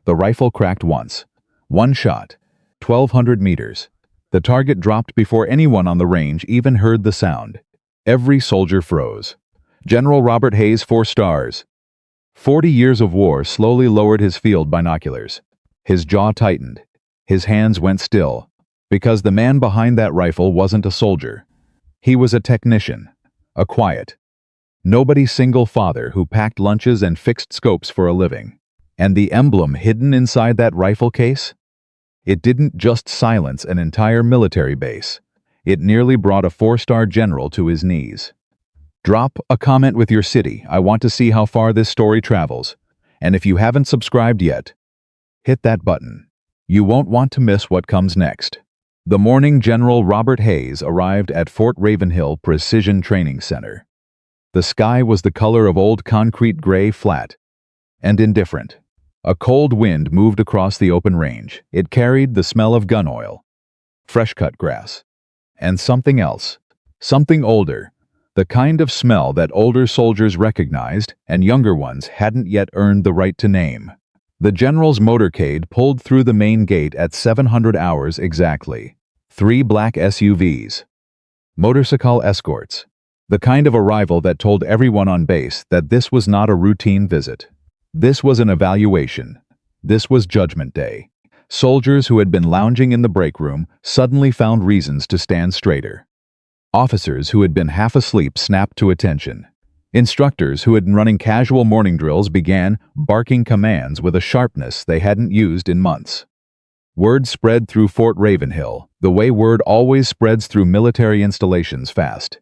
The rifle cracked once. One shot. 1,200 meters. The target dropped before anyone on the range even heard the sound. Every soldier froze. General Robert Hayes, 4 stars. 40 years of war slowly lowered his field binoculars. His jaw tightened. His hands went still. Because the man behind that rifle wasn't a soldier. He was a technician. A quiet. Nobody single father who packed lunches and fixed scopes for a living. And the emblem hidden inside that rifle case? It didn't just silence an entire military base. It nearly brought a 4-star general to his knees. Drop a comment with your city. I want to see how far this story travels. And if you haven't subscribed yet, hit that button. You won't want to miss what comes next. The morning General Robert Hayes arrived at Fort Ravenhill Precision Training Center. The sky was the color of old concrete, gray, flat, and indifferent. A cold wind moved across the open range. It carried the smell of gun oil, fresh-cut grass, and something else, something older, the kind of smell that older soldiers recognized and younger ones hadn't yet earned the right to name. The general's motorcade pulled through the main gate at 700 hours exactly. 3 black SUVs. Motorcycle escorts. The kind of arrival that told everyone on base that this was not a routine visit. This was an evaluation. This was Judgment Day. Soldiers who had been lounging in the break room suddenly found reasons to stand straighter. Officers who had been half asleep snapped to attention. Instructors who had been running casual morning drills began barking commands with a sharpness they hadn't used in months. Word spread through Fort Ravenhill, the way word always spreads through military installations, fast.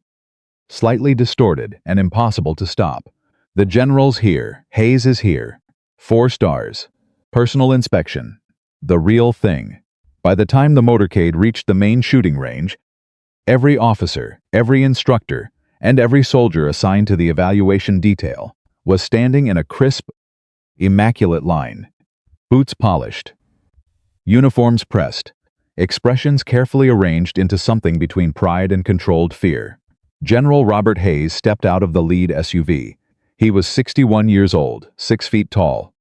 Slightly distorted and impossible to stop. The general's here. Hayes is here. 4 stars. Personal inspection. The real thing. By the time the motorcade reached the main shooting range, every officer, every instructor, and every soldier assigned to the evaluation detail was standing in a crisp, immaculate line. Boots polished. Uniforms pressed. Expressions carefully arranged into something between pride and controlled fear. General Robert Hayes stepped out of the lead SUV. He was 61 years old, 6 feet tall.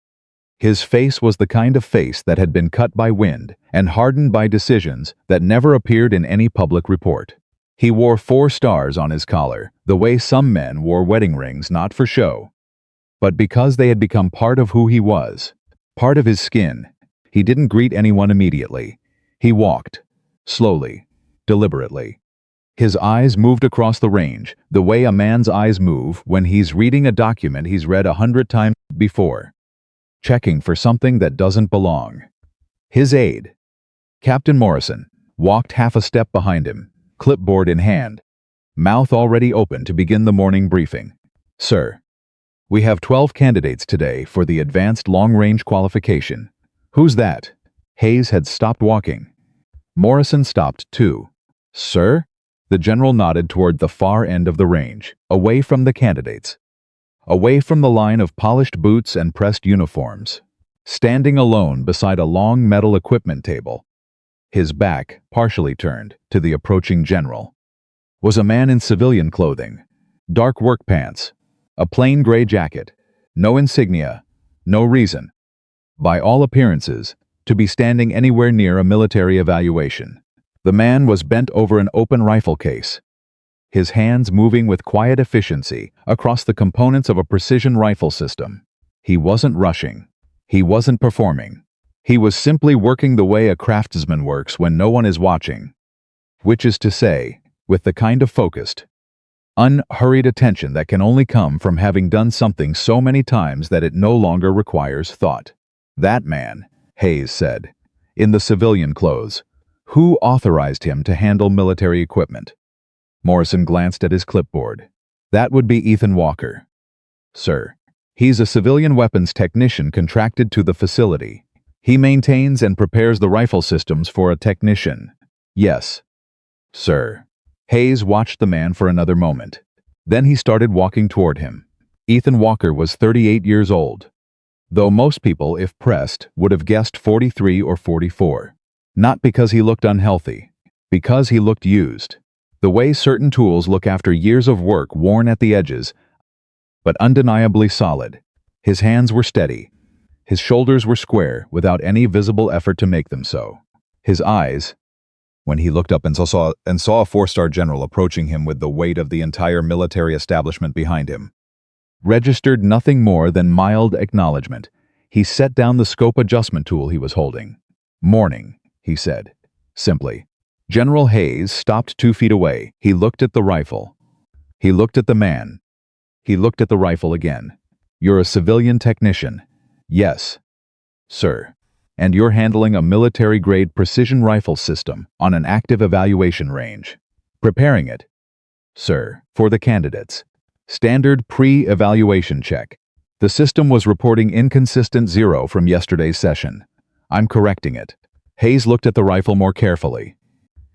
His face was the kind of face that had been cut by wind and hardened by decisions that never appeared in any public report. He wore 4 stars on his collar, the way some men wore wedding rings, not for show, but because they had become part of who he was, part of his skin. He didn't greet anyone immediately. He walked, slowly, deliberately. His eyes moved across the range, the way a man's eyes move when he's reading a document he's read 100 times before, checking for something that doesn't belong. His aide, Captain Morrison, walked half a step behind him, clipboard in hand, mouth already open to begin the morning briefing. Sir, we have 12 candidates today for the advanced long-range qualification. Who's that? Hayes had stopped walking. Morrison stopped too. Sir? The general nodded toward the far end of the range, away from the candidates, away from the line of polished boots and pressed uniforms, standing alone beside a long metal equipment table, his back partially turned to the approaching general, was a man in civilian clothing, dark work pants, a plain gray jacket, no insignia, no reason, by all appearances, to be standing anywhere near a military evaluation. The man was bent over an open rifle case, his hands moving with quiet efficiency across the components of a precision rifle system. He wasn't rushing. He wasn't performing. He was simply working the way a craftsman works when no one is watching, which is to say, with the kind of focused, unhurried attention that can only come from having done something so many times that it no longer requires thought. That man, Hayes said, in the civilian clothes. Who authorized him to handle military equipment? Morrison glanced at his clipboard. That would be Ethan Walker. Sir, he's a civilian weapons technician contracted to the facility. He maintains and prepares the rifle systems for a technician. Yes. Sir. Hayes watched the man for another moment. Then he started walking toward him. Ethan Walker was 38 years old, though most people, if pressed, would have guessed 43 or 44. Not because he looked unhealthy, because he looked used. The way certain tools look after years of work worn at the edges, but undeniably solid. His hands were steady. His shoulders were square, without any visible effort to make them so. His eyes, when he looked up and saw a four-star general approaching him with the weight of the entire military establishment behind him, registered nothing more than mild acknowledgement. He set down the scope adjustment tool he was holding. "Morning," he said, simply. General Hayes stopped 2 feet away. He looked at the rifle. He looked at the man. He looked at the rifle again. "You're a civilian technician." "Yes, sir. And you're handling a military-grade precision rifle system on an active evaluation range. Preparing it, sir, for the candidates. Standard pre-evaluation check. The system was reporting inconsistent 0 from yesterday's session. I'm correcting it." Hayes looked at the rifle more carefully.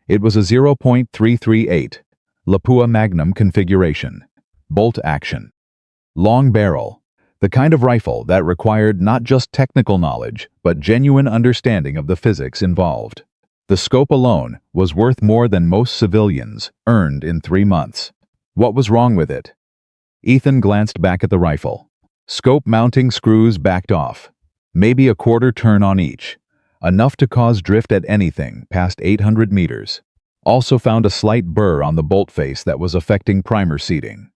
It was a 0.338 Lapua Magnum configuration. Bolt action. Long barrel. The kind of rifle that required not just technical knowledge, but genuine understanding of the physics involved. The scope alone was worth more than most civilians earned in 3 months. What was wrong with it? Ethan glanced back at the rifle. Scope mounting screws backed off. Maybe a quarter turn on each. Enough to cause drift at anything past 800 meters. Also found a slight burr on the bolt face that was affecting primer seating.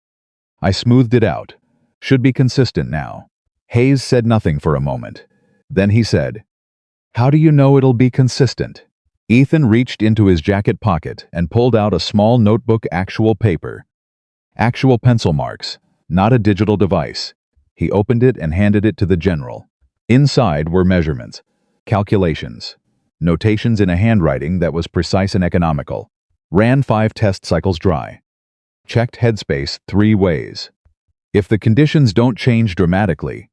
I smoothed it out. Should be consistent now. Hayes said nothing for a moment. Then he said, "How do you know it'll be consistent?" Ethan reached into his jacket pocket and pulled out a small notebook, actual paper. Actual pencil marks, not a digital device. He opened it and handed it to the general. Inside were measurements, calculations, notations in a handwriting that was precise and economical. Ran 5 test cycles dry. Checked headspace 3 ways. If the conditions don't change dramatically,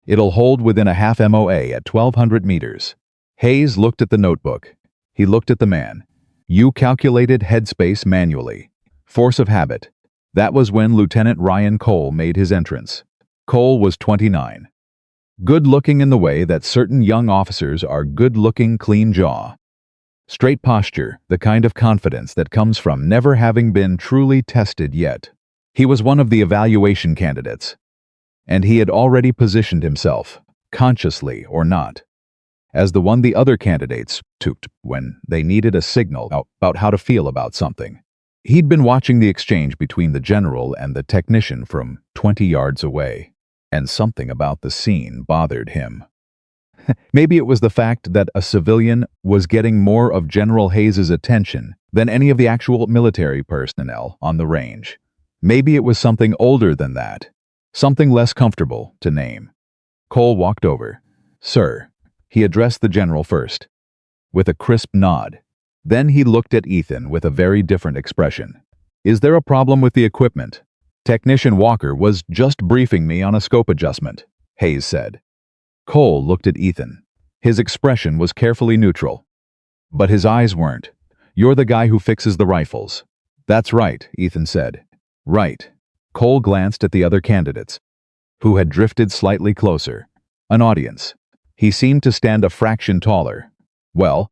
it'll hold within a half MOA at 1200 meters. Hayes looked at the notebook. He looked at the man. "You calculated headspace manually. Force of habit." That was when Lieutenant Ryan Cole made his entrance. Cole was 29. Good-looking in the way that certain young officers are good-looking, clean jaw. Straight posture, the kind of confidence that comes from never having been truly tested yet. He was one of the evaluation candidates, and he had already positioned himself, consciously or not, as the one the other candidates took when they needed a signal about how to feel about something. He'd been watching the exchange between the general and the technician from 20 yards away, and something about the scene bothered him. Maybe it was the fact that a civilian was getting more of General Hayes's attention than any of the actual military personnel on the range. Maybe it was something older than that, something less comfortable to name. Cole walked over. "Sir," he addressed the general first, with a crisp nod. Then he looked at Ethan with a very different expression. "Is there a problem with the equipment?" "Technician Walker was just briefing me on a scope adjustment," Hayes said. Cole looked at Ethan. His expression was carefully neutral, but his eyes weren't. "You're the guy who fixes the rifles." "That's right," Ethan said. "Right." Cole glanced at the other candidates, who had drifted slightly closer. An audience. He seemed to stand a fraction taller. "Well,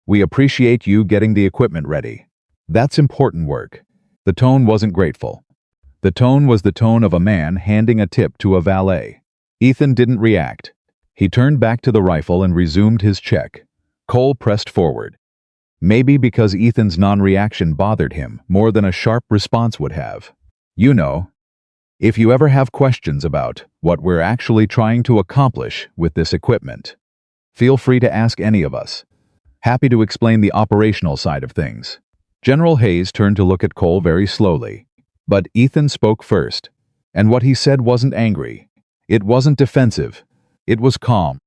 we appreciate you getting the equipment ready. That's important work." The tone wasn't grateful. The tone was the tone of a man handing a tip to a valet. Ethan didn't react. He turned back to the rifle and resumed his check. Cole pressed forward. Maybe because Ethan's non-reaction bothered him more than a sharp response would have. "You know, if you ever have questions about what we're actually trying to accomplish with this equipment, feel free to ask any of us. Happy to explain the operational side of things." General Hayes turned to look at Cole very slowly. But Ethan spoke first, and what he said wasn't angry. It wasn't defensive. It was calm,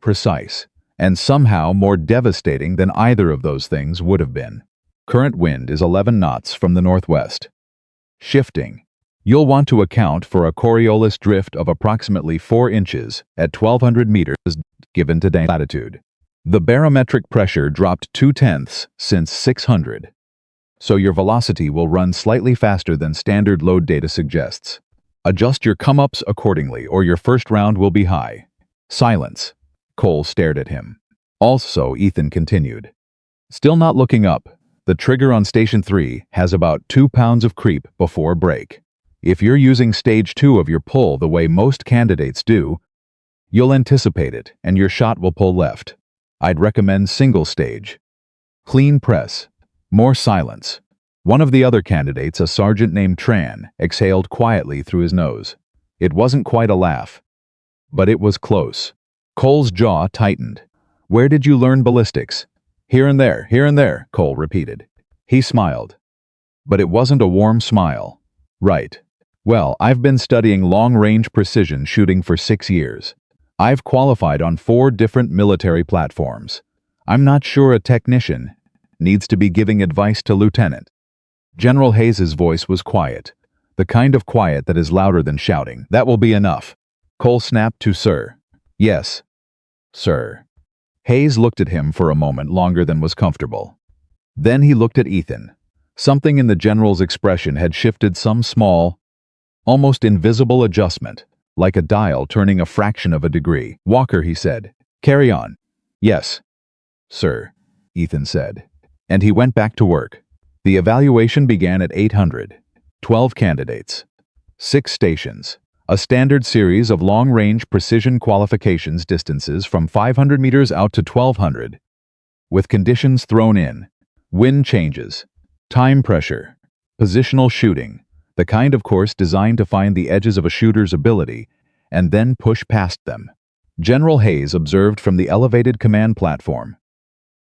precise, and somehow more devastating than either of those things would have been. "Current wind is 11 knots from the northwest. Shifting. You'll want to account for a Coriolis drift of approximately 4 inches at 1200 meters given today's latitude. The barometric pressure dropped 0.2 since 600, so your velocity will run slightly faster than standard load data suggests. Adjust your come-ups accordingly or your first round will be high." Silence. Cole stared at him. "Also," Ethan continued, still not looking up, "the trigger on Station 3 has about 2 pounds of creep before break. If you're using Stage 2 of your pull the way most candidates do, You'll anticipate it, and your shot will pull left. I'd recommend single stage. Clean press. More silence. One of the other candidates, a sergeant named Tran, exhaled quietly through his nose. It wasn't quite a laugh, but it was close. Cole's jaw tightened. Where did you learn ballistics? Here and there, Cole repeated. He smiled. But it wasn't a warm smile. Right. Well, I've been studying long-range precision shooting for 6 years. I've qualified on 4 different military platforms. I'm not sure a technician needs to be giving advice to Lieutenant. General Hayes's voice was quiet, the kind of quiet that is louder than shouting. That will be enough. Cole snapped to Sir. Yes, sir. Hayes looked at him for a moment longer than was comfortable. Then he looked at Ethan. Something in the general's expression had shifted some small, almost invisible adjustment, like a dial turning a fraction of a degree. Walker, he said. Carry on. Yes, sir, Ethan said. And he went back to work. The evaluation began at 800. 12 candidates. 6 stations. A standard series of long-range precision qualifications distances from 500 meters out to 1200. With conditions thrown in. Wind changes. Time pressure. Positional shooting. The kind of course designed to find the edges of a shooter's ability and then push past them. General Hayes observed from the elevated command platform,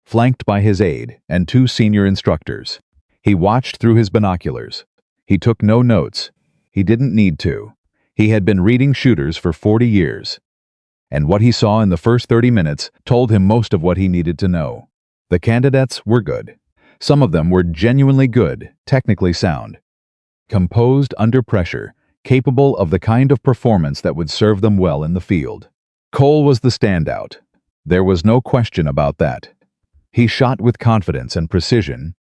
flanked by his aide and 2 senior instructors. He watched through his binoculars. He took no notes. He didn't need to. He had been reading shooters for 40 years. And what he saw in the first 30 minutes told him most of what he needed to know. The candidates were good. Some of them were genuinely good, technically sound. Composed under pressure, capable of the kind of performance that would serve them well in the field. Cole was the standout. There was no question about that. He shot with confidence and precision,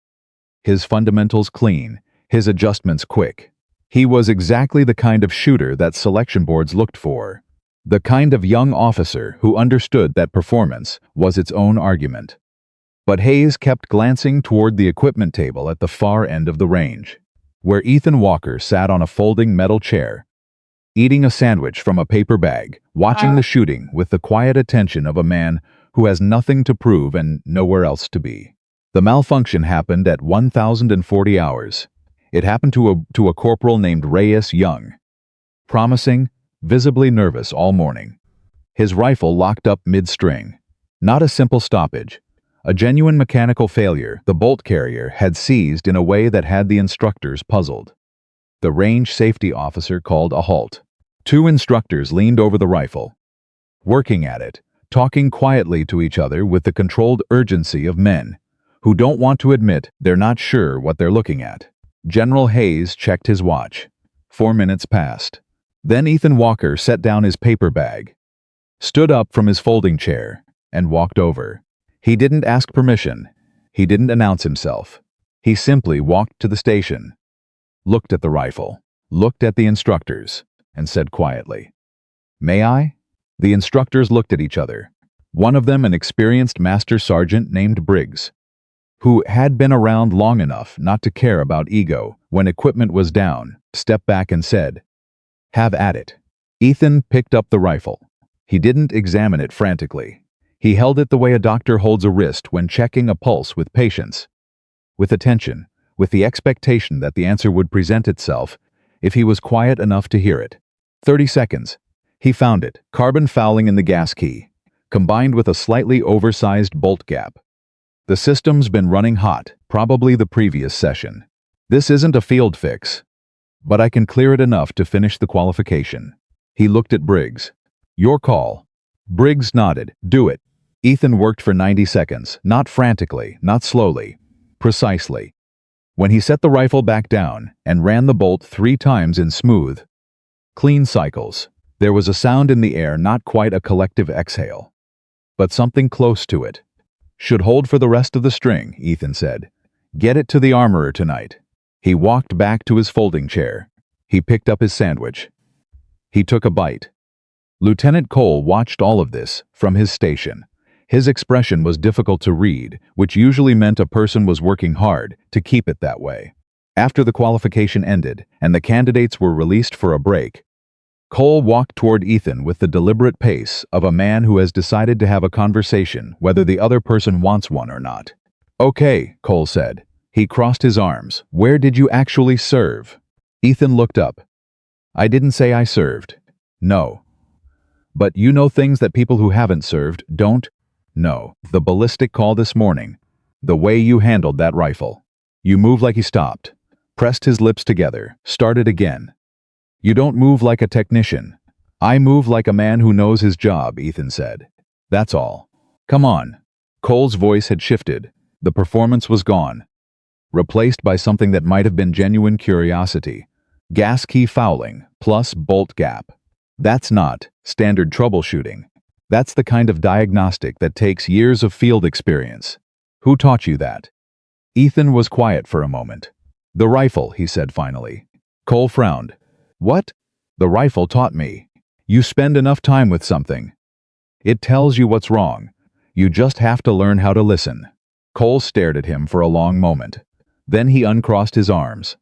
his fundamentals clean, his adjustments quick. He was exactly the kind of shooter that selection boards looked for, the kind of young officer who understood that performance was its own argument. But Hayes kept glancing toward the equipment table at the far end of the range, where Ethan Walker sat on a folding metal chair, eating a sandwich from a paper bag, watching the shooting with the quiet attention of a man who has nothing to prove and nowhere else to be. The malfunction happened at 1040 hours. It happened to a corporal named Reyes Young. Promising, visibly nervous all morning. His rifle locked up mid-string. Not a simple stoppage. A genuine mechanical failure the bolt carrier had seized in a way that had the instructors puzzled. The range safety officer called a halt. 2 instructors leaned over the rifle, working at it, talking quietly to each other with the controlled urgency of men who don't want to admit they're not sure what they're looking at. General Hayes checked his watch. 4 minutes passed. Then Ethan Walker set down his paper bag, stood up from his folding chair, and walked over. He didn't ask permission. He didn't announce himself. He simply walked to the station, looked at the rifle, looked at the instructors, and said quietly, "May I?" The instructors looked at each other. One of them, an experienced master sergeant named Briggs, who had been around long enough not to care about ego when equipment was down, stepped back and said, "Have at it." Ethan picked up the rifle. He didn't examine it frantically. He held it the way a doctor holds a wrist when checking a pulse, with patience, with attention, with the expectation that the answer would present itself if he was quiet enough to hear it. 30 seconds. He found it, carbon fouling in the gas key, combined with a slightly oversized bolt gap. The system's been running hot, probably the previous session. This isn't a field fix, but I can clear it enough to finish the qualification. He looked at Briggs. Your call. Briggs nodded. Do it. Ethan worked for 90 seconds, not frantically, not slowly, precisely. When he set the rifle back down and ran the bolt 3 times in smooth, clean cycles, there was a sound in the air, not quite a collective exhale, but something close to it. Should hold for the rest of the string, Ethan said. Get it to the armorer tonight. He walked back to his folding chair. He picked up his sandwich. He took a bite. Lieutenant Cole watched all of this from his station. His expression was difficult to read, which usually meant a person was working hard to keep it that way. After the qualification ended and the candidates were released for a break, Cole walked toward Ethan with the deliberate pace of a man who has decided to have a conversation whether the other person wants one or not. "Okay," Cole said. He crossed his arms. "Where did you actually serve?" Ethan looked up. "I didn't say I served." "No." "But you know things that people who haven't served don't?" "No. The ballistic call this morning. The way you handled that rifle. You moved like he stopped. Pressed his lips together. Started again. You don't move like a technician. I move like a man who knows his job," Ethan said. "That's all. Come on." Cole's voice had shifted. The performance was gone, replaced by something that might have been genuine curiosity. Gas key fouling, plus bolt gap. That's not standard troubleshooting. That's the kind of diagnostic that takes years of field experience. Who taught you that? Ethan was quiet for a moment. "The rifle," he said finally. Cole frowned. "What?" "The rifle taught me. You spend enough time with something. It tells you what's wrong. You just have to learn how to listen." Cole stared at him for a long moment. Then he uncrossed his arms.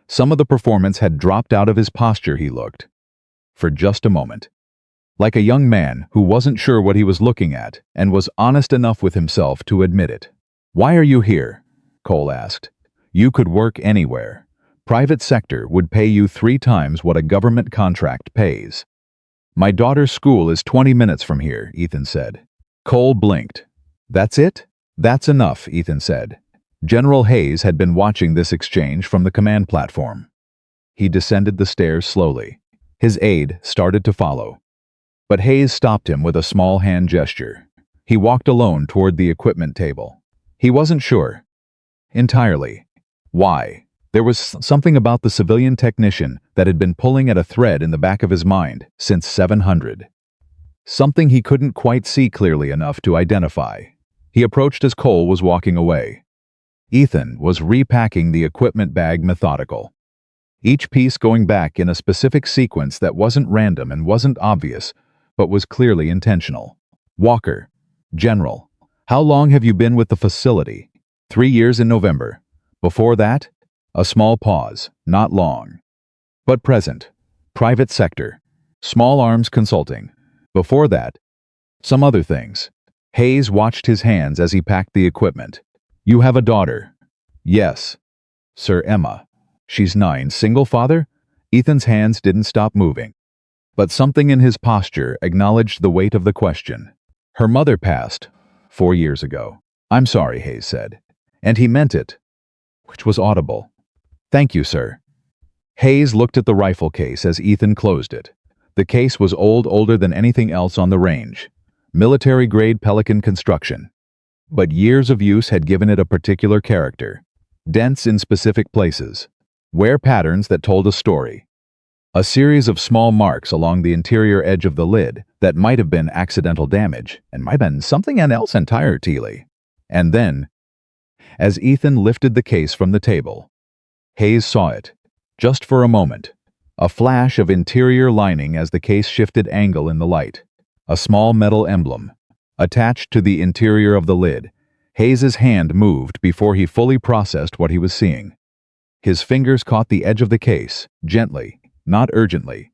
Some of the performance had dropped out of his posture. He looked. For just a moment. Like a young man who wasn't sure what he was looking at and was honest enough with himself to admit it. "Why are you here?" Cole asked. "You could work anywhere. Private sector would pay you 3 times what a government contract pays." "My daughter's school is 20 minutes from here," Ethan said. Cole blinked. "That's it?" "That's enough," Ethan said. General Hayes had been watching this exchange from the command platform. He descended the stairs slowly. His aide started to follow. But Hayes stopped him with a small hand gesture. He walked alone toward the equipment table. He wasn't sure. Entirely. Why? There was something about the civilian technician that had been pulling at a thread in the back of his mind since 700. Something he couldn't quite see clearly enough to identify. He approached as Cole was walking away. Ethan was repacking the equipment bag methodical. Each piece going back in a specific sequence that wasn't random and wasn't obvious, but was clearly intentional. "Walker. General. How long have you been with the facility?" 3 years in November. Before that? A small pause. Not long. But present. Private sector. Small arms consulting. Before that? Some other things. Hayes watched his hands as he packed the equipment. "You have a daughter?" "Yes." "Sir Emma. She's 9. Single father?" Ethan's hands didn't stop moving. But something in his posture acknowledged the weight of the question. "Her mother passed 4 years ago." "I'm sorry," Hayes said. And he meant it, which was audible. "Thank you, sir." Hayes looked at the rifle case as Ethan closed it. The case was older than anything else on the range. Military-grade Pelican construction. But years of use had given it a particular character. Dents in specific places. Wear patterns that told a story. A series of small marks along the interior edge of the lid that might have been accidental damage and might have been something else entirely. And then, as Ethan lifted the case from the table, Hayes saw it, just for a moment. A flash of interior lining as the case shifted angle in the light. A small metal emblem. Attached to the interior of the lid. Hayes's hand moved before he fully processed what he was seeing. His fingers caught the edge of the case, gently, not urgently,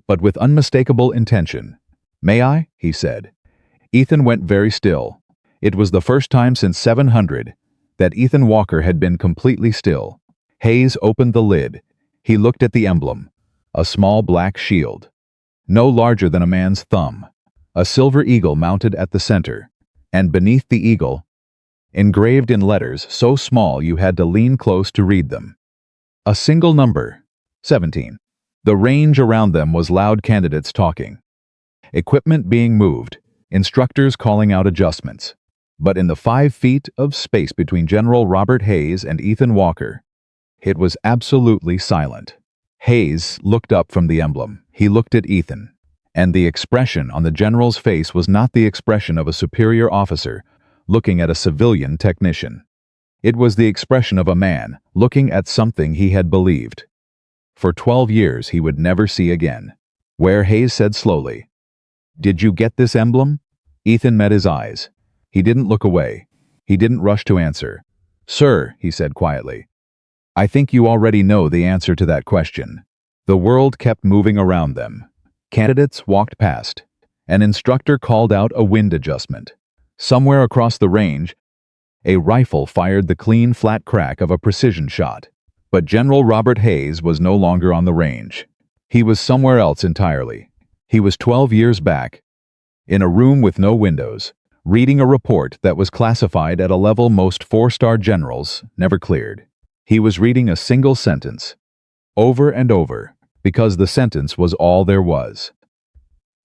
but with unmistakable intention. "May I?" he said. Ethan went very still. It was the first time since 700 that Ethan Walker had been completely still. Hayes opened the lid. He looked at the emblem. A small black shield. No larger than a man's thumb. A silver eagle mounted at the center. And beneath the eagle, engraved in letters so small you had to lean close to read them. A single number. 17. The range around them was loud candidates talking. Equipment being moved. Instructors calling out adjustments. But in the 5 feet of space between General Robert Hayes and Ethan Walker, it was absolutely silent. Hayes looked up from the emblem. He looked at Ethan. And the expression on the general's face was not the expression of a superior officer looking at a civilian technician. It was the expression of a man looking at something he had believed. For 12 years he would never see again. Where Hayes said slowly, "Did you get this emblem?" Ethan met his eyes. He didn't look away. He didn't rush to answer. "Sir," he said quietly, "I think you already know the answer to that question." The world kept moving around them. Candidates walked past. An instructor called out a wind adjustment. Somewhere across the range, a rifle fired the clean, flat crack of a precision shot. But General Robert Hayes was no longer on the range. He was somewhere else entirely. He was 12 years back, in a room with no windows, reading a report that was classified at a level most four-star generals never cleared. He was reading a single sentence, over and over, because the sentence was all there was.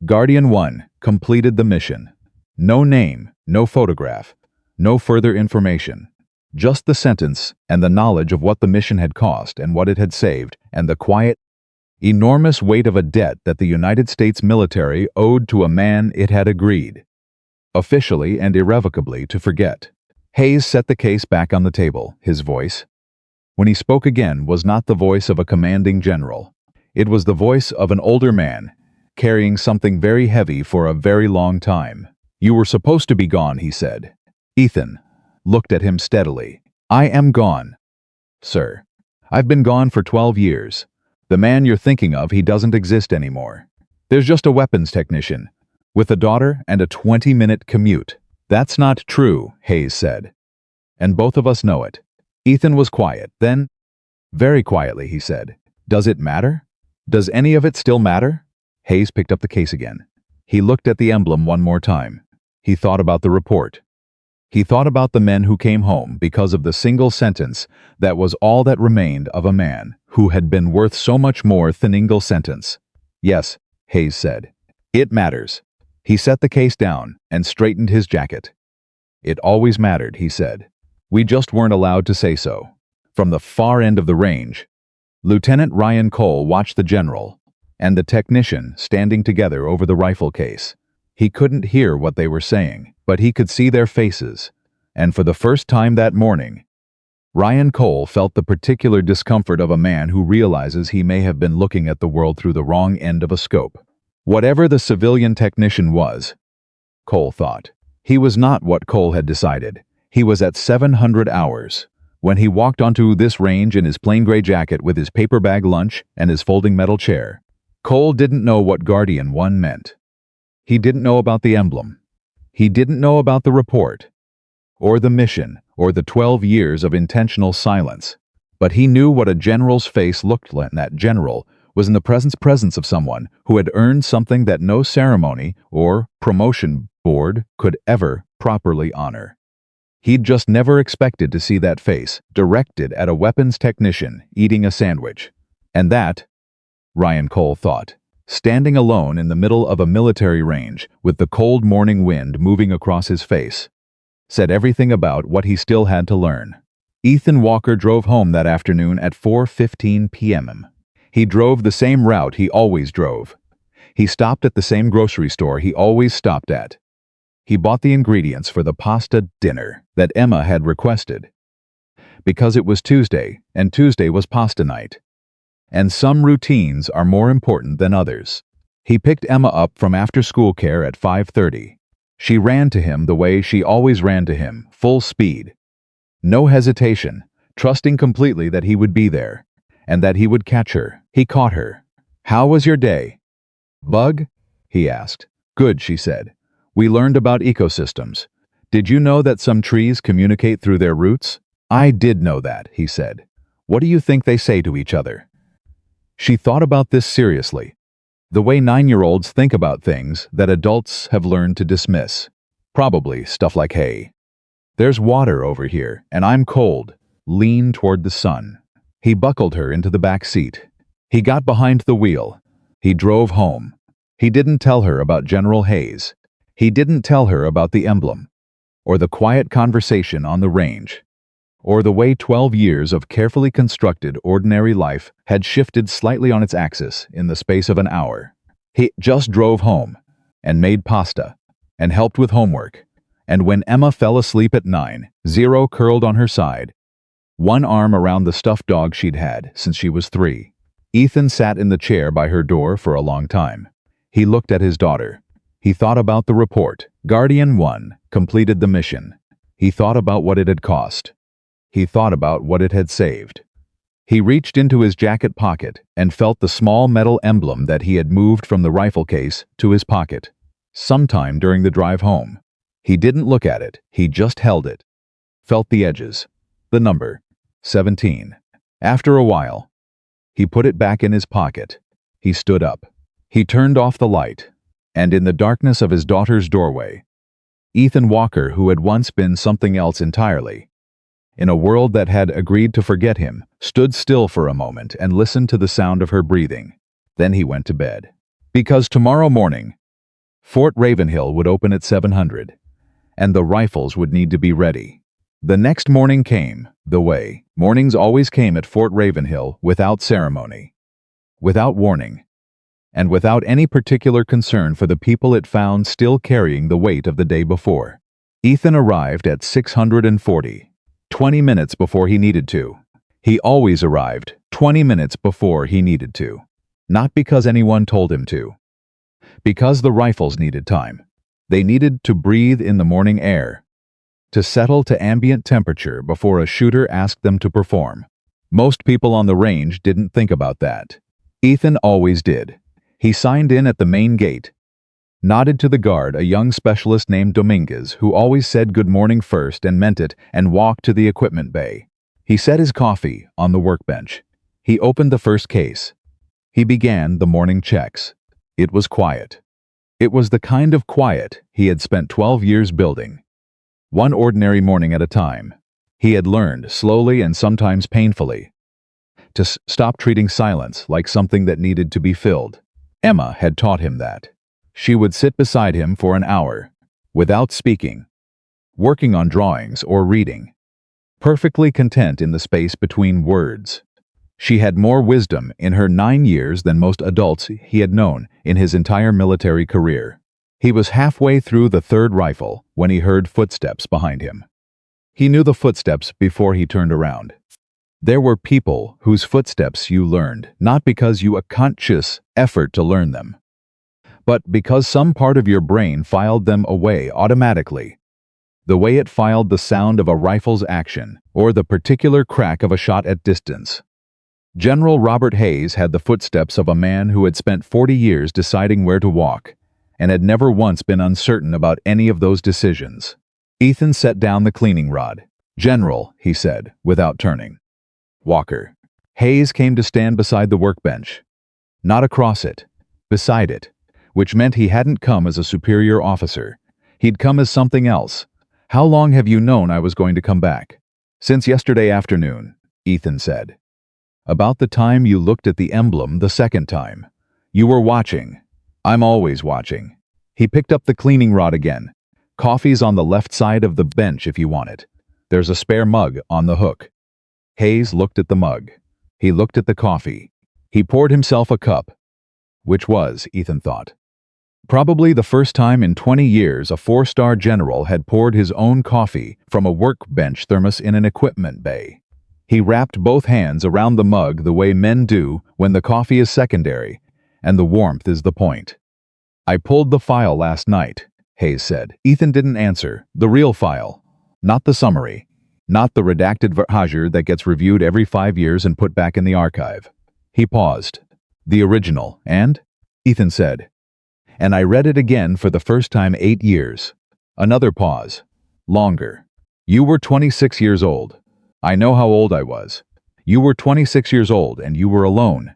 Guardian 1 completed the mission. No name, no photograph, no further information. Just the sentence and the knowledge of what the mission had cost and what it had saved, and the quiet, enormous weight of a debt that the United States military owed to a man it had agreed, officially and irrevocably, to forget. Hayes set the case back on the table. His voice, when he spoke again, was not the voice of a commanding general. It was the voice of an older man, carrying something very heavy for a very long time. "You were supposed to be gone," he said. Ethan looked at him steadily. "I am gone, sir. I've been gone for 12 years. The man you're thinking of, he doesn't exist anymore. There's just a weapons technician, with a daughter and a 20-minute commute." "That's not true," Hayes said. "And both of us know it." Ethan was quiet. Then, very quietly, he said, "Does it matter? Does any of it still matter?" Hayes picked up the case again. He looked at the emblem one more time. He thought about the report. He thought about the men who came home because of the single sentence that was all that remained of a man who had been worth so much more than a single sentence. "Yes," Hayes said. "It matters." He set the case down and straightened his jacket. "It always mattered," he said. "We just weren't allowed to say so." From the far end of the range, Lieutenant Ryan Cole watched the general and the technician standing together over the rifle case. He couldn't hear what they were saying, but he could see their faces, and for the first time that morning, Ryan Cole felt the particular discomfort of a man who realizes he may have been looking at the world through the wrong end of a scope. Whatever the civilian technician was, Cole thought, he was not what Cole had decided. He was at 700 hours. When he walked onto this range in his plain gray jacket with his paper bag lunch and his folding metal chair, Cole didn't know what Guardian 1 meant. He didn't know about the emblem. He didn't know about the report, or the mission, or the 12 years of intentional silence. But he knew what a general's face looked like, and that general was in the presence of someone who had earned something that no ceremony or promotion board could ever properly honor. He'd just never expected to see that face directed at a weapons technician eating a sandwich. And that, Ryan Cole thought, standing alone in the middle of a military range with the cold morning wind moving across his face, said everything about what he still had to learn. Ethan Walker drove home that afternoon at 4:15 p.m. He drove the same route he always drove. He stopped at the same grocery store he always stopped at. He bought the ingredients for the pasta dinner that Emma had requested, because it was Tuesday, and Tuesday was pasta night. And some routines are more important than others. He picked Emma up from after-school care at 5:30. She ran to him the way she always ran to him, full speed. No hesitation, trusting completely that he would be there, and that he would catch her. He caught her. "How was your day?" "Bug?" he asked. "Good," she said. "We learned about ecosystems. Did you know that some trees communicate through their roots?" "I did know that," he said. "What do you think they say to each other?" She thought about this seriously, the way 9-year-olds think about things that adults have learned to dismiss. Probably stuff like, "Hey, there's water over here, and I'm cold. Lean toward the sun." He buckled her into the back seat. He got behind the wheel. He drove home. He didn't tell her about General Hayes. He didn't tell her about the emblem, or the quiet conversation on the range, or the way 12 years of carefully constructed ordinary life had shifted slightly on its axis in the space of an hour. He just drove home, and made pasta, and helped with homework, and when Emma fell asleep at 9:00, curled on her side, one arm around the stuffed dog she'd had since she was 3. Ethan sat in the chair by her door for a long time. He looked at his daughter. He thought about the report. Guardian 1 completed the mission. He thought about what it had cost. He thought about what it had saved. He reached into his jacket pocket and felt the small metal emblem that he had moved from the rifle case to his pocket. Sometime during the drive home. He didn't look at it, he just held it. Felt the edges. The number. 17. After a while, he put it back in his pocket. He stood up. He turned off the light, and in the darkness of his daughter's doorway, Ethan Walker, who had once been something else entirely, in a world that had agreed to forget him, stood still for a moment and listened to the sound of her breathing. Then he went to bed. Because tomorrow morning, Fort Ravenhill would open at 700, and the rifles would need to be ready. The next morning came, the way mornings always came at Fort Ravenhill, without ceremony, without warning, and without any particular concern for the people it found still carrying the weight of the day before. Ethan arrived at 640, 20 minutes before he needed to. He always arrived 20 minutes before he needed to. Not because anyone told him to. Because the rifles needed time. They needed to breathe in the morning air, to settle to ambient temperature before a shooter asked them to perform. Most people on the range didn't think about that. Ethan always did. He signed in at the main gate, nodded to the guard, a young specialist named Dominguez, who always said good morning first and meant it, and walked to the equipment bay. He set his coffee on the workbench. He opened the first case. He began the morning checks. It was quiet. It was the kind of quiet he had spent 12 years building. One ordinary morning at a time. He had learned, slowly and sometimes painfully, to stop treating silence like something that needed to be filled. Emma had taught him that. She would sit beside him for an hour, without speaking, working on drawings or reading, perfectly content in the space between words. She had more wisdom in her 9 years than most adults he had known in his entire military career. He was halfway through the third rifle when he heard footsteps behind him. He knew the footsteps before he turned around. There were people whose footsteps you learned, not because you a conscious effort to learn them, but because some part of your brain filed them away automatically, the way it filed the sound of a rifle's action or the particular crack of a shot at distance. General Robert Hayes had the footsteps of a man who had spent 40 years deciding where to walk, and had never once been uncertain about any of those decisions. Ethan set down the cleaning rod. "General," he said, without turning. "Walker." Hayes came to stand beside the workbench. Not across it, beside it, which meant he hadn't come as a superior officer. He'd come as something else. "How long have you known I was going to come back?" "Since yesterday afternoon," Ethan said. "About the time you looked at the emblem the second time. You were watching. I'm always watching." He picked up the cleaning rod again. "Coffee's on the left side of the bench if you want it. There's a spare mug on the hook." Hayes looked at the mug. He looked at the coffee. He poured himself a cup, which was, Ethan thought, probably the first time in 20 years a 4-star general had poured his own coffee from a workbench thermos in an equipment bay. He wrapped both hands around the mug the way men do when the coffee is secondary and the warmth is the point. "I pulled the file last night," Hayes said. Ethan didn't answer. "The real file. Not the summary. Not the redacted version that gets reviewed every 5 years and put back in the archive." He paused. "The original, and?" Ethan said. "And I read it again for the first time 8 years. Another pause. "Longer. You were 26 years old. I know how old I was. You were 26 years old and you were alone.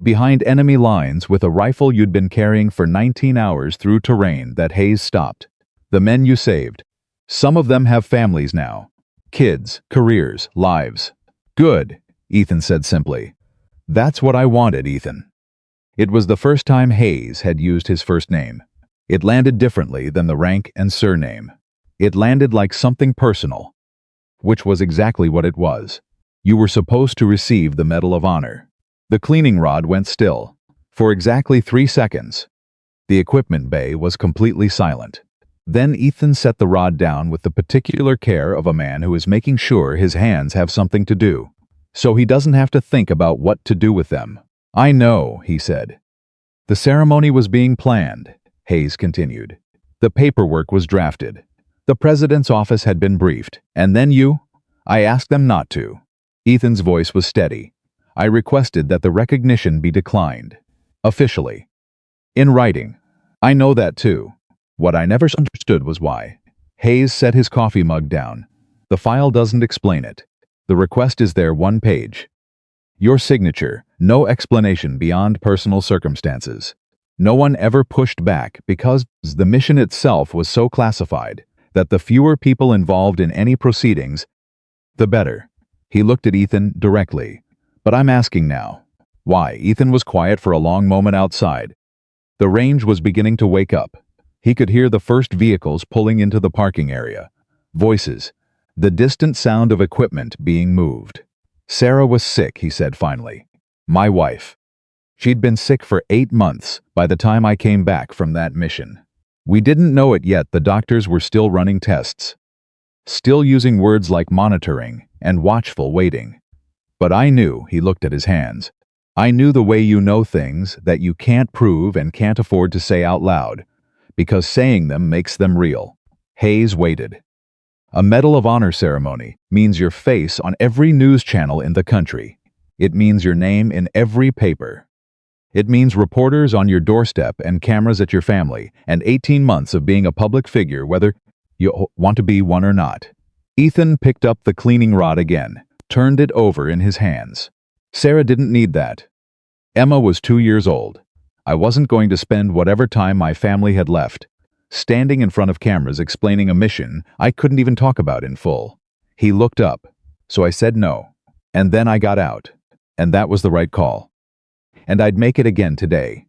Behind enemy lines with a rifle you'd been carrying for 19 hours through terrain that Hayes stopped. The men you saved. Some of them have families now. Kids, careers, lives." "Good," Ethan said simply. "That's what I wanted, Ethan." It was the first time Hayes had used his first name. It landed differently than the rank and surname. It landed like something personal, which was exactly what it was. You were supposed to receive the Medal of Honor. The cleaning rod went still. For exactly 3 seconds. The equipment bay was completely silent. Then Ethan set the rod down with the particular care of a man who is making sure his hands have something to do, so he doesn't have to think about what to do with them. "I know," he said. "The ceremony was being planned," Hayes continued. "The paperwork was drafted. The president's office had been briefed, and then you? I asked them not to. Ethan's voice was steady. I requested that the recognition be declined. Officially. In writing. I know that too. What I never understood was why. Hayes set his coffee mug down. The file doesn't explain it. The request is there, one page. Your signature, no explanation beyond personal circumstances. No one ever pushed back because the mission itself was so classified that the fewer people involved in any proceedings, the better. He looked at Ethan directly. But I'm asking now. Why? Ethan was quiet for a long moment outside. The range was beginning to wake up. He could hear the first vehicles pulling into the parking area. Voices. The distant sound of equipment being moved. Sarah was sick, he said finally. My wife. She'd been sick for 8 months by the time I came back from that mission. We didn't know it yet. The doctors were still running tests. Still using words like monitoring and watchful waiting. But I knew, he looked at his hands. I knew the way you know things that you can't prove and can't afford to say out loud, because saying them makes them real. Hayes waited. A Medal of Honor ceremony means your face on every news channel in the country. It means your name in every paper. It means reporters on your doorstep and cameras at your family, and 18 months of being a public figure, whether you want to be one or not. Ethan picked up the cleaning rod again, turned it over in his hands. Sarah didn't need that. Emma was 2 years old. I wasn't going to spend whatever time my family had left standing in front of cameras explaining a mission I couldn't even talk about in full. He looked up, so I said no. And then I got out. And that was the right call. And I'd make it again today.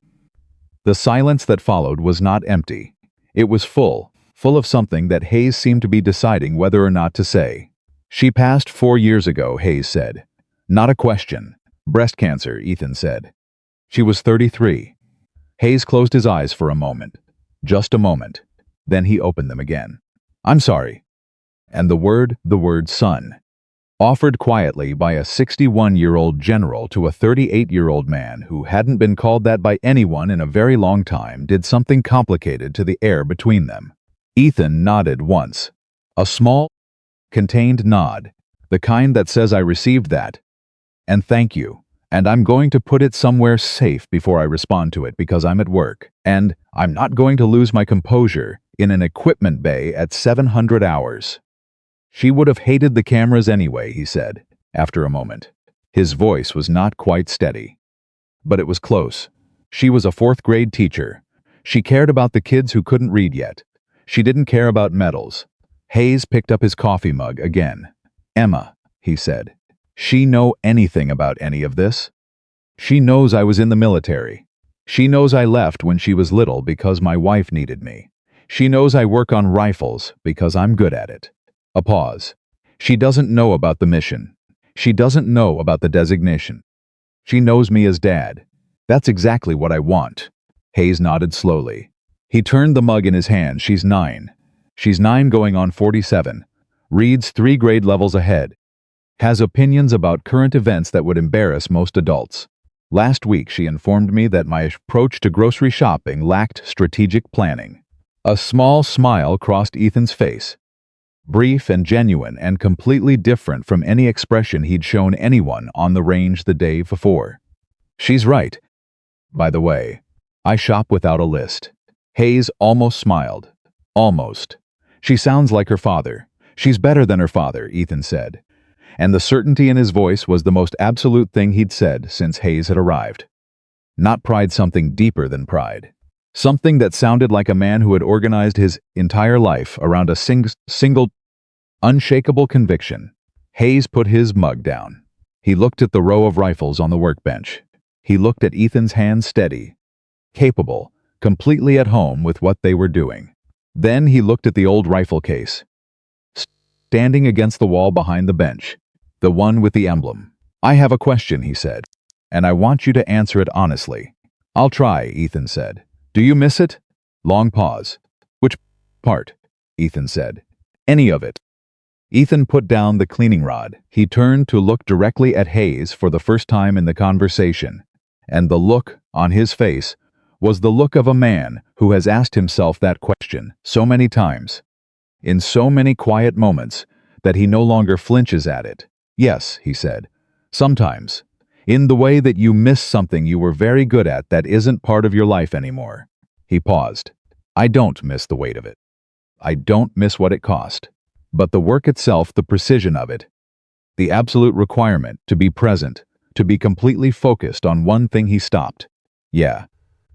The silence that followed was not empty. It was full of something that Hayes seemed to be deciding whether or not to say. She passed 4 years ago, Hayes said. Not a question. Breast cancer, Ethan said. She was 33. Hayes closed his eyes for a moment. Just a moment. Then he opened them again. I'm sorry. And the word son, offered quietly by a 61-year-old general to a 38-year-old man who hadn't been called that by anyone in a very long time, did something complicated to the air between them. Ethan nodded once. A small, contained nod, the kind that says I received that. And thank you. And I'm going to put it somewhere safe before I respond to it because I'm at work. And I'm not going to lose my composure in an equipment bay at 700 hours. She would have hated the cameras anyway, he said, after a moment. His voice was not quite steady. But it was close. She was a 4th-grade teacher. She cared about the kids who couldn't read yet. She didn't care about medals. Hayes picked up his coffee mug again. Emma, he said. She know anything about any of this? She knows I was in the military. She knows I left when she was little because my wife needed me. She knows I work on rifles because I'm good at it. A pause. She doesn't know about the mission. She doesn't know about the designation. She knows me as Dad. That's exactly what I want. Hayes nodded slowly. He turned the mug in his hand. She's 9. She's 9 going on 47. Reads 3 grade levels ahead. Has opinions about current events that would embarrass most adults. Last week she informed me that my approach to grocery shopping lacked strategic planning. A small smile crossed Ethan's face. Brief and genuine and completely different from any expression he'd shown anyone on the range the day before. She's right. By the way, I shop without a list. Hayes almost smiled. Almost. She sounds like her father. She's better than her father, Ethan said. And the certainty in his voice was the most absolute thing he'd said since Hayes had arrived. Not pride, something deeper than pride. Something that sounded like a man who had organized his entire life around a single, unshakable conviction. Hayes put his mug down. He looked at the row of rifles on the workbench. He looked at Ethan's hands, steady, capable, completely at home with what they were doing. Then he looked at the old rifle case, standing against the wall behind the bench, the one with the emblem. I have a question, he said, and I want you to answer it honestly. I'll try, Ethan said. Do you miss it? Long pause. Which part? Ethan said. Any of it. Ethan put down the cleaning rod. He turned to look directly at Hayes for the first time in the conversation, and the look on his face was the look of a man who has asked himself that question so many times, in so many quiet moments, that he no longer flinches at it. Yes, he said, Sometimes. In the way that you miss something you were very good at that isn't part of your life anymore. He paused. I don't miss the weight of it. I don't miss what it cost. But the work itself, the precision of it, the absolute requirement to be present, to be completely focused on one thing. He stopped. Yeah,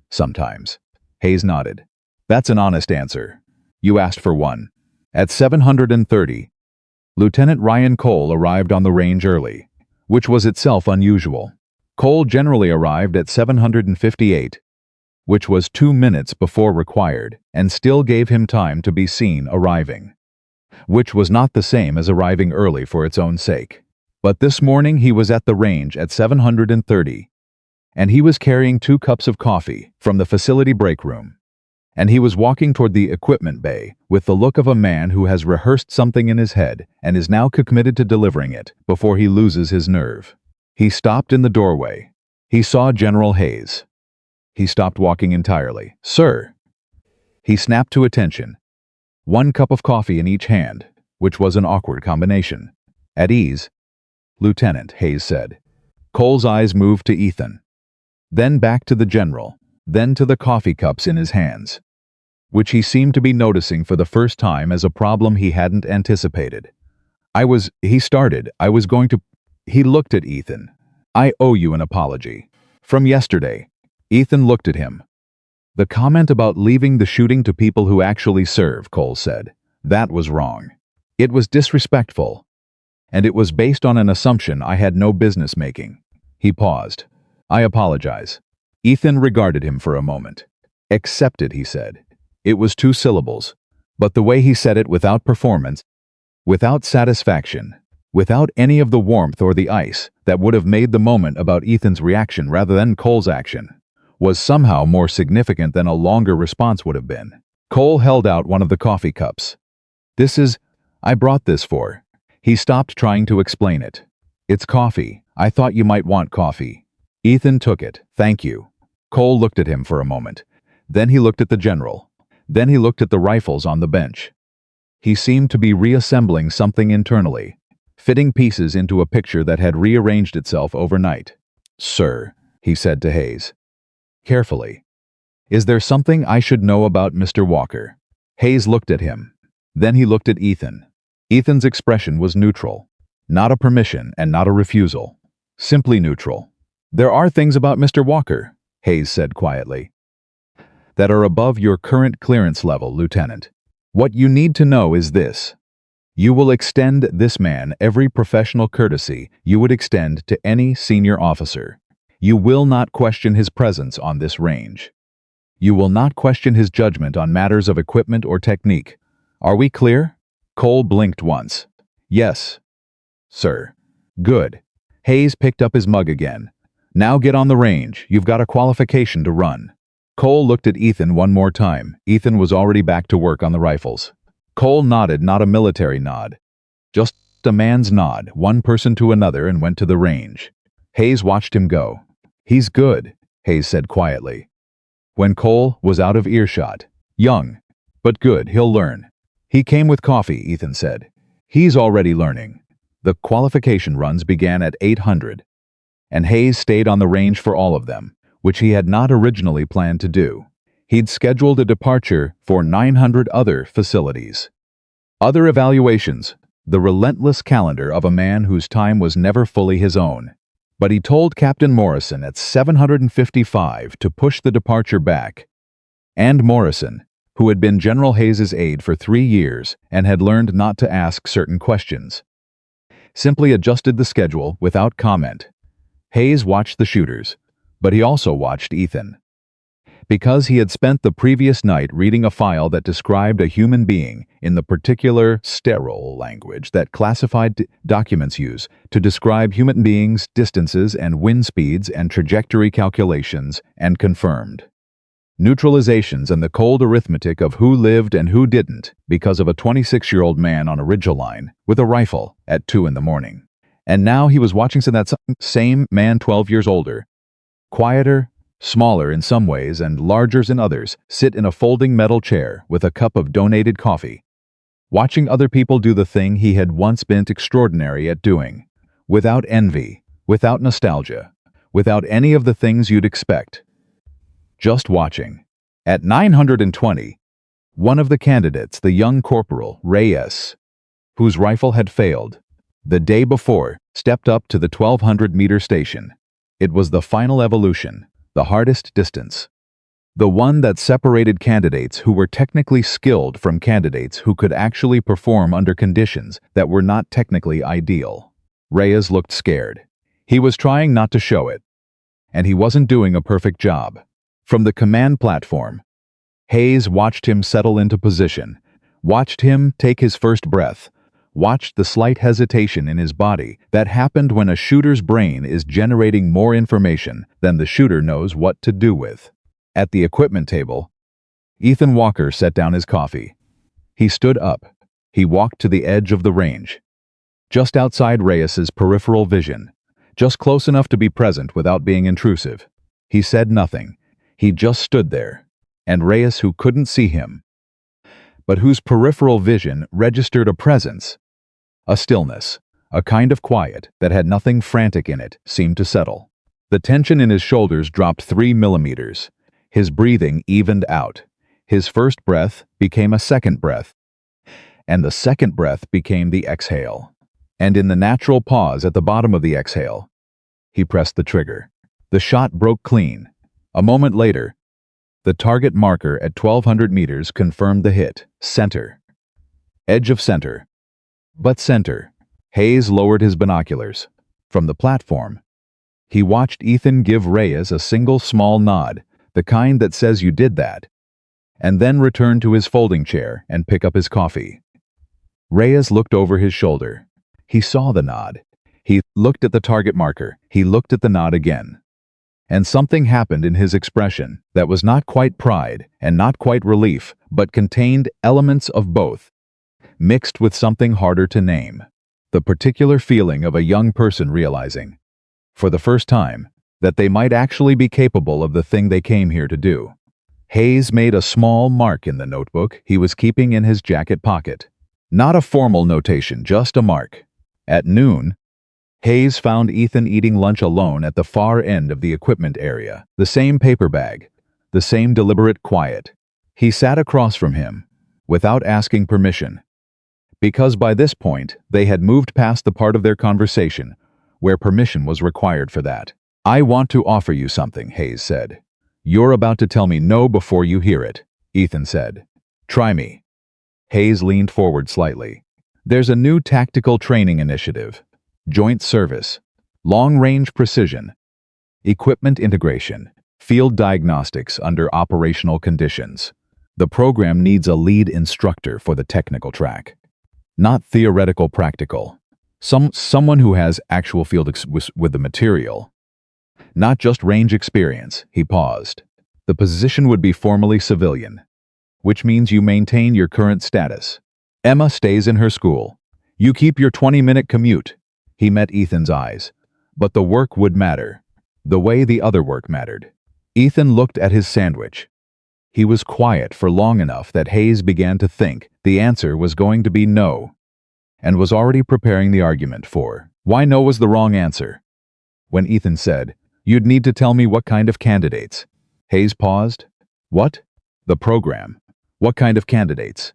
sometimes. Hayes nodded. That's an honest answer. You asked for one. At 730, Lieutenant Ryan Cole arrived on the range early, which was itself unusual. Cole generally arrived at 758, which was 2 minutes before required, and still gave him time to be seen arriving, which was not the same as arriving early for its own sake. But this morning he was at the range at 730, and he was carrying 2 cups of coffee from the facility break room, and he was walking toward the equipment bay with the look of a man who has rehearsed something in his head and is now committed to delivering it before he loses his nerve. He stopped in the doorway. He saw General Hayes. He stopped walking entirely. Sir! He snapped to attention. 1 cup of coffee in each hand, which was an awkward combination. At ease, Lieutenant, Hayes said. Cole's eyes moved to Ethan, then back to the general, then to the coffee cups in his hands, which he seemed to be noticing for the first time as a problem he hadn't anticipated. He started. He looked at Ethan. I owe you an apology. From yesterday. Ethan looked at him. The comment about leaving the shooting to people who actually serve, Cole said. That was wrong. It was disrespectful. And it was based on an assumption I had no business making. He paused. I apologize. Ethan regarded him for a moment. Accepted, he said. It was 2 syllables, but the way he said it, without performance, without satisfaction, without any of the warmth or the ice that would have made the moment about Ethan's reaction rather than Cole's action, was somehow more significant than a longer response would have been. Cole held out one of the coffee cups. I brought this for. He stopped trying to explain it. It's coffee. I thought you might want coffee. Ethan took it. Thank you. Cole looked at him for a moment. Then he looked at the general. Then he looked at the rifles on the bench. He seemed to be reassembling something internally, fitting pieces into a picture that had rearranged itself overnight. Sir, he said to Hayes. Carefully. Is there something I should know about Mr. Walker? Hayes looked at him. Then he looked at Ethan. Ethan's expression was neutral. Not a permission and not a refusal. Simply neutral. There are things about Mr. Walker, Hayes said quietly, that are above your current clearance level, Lieutenant. What you need to know is this. You will extend this man every professional courtesy you would extend to any senior officer. You will not question his presence on this range. You will not question his judgment on matters of equipment or technique. Are we clear? Cole blinked once. Yes, sir. Good. Hayes picked up his mug again. Now get on the range. You've got a qualification to run. Cole looked at Ethan one more time. Ethan was already back to work on the rifles. Cole nodded, not a military nod, just a man's nod, one person to another, and went to the range. Hayes watched him go. He's good, Hayes said quietly, when Cole was out of earshot. Young, but good, he'll learn. He came with coffee, Ethan said. He's already learning. The qualification runs began at 800, and Hayes stayed on the range for all of them, which he had not originally planned to do. He'd scheduled a departure for 900 other facilities. Other evaluations, the relentless calendar of a man whose time was never fully his own. But he told Captain Morrison at 755 to push the departure back. And Morrison, who had been General Hayes's aide for 3 years and had learned not to ask certain questions, simply adjusted the schedule without comment. Hayes watched the shooters, but he also watched Ethan. Because he had spent the previous night reading a file that described a human being in the particular sterile language that classified documents use to describe human beings' distances and wind speeds and trajectory calculations, and confirmed neutralizations and the cold arithmetic of who lived and who didn't because of a 26-year-old man on a ridgeline with a rifle at 2 in the morning. And now he was watching that same man 12 years older, quieter, smaller in some ways and larger in others, sit in a folding metal chair with a cup of donated coffee, watching other people do the thing he had once been extraordinary at doing, without envy, without nostalgia, without any of the things you'd expect. Just watching. At 920, one of the candidates, the young Corporal, Reyes, whose rifle had failed, the day before, stepped up to the 1200-meter station. It was the final evolution, the hardest distance. The one that separated candidates who were technically skilled from candidates who could actually perform under conditions that were not technically ideal. Reyes looked scared. He was trying not to show it. And he wasn't doing a perfect job. From the command platform, Hayes watched him settle into position, watched him take his first breath, watched the slight hesitation in his body that happened when a shooter's brain is generating more information than the shooter knows what to do with. At the equipment table, Ethan Walker set down his coffee. He stood up. He walked to the edge of the range. Just outside Reyes's peripheral vision, just close enough to be present without being intrusive. He said nothing. He just stood there. And Reyes, who couldn't see him, but whose peripheral vision registered a presence, a stillness, a kind of quiet that had nothing frantic in it, seemed to settle. The tension in his shoulders dropped 3 millimeters. His breathing evened out. His first breath became a second breath, and the second breath became the exhale. And in the natural pause at the bottom of the exhale, he pressed the trigger. The shot broke clean. A moment later, the target marker at 1200 meters confirmed the hit. Center. Edge of center. But center. Hayes lowered his binoculars. From the platform, he watched Ethan give Reyes a single small nod, the kind that says you did that, and then return to his folding chair and pick up his coffee. Reyes looked over his shoulder. He saw the nod. He looked at the target marker. He looked at the nod again. And something happened in his expression that was not quite pride and not quite relief, but contained elements of both, mixed with something harder to name. The particular feeling of a young person realizing, for the first time, that they might actually be capable of the thing they came here to do. Hayes made a small mark in the notebook he was keeping in his jacket pocket. Not a formal notation, just a mark. At noon, Hayes found Ethan eating lunch alone at the far end of the equipment area, the same paper bag, the same deliberate quiet. He sat across from him, without asking permission, because by this point they had moved past the part of their conversation where permission was required for that. "I want to offer you something," Hayes said. "You're about to tell me no before you hear it," Ethan said. "Try me." Hayes leaned forward slightly. "There's a new tactical training initiative. Joint service, long-range precision, equipment integration, field diagnostics under operational conditions. The program needs a lead instructor for the technical track. Not theoretical practical. Someone who has actual field with the material. Not just range experience." He paused. "The position would be formally civilian, which means you maintain your current status. Emma stays in her school. You keep your 20-minute commute." He met Ethan's eyes. But the work would matter, the way the other work mattered. Ethan looked at his sandwich. He was quiet for long enough that Hayes began to think the answer was going to be no, and was already preparing the argument for why no was the wrong answer. When Ethan said, "You'd need to tell me what kind of candidates." Hayes paused. "What?" "The program. What kind of candidates?"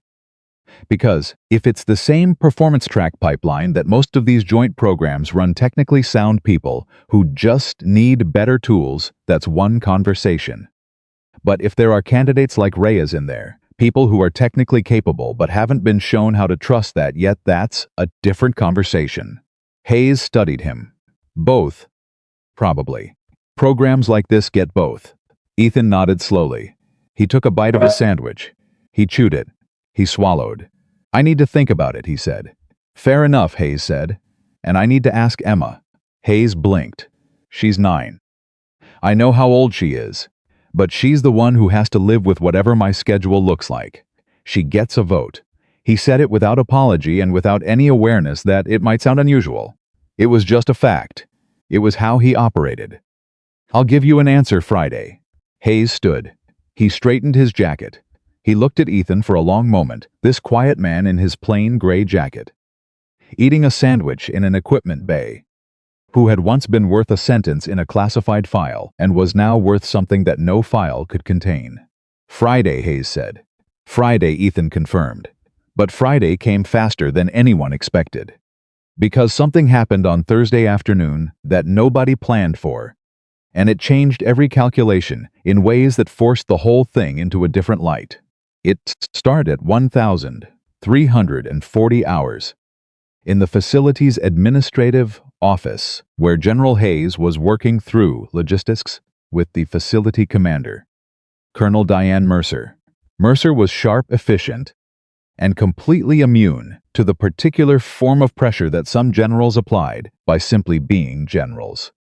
Because if it's the same performance track pipeline that most of these joint programs run, technically sound people who just need better tools, that's one conversation. But if there are candidates like Reyes in there, people who are technically capable but haven't been shown how to trust that yet, that's a different conversation. Hayes studied him. Both. Probably. Programs like this get both. Ethan nodded slowly. He took a bite of his sandwich. He chewed it. He swallowed. "I need to think about it," he said. "Fair enough," Hayes said. "And I need to ask Emma." Hayes blinked. "She's 9. I know how old she is, but she's the one who has to live with whatever my schedule looks like. She gets a vote." He said it without apology and without any awareness that it might sound unusual. It was just a fact. It was how he operated. "I'll give you an answer Friday." Hayes stood. He straightened his jacket. He looked at Ethan for a long moment, this quiet man in his plain gray jacket, eating a sandwich in an equipment bay. who had once been worth a sentence in a classified file and was now worth something that no file could contain. Friday, Hayes said. Friday, Ethan confirmed. But Friday came faster than anyone expected. Because something happened on Thursday afternoon that nobody planned for, and it changed every calculation in ways that forced the whole thing into a different light. It started at 1,340 hours in the facility's administrative office, where General Hayes was working through logistics with the facility commander, Colonel Diane Mercer. Mercer was sharp, efficient, and completely immune to the particular form of pressure that some generals applied by simply being generals.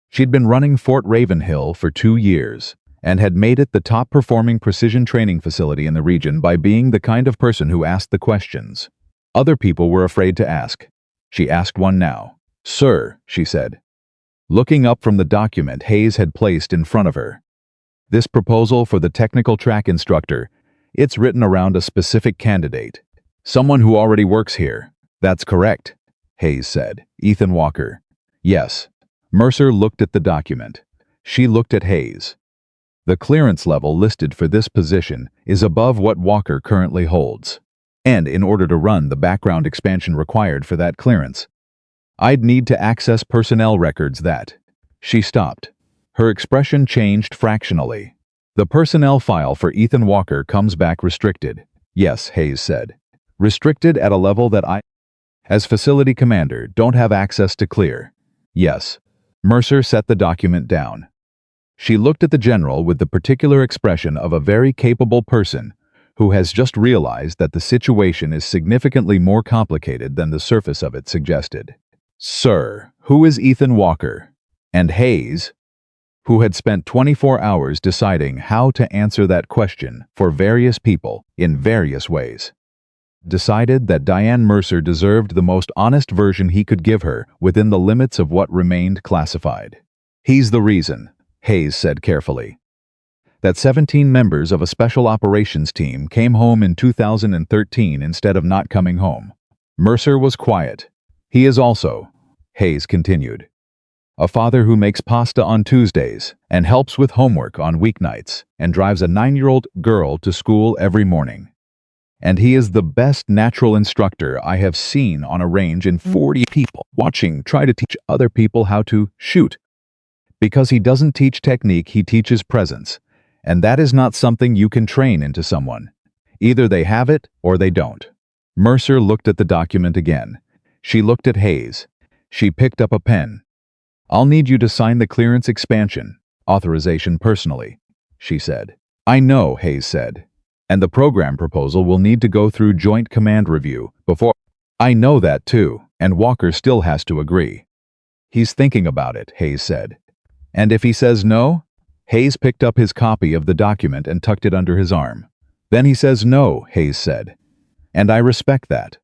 She'd been running Fort Ravenhill for 2 years and had made it the top-performing precision training facility in the region by being the kind of person who asked the questions other people were afraid to ask. She asked one now. "Sir," she said, looking up from the document Hayes had placed in front of her. "This proposal for the technical track instructor, it's written around a specific candidate. Someone who already works here." "That's correct," Hayes said. "Ethan Walker." "Yes." Mercer looked at the document. She looked at Hayes. "The clearance level listed for this position is above what Walker currently holds. And in order to run the background expansion required for that clearance, I'd need to access personnel records that—" She stopped. Her expression changed fractionally. "The personnel file for Ethan Walker comes back restricted." "Yes," Hayes said. "Restricted at a level that I, as facility commander, don't have access to clear." "Yes." Mercer set the document down. She looked at the general with the particular expression of a very capable person who has just realized that the situation is significantly more complicated than the surface of it suggested. "Sir, who is Ethan Walker?" And Hayes, who had spent 24 hours deciding how to answer that question for various people in various ways, decided that Diane Mercer deserved the most honest version he could give her within the limits of what remained classified. "He's the reason," Hayes said carefully, "that 17 members of a special operations team came home in 2013 instead of not coming home." Mercer was quiet. "He is also," Hayes continued, "a father who makes pasta on Tuesdays and helps with homework on weeknights and drives a 9-year-old girl to school every morning. And he is the best natural instructor I have seen on a range in 40 people watching try to teach other people how to shoot. Because he doesn't teach technique, he teaches presence. And that is not something you can train into someone. Either they have it or they don't." Mercer looked at the document again. She looked at Hayes. She picked up a pen. "I'll need you to sign the clearance expansion authorization personally," she said. "I know," Hayes said. "And the program proposal will need to go through Joint Command review before—" "I know that too, and Walker still has to agree." "He's thinking about it," Hayes said. "And if he says no?" Hayes picked up his copy of the document and tucked it under his arm. "Then he says no," Hayes said. "And I respect that.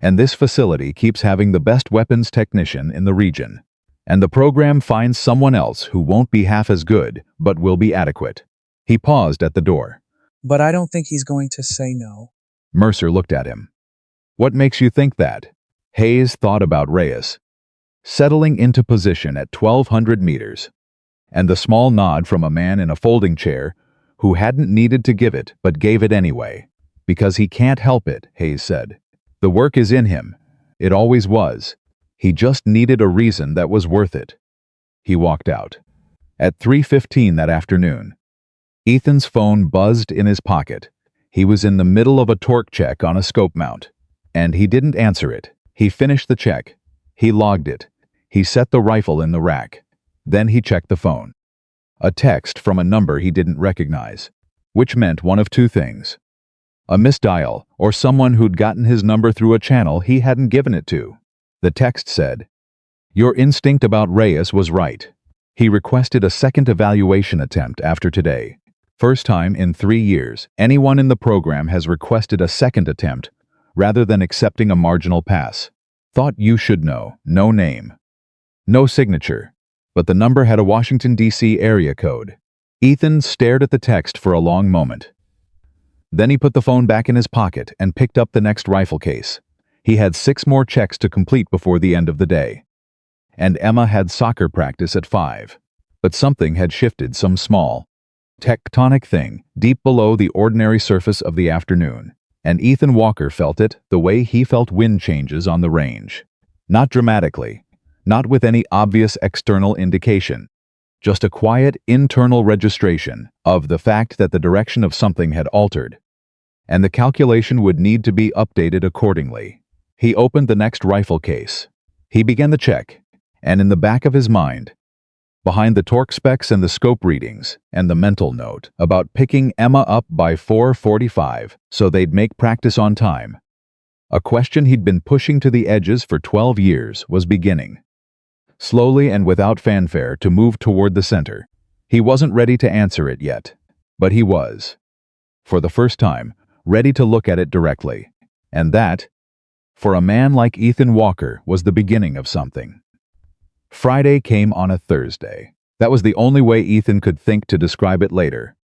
And this facility keeps having the best weapons technician in the region. And the program finds someone else who won't be half as good, but will be adequate." He paused at the door. "But I don't think he's going to say no." Mercer looked at him. "What makes you think that?" Hayes thought about Reyes settling into position at 1,200 meters, and the small nod from a man in a folding chair who hadn't needed to give it but gave it anyway. "Because he can't help it," Hayes said. "The work is in him. It always was. He just needed a reason that was worth it." He walked out. At 3:15 that afternoon, Ethan's phone buzzed in his pocket. He was in the middle of a torque check on a scope mount, and he didn't answer it. He finished the check. He logged it. He set the rifle in the rack. Then he checked the phone. A text from a number he didn't recognize, which meant one of two things: a misdial or someone who'd gotten his number through a channel he hadn't given it to. The text said, "Your instinct about Reyes was right. He requested a second evaluation attempt after today. First time in 3 years anyone in the program has requested a second attempt rather than accepting a marginal pass. Thought you should know. No name. No signature. But the number had a Washington, D.C. area code." Ethan stared at the text for a long moment. Then he put the phone back in his pocket and picked up the next rifle case. He had 6 more checks to complete before the end of the day. and Emma had soccer practice at 5. But something had shifted, some small, tectonic thing, deep below the ordinary surface of the afternoon. And Ethan Walker felt it the way he felt wind changes on the range. Not dramatically, not with any obvious external indication, just a quiet internal registration of the fact that the direction of something had altered, and the calculation would need to be updated accordingly. He opened the next rifle case. He began the check, and in the back of his mind, behind the torque specs and the scope readings, and the mental note about picking Emma up by 4:45 so they'd make practice on time, a question he'd been pushing to the edges for 12 years was beginning, slowly and without fanfare, to move toward the center. He wasn't ready to answer it yet, but he was, for the first time, ready to look at it directly. And that, for a man like Ethan Walker, was the beginning of something. Friday came on a Thursday. That was the only way Ethan could think to describe it later.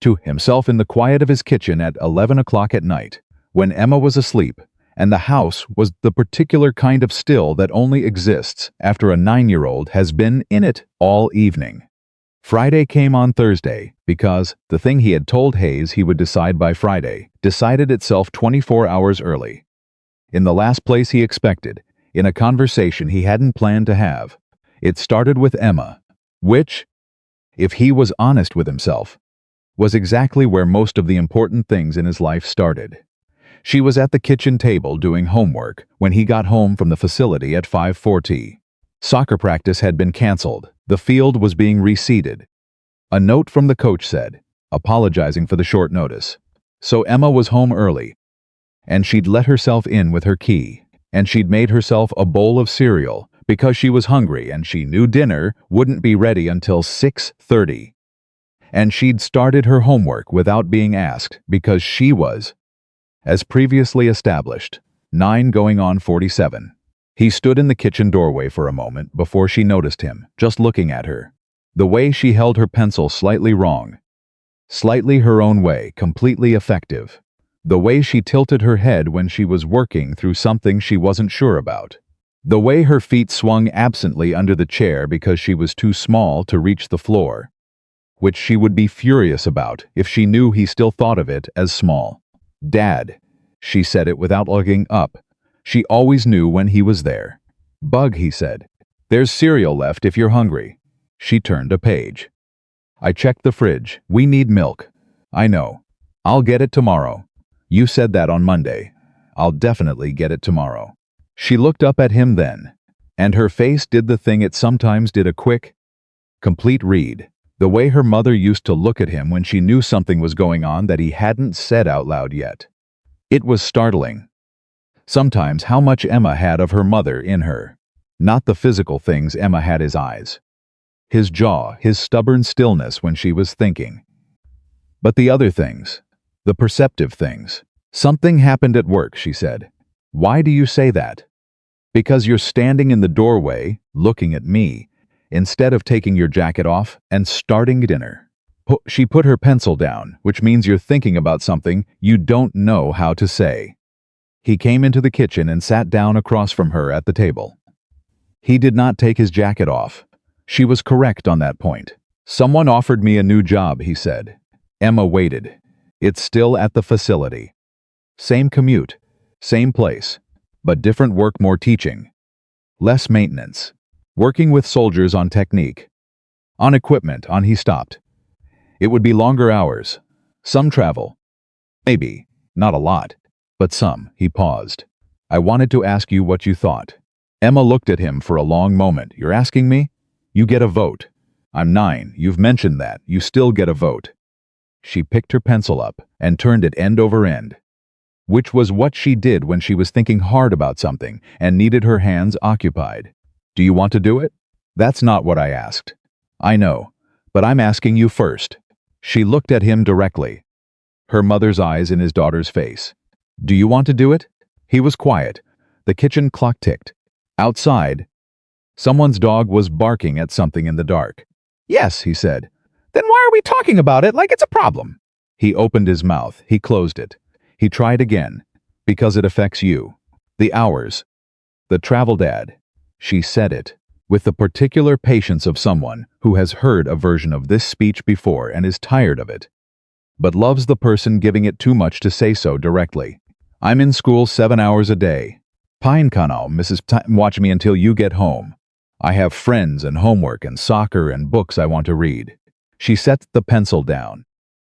To himself in the quiet of his kitchen at 11 o'clock at night, when Emma was asleep, and the house was the particular kind of still that only exists after a 9-year-old has been in it all evening. Friday came on Thursday because the thing he had told Hayes he would decide by Friday decided itself 24 hours early. In the last place he expected, in a conversation he hadn't planned to have. It started with Emma, which, if he was honest with himself, was exactly where most of the important things in his life started. She was at the kitchen table doing homework when he got home from the facility at 5:40. Soccer practice had been canceled. The field was being reseeded. A note from the coach said, apologizing for the short notice. So Emma was home early, and she'd let herself in with her key, and she'd made herself a bowl of cereal because she was hungry and she knew dinner wouldn't be ready until 6:30. And she'd started her homework without being asked because she was, as previously established, 9 going on 47. He stood in the kitchen doorway for a moment before she noticed him, just looking at her. The way she held her pencil slightly wrong, slightly her own way, completely effective. The way she tilted her head when she was working through something she wasn't sure about. The way her feet swung absently under the chair because she was too small to reach the floor, which she would be furious about if she knew he still thought of it as small. Dad. She said it without looking up. She always knew when he was there. Bug, he said. There's cereal left if you're hungry. She turned a page. I checked the fridge. We need milk. I know. I'll get it tomorrow. You said that on Monday. I'll definitely get it tomorrow. She looked up at him then, and her face did the thing it sometimes did, a quick, complete read. The way her mother used to look at him when she knew something was going on that he hadn't said out loud yet. It was startling. Sometimes how much Emma had of her mother in her. Not the physical things Emma had: his eyes, his jaw, his stubborn stillness when she was thinking. But the other things, the perceptive things. Something happened at work, she said. Why do you say that? Because you're standing in the doorway, looking at me, instead of taking your jacket off and starting dinner. She put her pencil down, which means you're thinking about something you don't know how to say. He came into the kitchen and sat down across from her at the table. He did not take his jacket off. She was correct on that point. Someone offered me a new job, he said. Emma waited. It's still at the facility. Same commute, same place, but different work, more teaching, less maintenance. Working with soldiers on technique, on equipment, on. He stopped. It would be longer hours, some travel. Maybe, not a lot, but some. He paused. I wanted to ask you what you thought. Emma looked at him for a long moment. You're asking me? You get a vote. I'm 9, you've mentioned that. You still get a vote. She picked her pencil up and turned it end over end, which was what she did when she was thinking hard about something and needed her hands occupied. Do you want to do it? That's not what I asked. I know, but I'm asking you first. She looked at him directly, her mother's eyes in his daughter's face. Do you want to do it? He was quiet. The kitchen clock ticked. Outside, someone's dog was barking at something in the dark. Yes, he said. Then why are we talking about it like it's a problem? He opened his mouth. He closed it. He tried again. Because it affects you. The hours. The travel, Dad. She said it. with the particular patience of someone who has heard a version of this speech before and is tired of it, but loves the person giving it too much to say so directly. I'm in school 7 hours a day. Pine Canal, Mrs. Watch me until you get home. I have friends and homework and soccer and books I want to read. She sets the pencil down.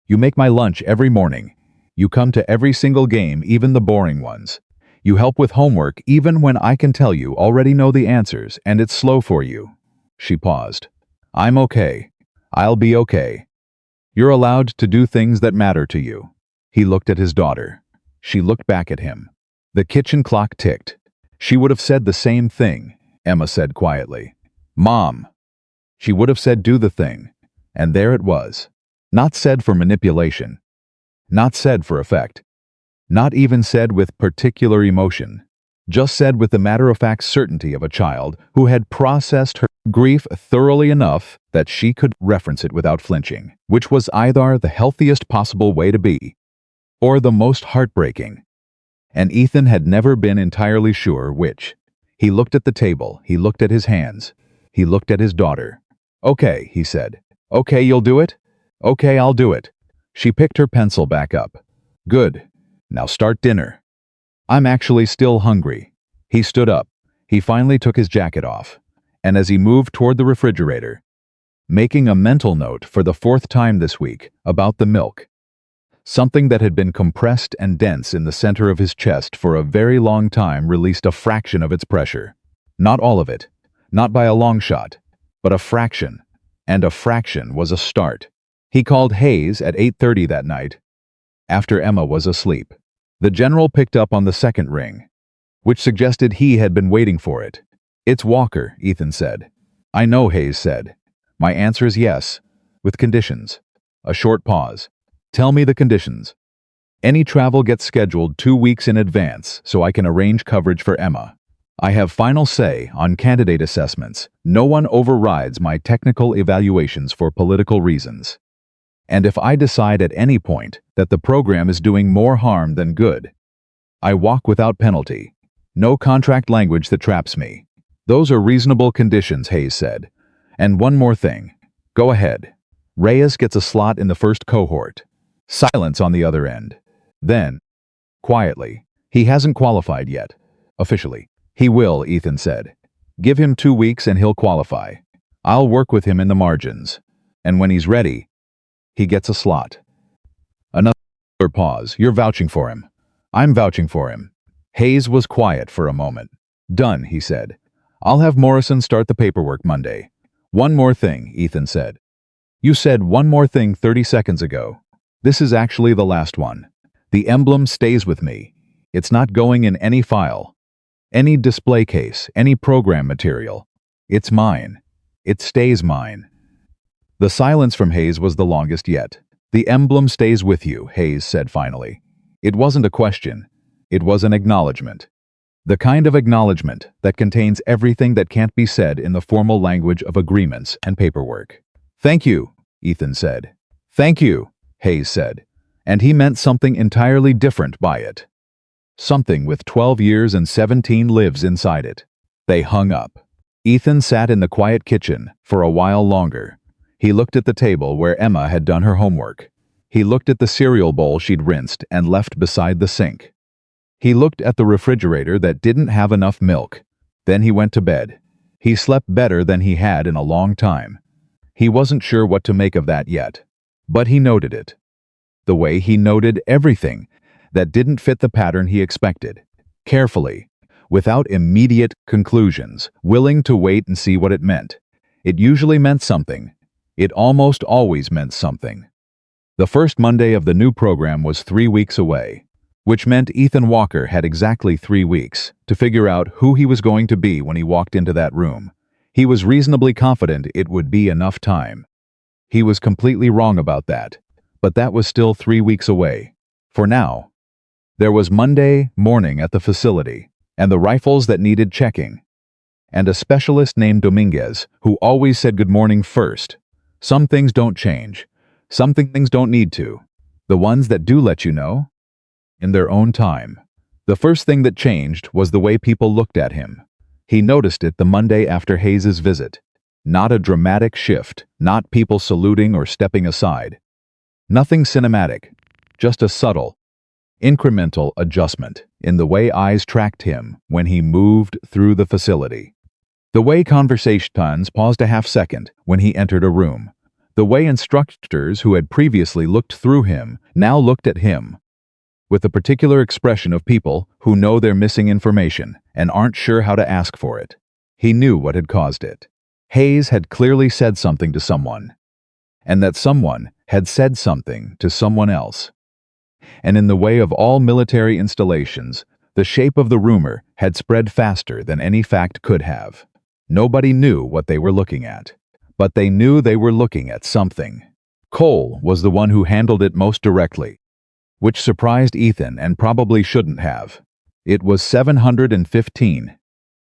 You make my lunch every morning. You come to every single game, even the boring ones. You help with homework even when I can tell you already know the answers and it's slow for you. She paused. I'm okay. I'll be okay. You're allowed to do things that matter to you. He looked at his daughter. She looked back at him. The kitchen clock ticked. She would have said the same thing, Emma said quietly. Mom. She would have said do the thing. And there it was. Not said for manipulation. Not said for effect. Not even said with particular emotion. Just said with the matter-of-fact certainty of a child who had processed her grief thoroughly enough that she could reference it without flinching, which was either the healthiest possible way to be, or the most heartbreaking. And Ethan had never been entirely sure which. He looked at the table, he looked at his hands, he looked at his daughter. Okay, he said. Okay, you'll do it? Okay, I'll do it. She picked her pencil back up. Good. Now start dinner. I'm actually still hungry. He stood up. He finally took his jacket off. And as he moved toward the refrigerator, making a mental note for the 4th time this week about the milk, something that had been compressed and dense in the center of his chest for a very long time released a fraction of its pressure. Not all of it, not by a long shot, but a fraction. And a fraction was a start. He called Hayes at 8:30 that night, after Emma was asleep. The general picked up on the second ring, which suggested he had been waiting for it. It's Walker, Ethan said. I know, Hayes said. My answer is yes, with conditions. A short pause. Tell me the conditions. Any travel gets scheduled 2 weeks in advance so I can arrange coverage for Emma. I have final say on candidate assessments. No one overrides my technical evaluations for political reasons. And if I decide at any point that the program is doing more harm than good, I walk without penalty. No contract language that traps me. Those are reasonable conditions, Hayes said. And one more thing. Go ahead. Reyes gets a slot in the first cohort. Silence on the other end. Then, quietly, he hasn't qualified yet. Officially. He will, Ethan said. Give him 2 weeks and he'll qualify. I'll work with him in the margins. And when he's ready, he gets a slot. Another pause. You're vouching for him. I'm vouching for him. Hayes was quiet for a moment. Done, he said. I'll have Morrison start the paperwork Monday. One more thing, Ethan said. You said one more thing 30 seconds ago. This is actually the last one. The emblem stays with me. It's not going in any file, any display case, any program material. It's mine. It stays mine. The silence from Hayes was the longest yet. The emblem stays with you, Hayes said finally. It wasn't a question. It was an acknowledgement. The kind of acknowledgement that contains everything that can't be said in the formal language of agreements and paperwork. Thank you, Ethan said. Thank you, Hayes said. And he meant something entirely different by it. Something with 12 years and 17 lives inside it. They hung up. Ethan sat in the quiet kitchen for a while longer. He looked at the table where Emma had done her homework. He looked at the cereal bowl she'd rinsed and left beside the sink. He looked at the refrigerator that didn't have enough milk. Then he went to bed. He slept better than he had in a long time. He wasn't sure what to make of that yet, but he noted it. The way he noted everything that didn't fit the pattern he expected. Carefully, without immediate conclusions, willing to wait and see what it meant. It usually meant something. It almost always meant something. The first Monday of the new program was 3 weeks away, which meant Ethan Walker had exactly 3 weeks to figure out who he was going to be when he walked into that room. He was reasonably confident it would be enough time. He was completely wrong about that, but that was still 3 weeks away. For now, there was Monday morning at the facility, and the rifles that needed checking, and a specialist named Dominguez who always said good morning first. Some things don't change. Some things don't need to. The ones that do let you know, in their own time. The first thing that changed was the way people looked at him. He noticed it the Monday after Hayes's visit. Not a dramatic shift, not people saluting or stepping aside. Nothing cinematic, just a subtle, incremental adjustment in the way eyes tracked him when he moved through the facility. The way conversations paused a half-second when he entered a room. The way instructors who had previously looked through him now looked at him, with a particular expression of people who know they're missing information and aren't sure how to ask for it. He knew what had caused it. Hayes had clearly said something to someone, and that someone had said something to someone else. And in the way of all military installations, the shape of the rumor had spread faster than any fact could have. Nobody knew what they were looking at, but they knew they were looking at something. Cole was the one who handled it most directly, which surprised Ethan and probably shouldn't have. It was 7:15.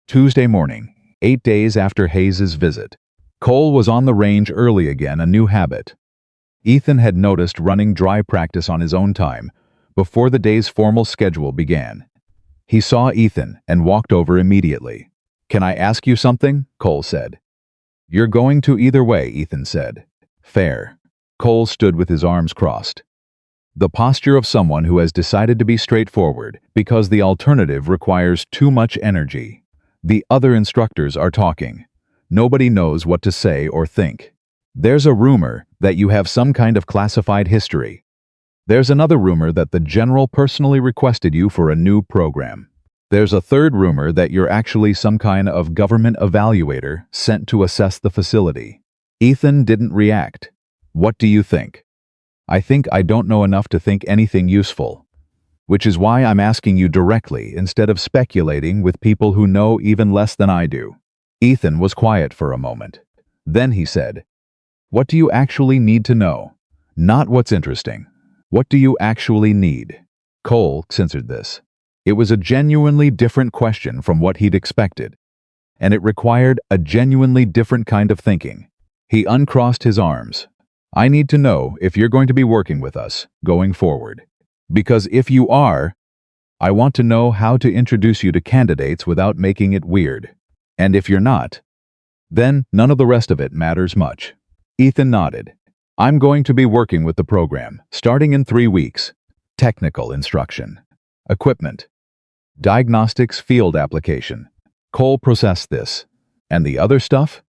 Tuesday morning, 8 days after Hayes's visit. Cole was on the range early again, a new habit. Ethan had noticed running dry practice on his own time, before the day's formal schedule began. He saw Ethan and walked over immediately. "Can I ask you something?" Cole said. "You're going to either way," Ethan said. "Fair." Cole stood with his arms crossed. The posture of someone who has decided to be straightforward because the alternative requires too much energy. The other instructors are talking. Nobody knows what to say or think. There's a rumor that you have some kind of classified history. There's another rumor that the general personally requested you for a new program. There's a third rumor that you're actually some kind of government evaluator sent to assess the facility. Ethan didn't react. "What do you think?" "I think I don't know enough to think anything useful. Which is why I'm asking you directly instead of speculating with people who know even less than I do." Ethan was quiet for a moment. Then he said, "What do you actually need to know? Not what's interesting. What do you actually need?" Cole censored this. It was a genuinely different question from what he'd expected, and it required a genuinely different kind of thinking. He uncrossed his arms. "I need to know if you're going to be working with us, going forward. Because if you are, I want to know how to introduce you to candidates without making it weird. And if you're not, then none of the rest of it matters much." Ethan nodded. "I'm going to be working with the program, starting in 3 weeks. Technical instruction. Equipment. Diagnostics field application." Cole processed this. "And the other stuff?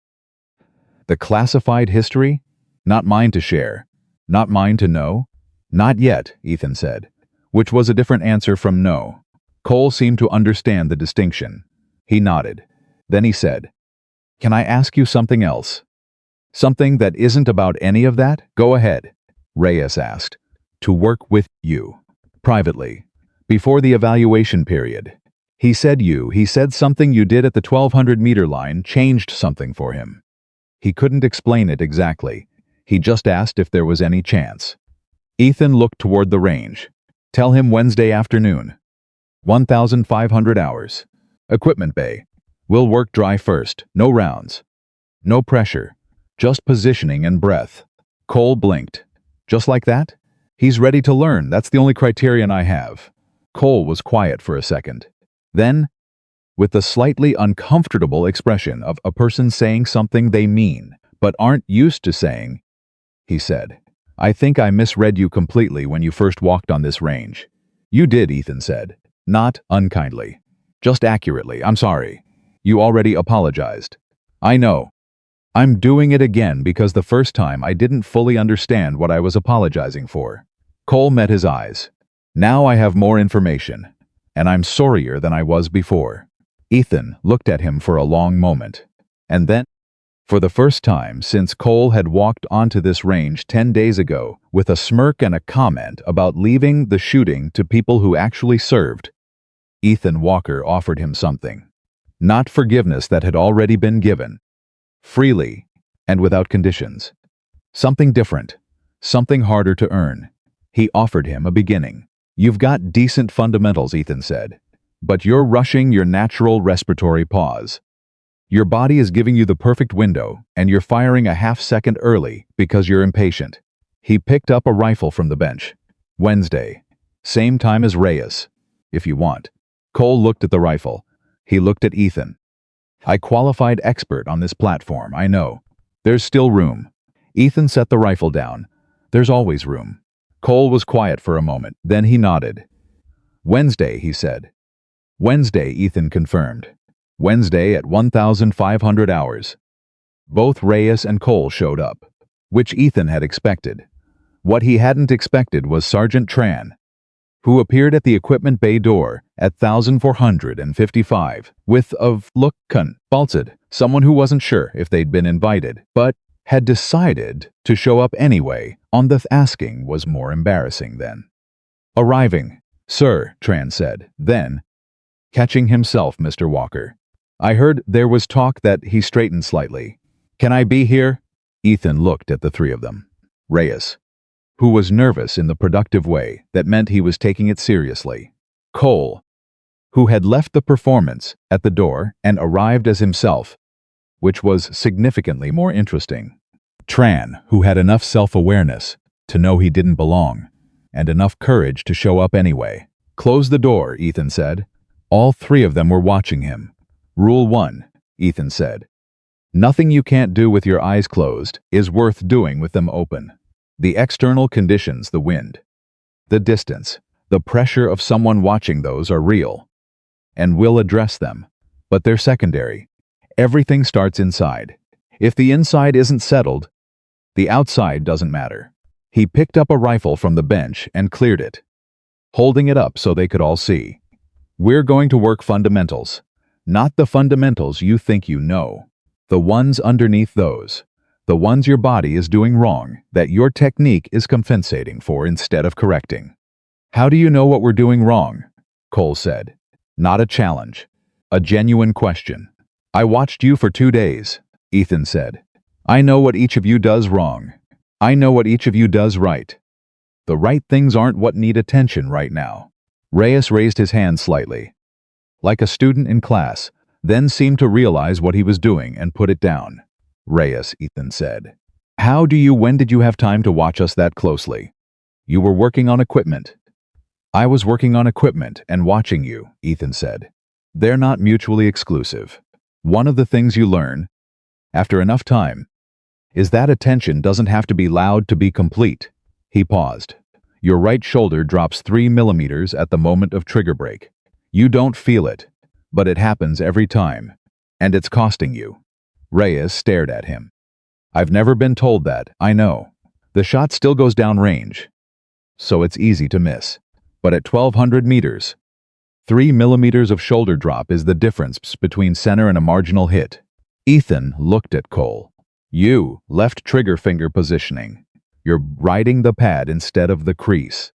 The classified history? Not mine to share. Not mine to know?" "Not yet," Ethan said, which was a different answer from no. Cole seemed to understand the distinction. He nodded. Then he said, "Can I ask you something else? Something that isn't about any of that?" "Go ahead," Reyes asked. "To work with you. Privately. Before the evaluation period. He said something you did at the 1200-meter line changed something for him. He couldn't explain it exactly. He just asked if there was any chance." Ethan looked toward the range. "Tell him Wednesday afternoon. 1,500 hours. Equipment bay. We'll work dry first. No rounds. No pressure. Just positioning and breath." Cole blinked. "Just like that? He's ready to learn. That's the only criterion I have." Cole was quiet for a second. Then, with the slightly uncomfortable expression of a person saying something they mean but aren't used to saying, he said, "I think I misread you completely when you first walked on this range." "You did," Ethan said. "Not unkindly. Just accurately. I'm sorry. You already apologized." "I know. I'm doing it again because the first time I didn't fully understand what I was apologizing for." Cole met his eyes. "Now I have more information, and I'm sorrier than I was before." Ethan looked at him for a long moment, and then, for the first time since Cole had walked onto this range 10 days ago with a smirk and a comment about leaving the shooting to people who actually served, Ethan Walker offered him something. Not forgiveness that had already been given, freely and without conditions. Something different, something harder to earn. He offered him a beginning. "You've got decent fundamentals," Ethan said, "but you're rushing your natural respiratory pause. Your body is giving you the perfect window, and you're firing a half-second early because you're impatient." He picked up a rifle from the bench. "Wednesday. Same time as Reyes, if you want." Cole looked at the rifle. He looked at Ethan. I qualified expert on this platform, I know. There's still room. Ethan set the rifle down. There's always room. Cole was quiet for a moment, then he nodded. Wednesday, he said. Wednesday, Ethan confirmed. Wednesday at 1,500 hours. Both Reyes and Cole showed up, which Ethan had expected. What he hadn't expected was Sergeant Tran, who appeared at the equipment bay door at 1,455 with look convulsed, someone who wasn't sure if they'd been invited, but had decided to show up anyway. On the asking was more embarrassing than arriving. Sir, Tran said, then, catching himself, Mr. Walker. I heard there was talk that he straightened slightly. Can I be here? Ethan looked at the three of them. Reyes, who was nervous in the productive way that meant he was taking it seriously. Cole, who had left the performance at the door and arrived as himself, which was significantly more interesting. Tran, who had enough self-awareness to know he didn't belong, and enough courage to show up anyway. Close the door, Ethan said. All three of them were watching him. Rule 1, Ethan said. Nothing you can't do with your eyes closed is worth doing with them open. The external conditions, the wind, the distance, the pressure of someone watching, those are real, and we'll address them, but they're secondary. Everything starts inside. If the inside isn't settled, the outside doesn't matter. He picked up a rifle from the bench and cleared it, holding it up so they could all see. We're going to work fundamentals, not the fundamentals you think you know. The ones underneath those. The ones your body is doing wrong, that your technique is compensating for instead of correcting. How do you know what we're doing wrong? Cole said. Not a challenge. A genuine question. I watched you for 2 days, Ethan said. I know what each of you does wrong. I know what each of you does right. The right things aren't what need attention right now. Reyes raised his hand slightly, like a student in class, then seemed to realize what he was doing and put it down. Reyes, Ethan said. When did you have time to watch us that closely? You were working on equipment. I was working on equipment and watching you, Ethan said. They're not mutually exclusive. One of the things you learn, after enough time, is that attention doesn't have to be loud to be complete. He paused. Your right shoulder drops 3 millimeters at the moment of trigger break. You don't feel it, but it happens every time, and it's costing you. Reyes stared at him. I've never been told that, I know. The shot still goes down range, so it's easy to miss. But at 1,200 meters, 3 millimeters of shoulder drop is the difference between center and a marginal hit. Ethan looked at Cole. You, left trigger finger positioning. You're riding the pad instead of the crease.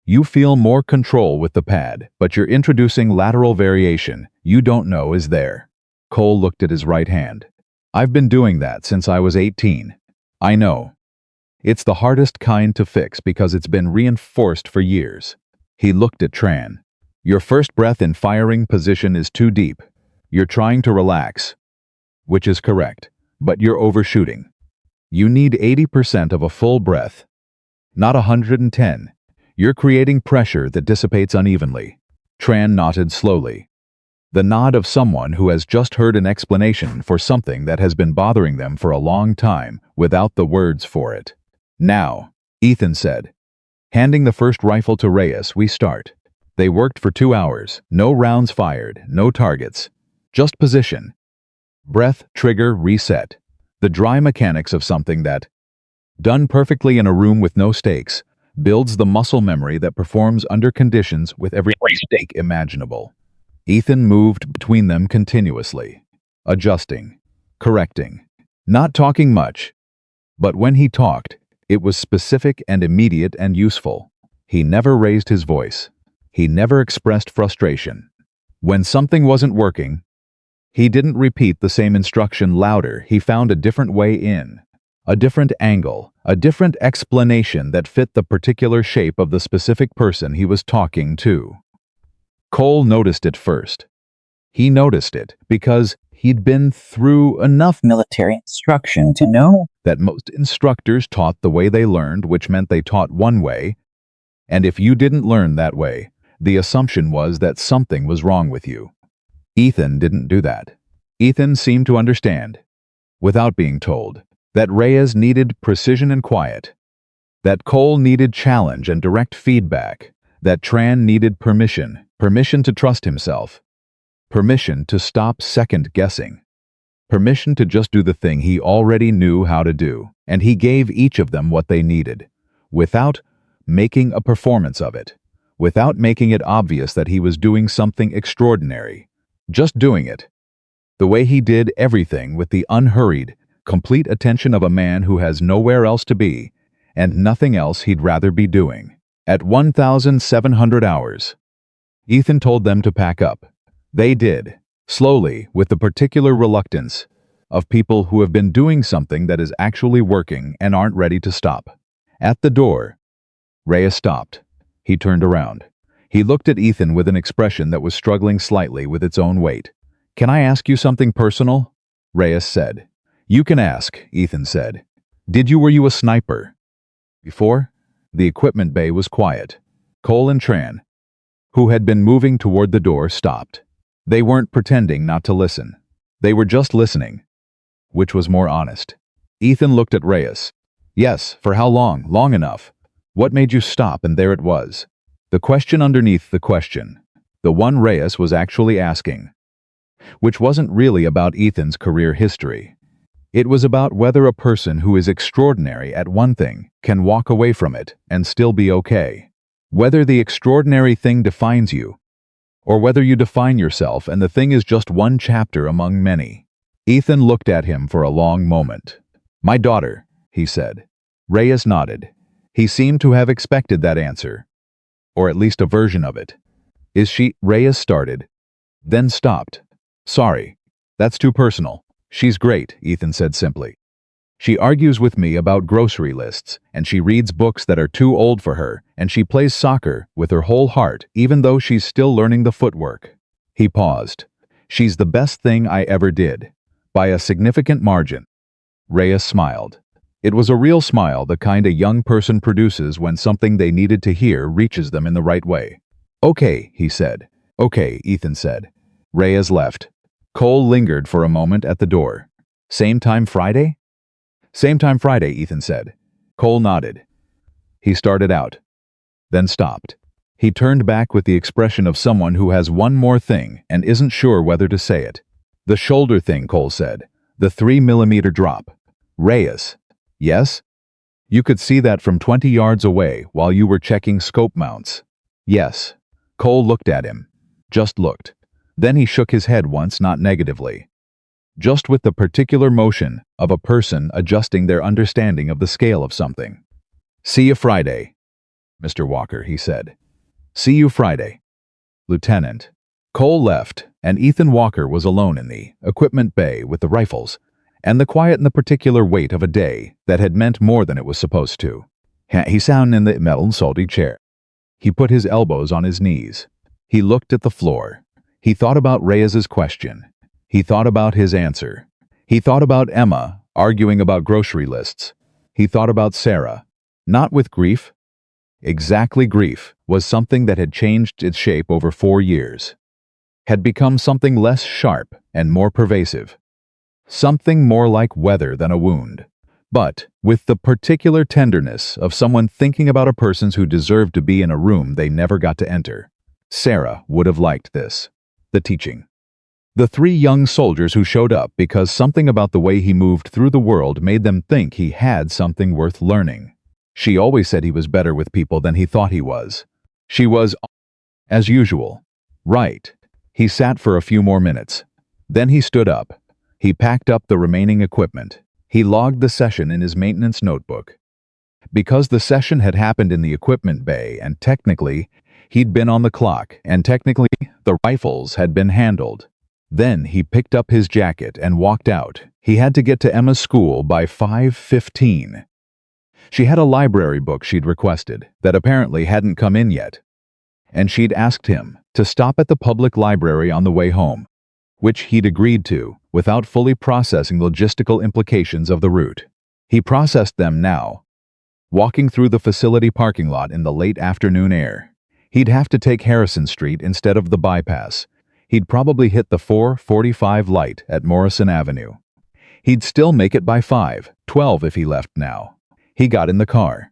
You feel more control with the pad, but you're introducing lateral variation you don't know is there. Cole looked at his right hand. I've been doing that since I was 18. I know. It's the hardest kind to fix because it's been reinforced for years. He looked at Tran. Your first breath in firing position is too deep. You're trying to relax, which is correct, but you're overshooting. You need 80% of a full breath, not 110. You're creating pressure that dissipates unevenly. Tran nodded slowly. The nod of someone who has just heard an explanation for something that has been bothering them for a long time without the words for it. Now, Ethan said, handing the first rifle to Reyes, we start. They worked for 2 hours, no rounds fired, no targets, just position, breath, trigger, reset. The dry mechanics of something that, done perfectly in a room with no stakes, builds the muscle memory that performs under conditions with every stake imaginable. Ethan moved between them continuously, adjusting, correcting, not talking much, but when he talked, it was specific and immediate and useful. He never raised his voice. He never expressed frustration. When something wasn't working, he didn't repeat the same instruction louder. He found a different way in, a different angle, a different explanation that fit the particular shape of the specific person he was talking to. Cole noticed it first. He noticed it because he'd been through enough military instruction to know that most instructors taught the way they learned, which meant they taught one way, and if you didn't learn that way, the assumption was that something was wrong with you. Ethan didn't do that. Ethan seemed to understand, without being told, that Reyes needed precision and quiet, that Cole needed challenge and direct feedback, that Tran needed permission to trust himself, permission to stop second-guessing, permission to just do the thing he already knew how to do, and he gave each of them what they needed, without making a performance of it, without making it obvious that he was doing something extraordinary, just doing it, the way he did everything with the unhurried, complete attention of a man who has nowhere else to be, and nothing else he'd rather be doing. At 1,700 hours, Ethan told them to pack up. They did, slowly, with the particular reluctance of people who have been doing something that is actually working and aren't ready to stop. At the door, Reyes stopped. He turned around. He looked at Ethan with an expression that was struggling slightly with its own weight. "Can I ask you something personal?" Reyes said. "You can ask," Ethan said. Were you a sniper?" Before, the equipment bay was quiet. Cole and Tran, who had been moving toward the door, stopped. They weren't pretending not to listen. They were just listening. Which was more honest? Ethan looked at Reyes. "Yes, for how long? Long enough. What made you stop?" And there it was. The question underneath the question. The one Reyes was actually asking. Which wasn't really about Ethan's career history. It was about whether a person who is extraordinary at one thing can walk away from it and still be okay. Whether the extraordinary thing defines you, or whether you define yourself and the thing is just one chapter among many. Ethan looked at him for a long moment. "My daughter," he said. Reyes nodded. He seemed to have expected that answer, or at least a version of it. "Is she?" Reyes started, then stopped. "Sorry, that's too personal." "She's great," Ethan said simply. "She argues with me about grocery lists, and she reads books that are too old for her, and she plays soccer with her whole heart, even though she's still learning the footwork." He paused. "She's the best thing I ever did, by a significant margin." Reyes smiled. It was a real smile, the kind a young person produces when something they needed to hear reaches them in the right way. "Okay," he said. "Okay," Ethan said. Reyes left. Cole lingered for a moment at the door. "Same time Friday?" "Same time Friday," Ethan said. Cole nodded. He started out, then stopped. He turned back with the expression of someone who has one more thing and isn't sure whether to say it. "The shoulder thing," Cole said. "The 3mm drop." "Reyes." "Yes?" "You could see that from 20 yards away while you were checking scope mounts." "Yes." Cole looked at him. Just looked. Then he shook his head once, not negatively. Just with the particular motion of a person adjusting their understanding of the scale of something. "See you Friday, Mr. Walker," he said. "See you Friday, Lieutenant." Cole left, and Ethan Walker was alone in the equipment bay with the rifles, and the quiet and the particular weight of a day that had meant more than it was supposed to. He sat in the metal salty chair. He put his elbows on his knees. He looked at the floor. He thought about Reyes's question. He thought about his answer. He thought about Emma arguing about grocery lists. He thought about Sarah. Not with grief. Exactly, grief was something that had changed its shape over 4 years. Had become something less sharp and more pervasive. Something more like weather than a wound. But with the particular tenderness of someone thinking about a person who deserved to be in a room they never got to enter. Sarah would have liked this. The teaching. The 3 young soldiers who showed up because something about the way he moved through the world made them think he had something worth learning. She always said he was better with people than he thought he was. She was, as usual, right. He sat for a few more minutes. Then he stood up. He packed up the remaining equipment. He logged the session in his maintenance notebook. Because the session had happened in the equipment bay and technically he'd been on the clock and technically the rifles had been handled. Then he picked up his jacket and walked out. He had to get to Emma's school by 5:15. She had a library book she'd requested that apparently hadn't come in yet, and she'd asked him to stop at the public library on the way home, which he'd agreed to without fully processing logistical implications of the route. He processed them now. Walking through the facility parking lot in the late afternoon air, he'd have to take Harrison Street instead of the bypass. He'd probably hit the 4:45 light at Morrison Avenue. He'd still make it by 5:12 if he left now. He got in the car.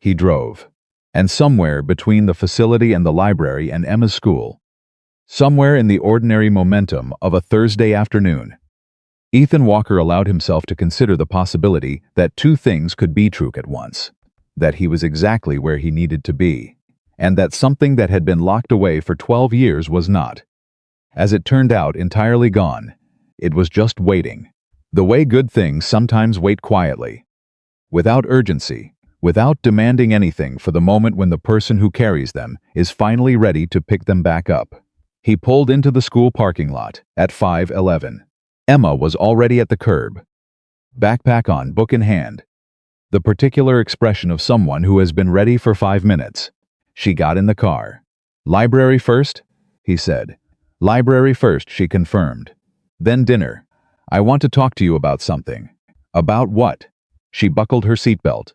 He drove. And somewhere between the facility and the library and Emma's school, somewhere in the ordinary momentum of a Thursday afternoon, Ethan Walker allowed himself to consider the possibility that two things could be true at once: that he was exactly where he needed to be, and that something that had been locked away for 12 years was not, as it turned out, entirely gone. It was just waiting. The way good things sometimes wait quietly, without urgency, without demanding anything for the moment when the person who carries them is finally ready to pick them back up. He pulled into the school parking lot at 5:11. Emma was already at the curb, backpack on, book in hand, the particular expression of someone who has been ready for 5 minutes. She got in the car. "Library first?" he said. "Library first," she confirmed. "Then dinner. I want to talk to you about something." "About what?" She buckled her seatbelt.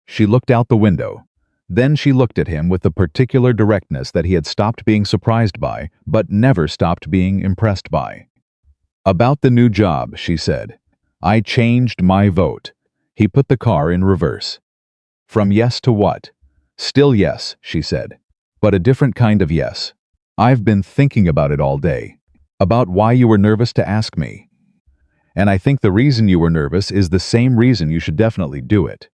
She looked out the window. Then she looked at him with the particular directness that he had stopped being surprised by, but never stopped being impressed by. "About the new job," she said. "I changed my vote." He put the car in reverse. "From yes to what?" "Still yes," she said. "But a different kind of yes. I've been thinking about it all day. About why you were nervous to ask me. And I think the reason you were nervous is the same reason you should definitely do it."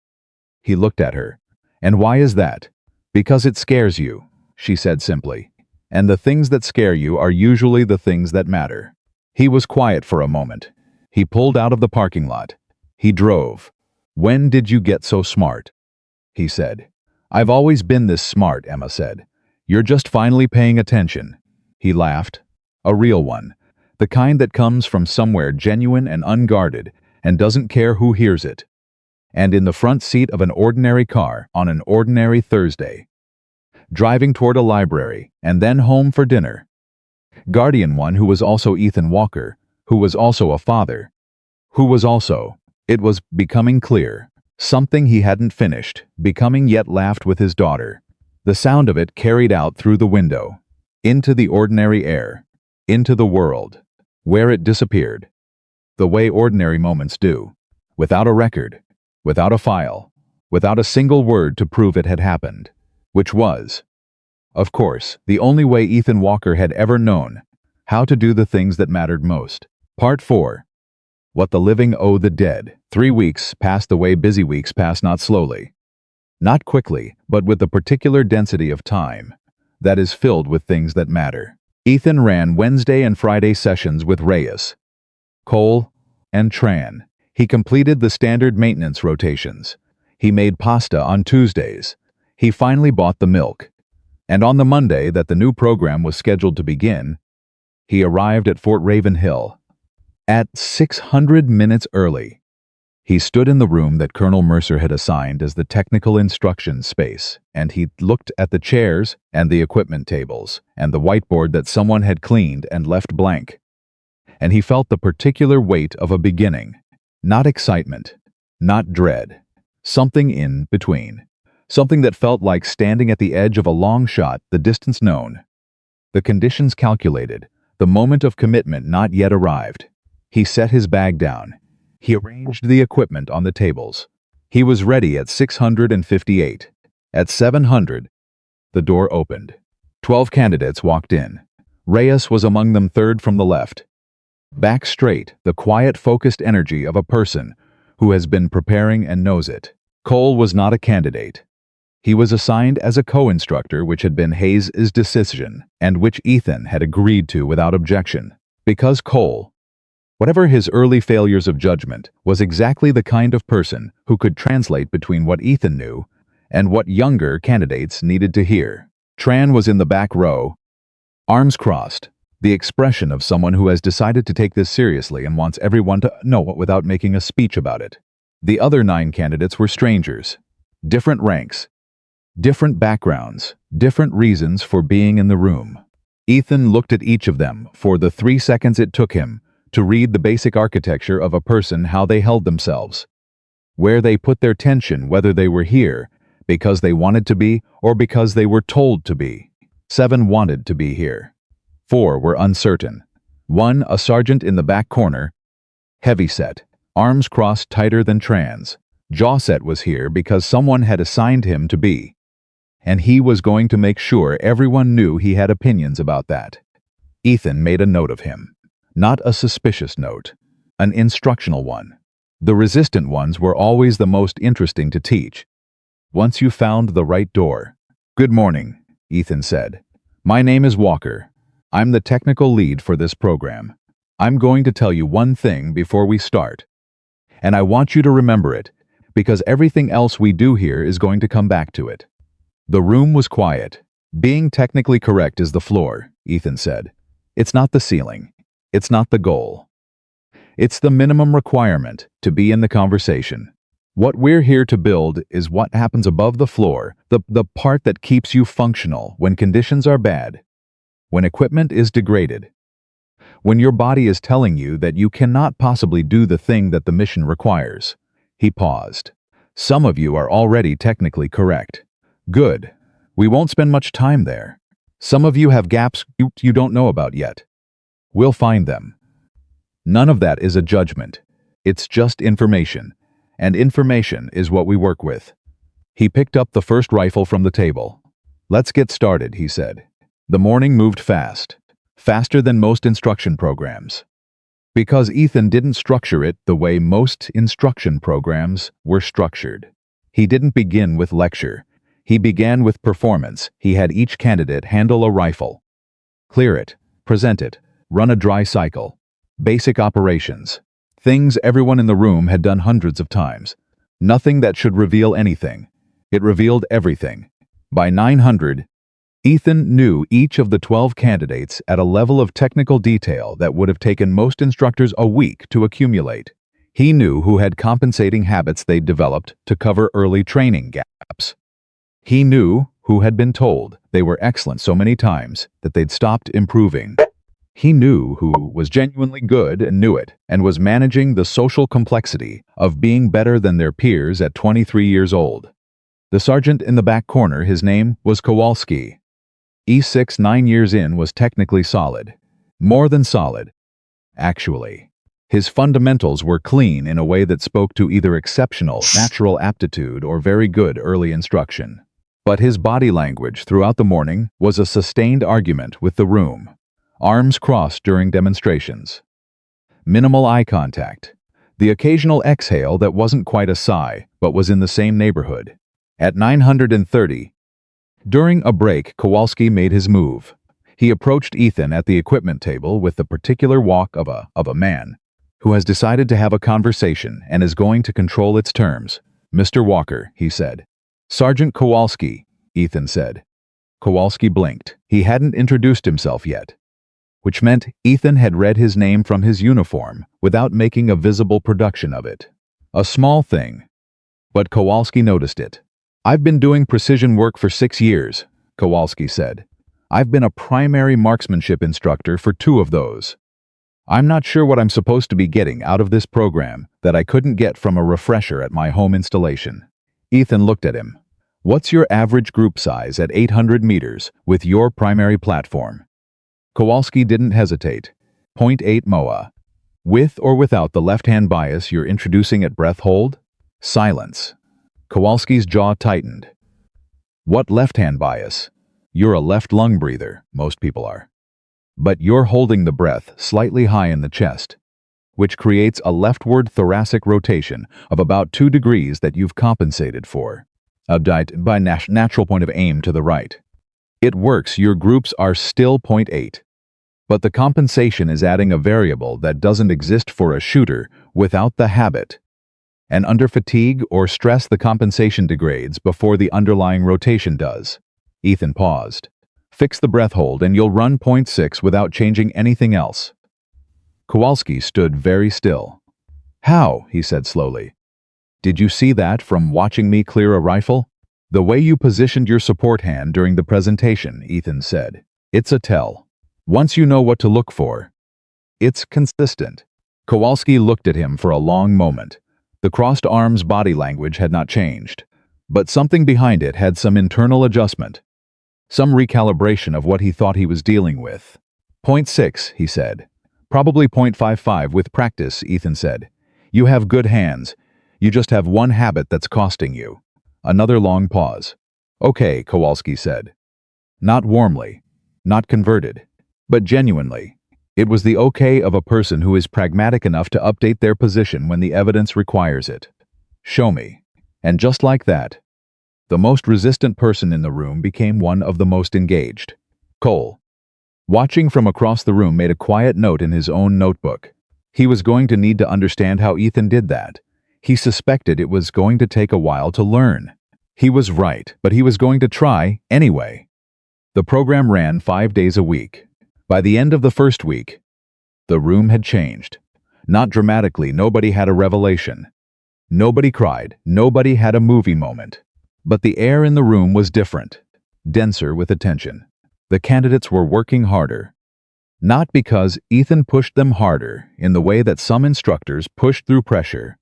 He looked at her. "And why is that?" "Because it scares you," she said simply. "And the things that scare you are usually the things that matter." He was quiet for a moment. He pulled out of the parking lot. He drove. "When did you get so smart?" he said. "I've always been this smart," Emma said. "You're just finally paying attention." He laughed. A real one. The kind that comes from somewhere genuine and unguarded and doesn't care who hears it. And in the front seat of an ordinary car on an ordinary Thursday, driving toward a library and then home for dinner. Guardian one who was also Ethan Walker, who was also a father, who was also, it was becoming clear, something he hadn't finished, becoming yet laughed with his daughter. The sound of it carried out through the window, into the ordinary air, into the world, where it disappeared, the way ordinary moments do, without a record, without a file, without a single word to prove it had happened, which was, of course, the only way Ethan Walker had ever known how to do the things that mattered most. Part 4. What the living owe the dead. 3 weeks passed the way busy weeks pass, not slowly, not quickly, but with the particular density of time that is filled with things that matter. Ethan ran Wednesday and Friday sessions with Reyes, Cole, and Tran. He completed the standard maintenance rotations. He made pasta on Tuesdays. He finally bought the milk. And on the Monday that the new program was scheduled to begin, he arrived at Fort Ravenhill at 600 minutes early. He stood in the room that Colonel Mercer had assigned as the technical instruction space, and he looked at the chairs and the equipment tables and the whiteboard that someone had cleaned and left blank. And he felt the particular weight of a beginning. Not excitement, not dread, something in between. Something that felt like standing at the edge of a long shot, the distance known, the conditions calculated, the moment of commitment not yet arrived. He set his bag down. He arranged the equipment on the tables. He was ready at 658. At 700, the door opened. 12 candidates walked in. Reyes was among them, third from the left. Back straight, the quiet, focused energy of a person who has been preparing and knows it. Cole was not a candidate. He was assigned as a co-instructor, which had been Hayes' decision, and which Ethan had agreed to without objection. Because Cole, whatever his early failures of judgment, was exactly the kind of person who could translate between what Ethan knew and what younger candidates needed to hear. Tran was in the back row, arms crossed, the expression of someone who has decided to take this seriously and wants everyone to know it without making a speech about it. The other 9 candidates were strangers, different ranks, different backgrounds, different reasons for being in the room. Ethan looked at each of them for the 3 seconds it took him to read the basic architecture of a person, how they held themselves, where they put their tension, whether they were here because they wanted to be or because they were told to be. 7 wanted to be here. 4 were uncertain. 1, a sergeant in the back corner, heavy-set, arms crossed tighter than trans. Jaw-set was here because someone had assigned him to be, and he was going to make sure everyone knew he had opinions about that. Ethan made a note of him. Not a suspicious note, an instructional one. The resistant ones were always the most interesting to teach. Once you found the right door. "Good morning," Ethan said. "My name is Walker. I'm the technical lead for this program. I'm going to tell you one thing before we start. And I want you to remember it, because everything else we do here is going to come back to it." The room was quiet. "Being technically correct is the floor," Ethan said. "It's not the ceiling. It's not the goal. It's the minimum requirement to be in the conversation. What we're here to build is what happens above the floor, the part that keeps you functional when conditions are bad, when equipment is degraded, when your body is telling you that you cannot possibly do the thing that the mission requires." He paused. "Some of you are already technically correct. Good. We won't spend much time there. Some of you have gaps you don't know about yet. We'll find them. None of that is a judgment. It's just information. And information is what we work with." He picked up the first rifle from the table. "Let's get started," he said. The morning moved fast. Faster than most instruction programs. Because Ethan didn't structure it the way most instruction programs were structured. He didn't begin with lecture. He began with performance. He had each candidate handle a rifle. Clear it, present it, run a dry cycle. Basic operations. Things everyone in the room had done hundreds of times. Nothing that should reveal anything. It revealed everything. By 900, Ethan knew each of the 12 candidates at a level of technical detail that would have taken most instructors a week to accumulate. He knew who had compensating habits they'd developed to cover early training gaps. He knew who had been told they were excellent so many times that they'd stopped improving. He knew who was genuinely good and knew it, and was managing the social complexity of being better than their peers at 23 years old. The sergeant in the back corner, his name was Kowalski. E6 9 years in was technically solid. More than solid, actually. His fundamentals were clean in a way that spoke to either exceptional, natural aptitude or very good early instruction. But his body language throughout the morning was a sustained argument with the room. Arms crossed during demonstrations. Minimal eye contact. The occasional exhale that wasn't quite a sigh, but was in the same neighborhood. At 930, during a break, Kowalski made his move. He approached Ethan at the equipment table with the particular walk of a man who has decided to have a conversation and is going to control its terms. "Mr. Walker," he said. "Sergeant Kowalski," Ethan said. Kowalski blinked. He hadn't introduced himself yet, which meant Ethan had read his name from his uniform without making a visible production of it. A small thing, but Kowalski noticed it. "I've been doing precision work for 6 years, Kowalski said. "I've been a primary marksmanship instructor for 2 of those. I'm not sure what I'm supposed to be getting out of this program that I couldn't get from a refresher at my home installation." Ethan looked at him. "What's your average group size at 800 meters with your primary platform?" Kowalski didn't hesitate. 0.8 MOA. "With or without the left-hand bias you're introducing at breath hold?" Silence. Kowalski's jaw tightened. "What left-hand bias? You're a left lung breather, most people are. But you're holding the breath slightly high in the chest, which creates a leftward thoracic rotation of about 2 degrees that you've compensated for, by natural point of aim to the right. It works, your groups are still 0.8. But the compensation is adding a variable that doesn't exist for a shooter without the habit. And under fatigue or stress, the compensation degrades before the underlying rotation does." Ethan paused. "Fix the breath hold and you'll run 0.6 without changing anything else." Kowalski stood very still. "How?" he said slowly. "Did you see that from watching me clear a rifle?" "The way you positioned your support hand during the presentation," Ethan said. "It's a tell. Once you know what to look for, it's consistent." Kowalski looked at him for a long moment. The crossed arms body language had not changed, but something behind it had some internal adjustment, some recalibration of what he thought he was dealing with. .6, he said. Probably .55 with practice, Ethan said. You have good hands. You just have one habit that's costing you. Another long pause. Okay, Kowalski said. Not warmly. Not converted. But genuinely. It was the okay of a person who is pragmatic enough to update their position when the evidence requires it. Show me. And just like that, the most resistant person in the room became one of the most engaged. Cole, watching from across the room, made a quiet note in his own notebook. He was going to need to understand how Ethan did that. He suspected it was going to take a while to learn. He was right, but he was going to try anyway. The program ran 5 days a week. By the end of the first week, the room had changed. Not dramatically, nobody had a revelation. Nobody cried, nobody had a movie moment. But the air in the room was different, denser with attention. The candidates were working harder. Not because Ethan pushed them harder in the way that some instructors pushed through pressure,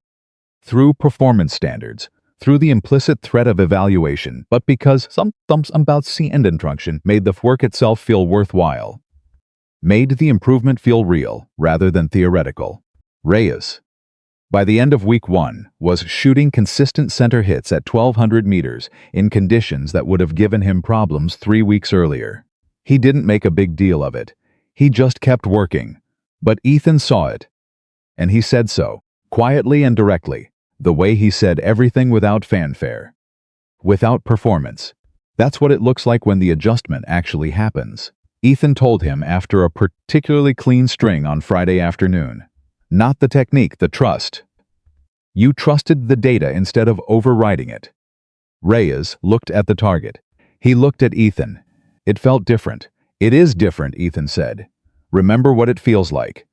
through performance standards, through the implicit threat of evaluation, but because some thumps about and instruction made the work itself feel worthwhile. Made the improvement feel real rather than theoretical. Reyes, by the end of week 1, was shooting consistent center hits at 1,200 meters in conditions that would have given him problems 3 weeks earlier. He didn't make a big deal of it. He just kept working. But Ethan saw it. And he said so, quietly and directly, the way he said everything without fanfare. Without performance. That's what it looks like when the adjustment actually happens. Ethan told him after a particularly clean string on Friday afternoon. Not the technique, the trust. You trusted the data instead of overriding it. Reyes looked at the target. He looked at Ethan. It felt different. It is different, Ethan said. Remember what it feels like.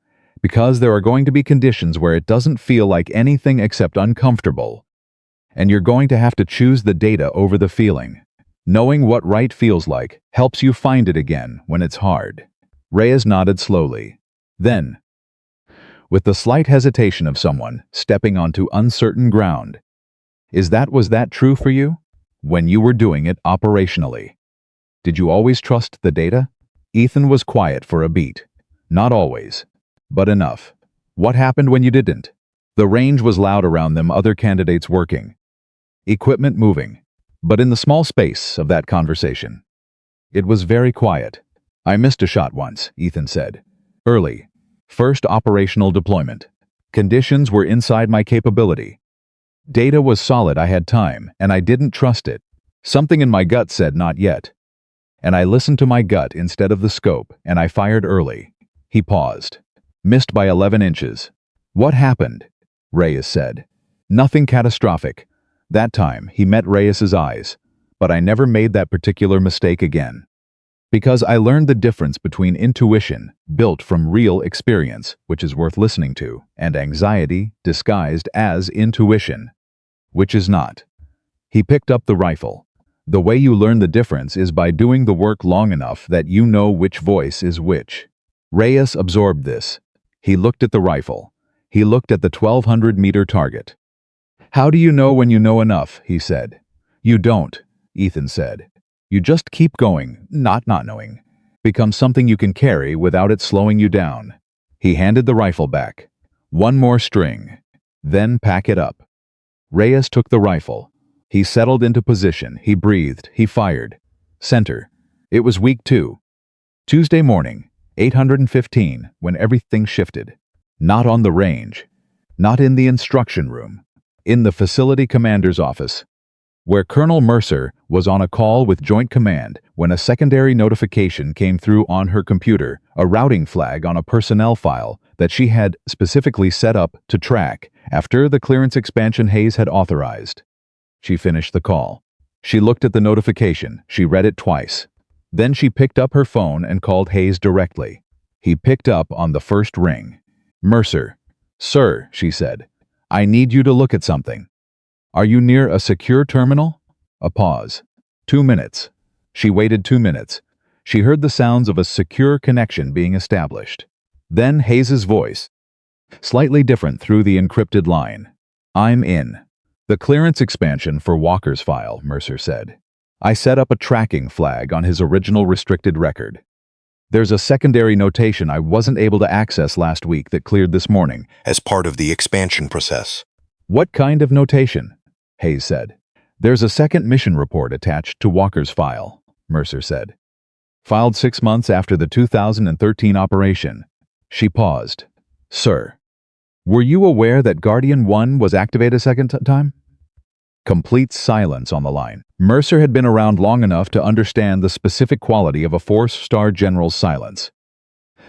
Because there are going to be conditions where it doesn't feel like anything except uncomfortable. And you're going to have to choose the data over the feeling. Knowing what right feels like helps you find it again when it's hard. Reyes nodded slowly. Then, with the slight hesitation of someone stepping onto uncertain ground, was that true for you? When you were doing it operationally? Did you always trust the data? Ethan was quiet for a beat. Not always, but enough. What happened when you didn't? The range was loud around them, other candidates working. Equipment moving. But in the small space of that conversation, it was very quiet. I missed a shot once, Ethan said. Early. First operational deployment. Conditions were inside my capability. Data was solid, I had time, and I didn't trust it. Something in my gut said not yet. And I listened to my gut instead of the scope, and I fired early. He paused. Missed by 11 inches. What happened? Reyes said. Nothing catastrophic. That time, he met Reyes's eyes. But I never made that particular mistake again. Because I learned the difference between intuition, built from real experience, which is worth listening to, and anxiety, disguised as intuition, which is not. He picked up the rifle. The way you learn the difference is by doing the work long enough that you know which voice is which. Reyes absorbed this. He looked at the rifle. He looked at the 1,200-meter target. How do you know when you know enough? He said. You don't, Ethan said. You just keep going, not knowing. Becomes something you can carry without it slowing you down. He handed the rifle back. One more string. Then pack it up. Reyes took the rifle. He settled into position. He breathed. He fired. Center. It was week 2. Tuesday morning, 815, when everything shifted. Not on the range. Not in the instruction room. In the facility commander's office, where Colonel Mercer was on a call with Joint Command when a secondary notification came through on her computer, a routing flag on a personnel file that she had specifically set up to track after the clearance expansion Hayes had authorized. She finished the call. She looked at the notification. She read it twice. Then she picked up her phone and called Hayes directly. He picked up on the first ring. Mercer. Sir, she said. I need you to look at something. Are you near a secure terminal? A pause. 2 minutes. She waited 2 minutes. She heard the sounds of a secure connection being established. Then Hayes's voice, slightly different through the encrypted line. I'm in. The clearance expansion for Walker's file, Mercer said. I set up a tracking flag on his original restricted record. There's a secondary notation I wasn't able to access last week that cleared this morning. as part of the expansion process. What kind of notation? Hayes said. There's a second mission report attached to Walker's file, Mercer said. Filed 6 months after the 2013 operation. She paused. Sir, were you aware that Guardian 1 was activated a second time? Complete silence on the line. Mercer had been around long enough to understand the specific quality of a 4-star general's silence.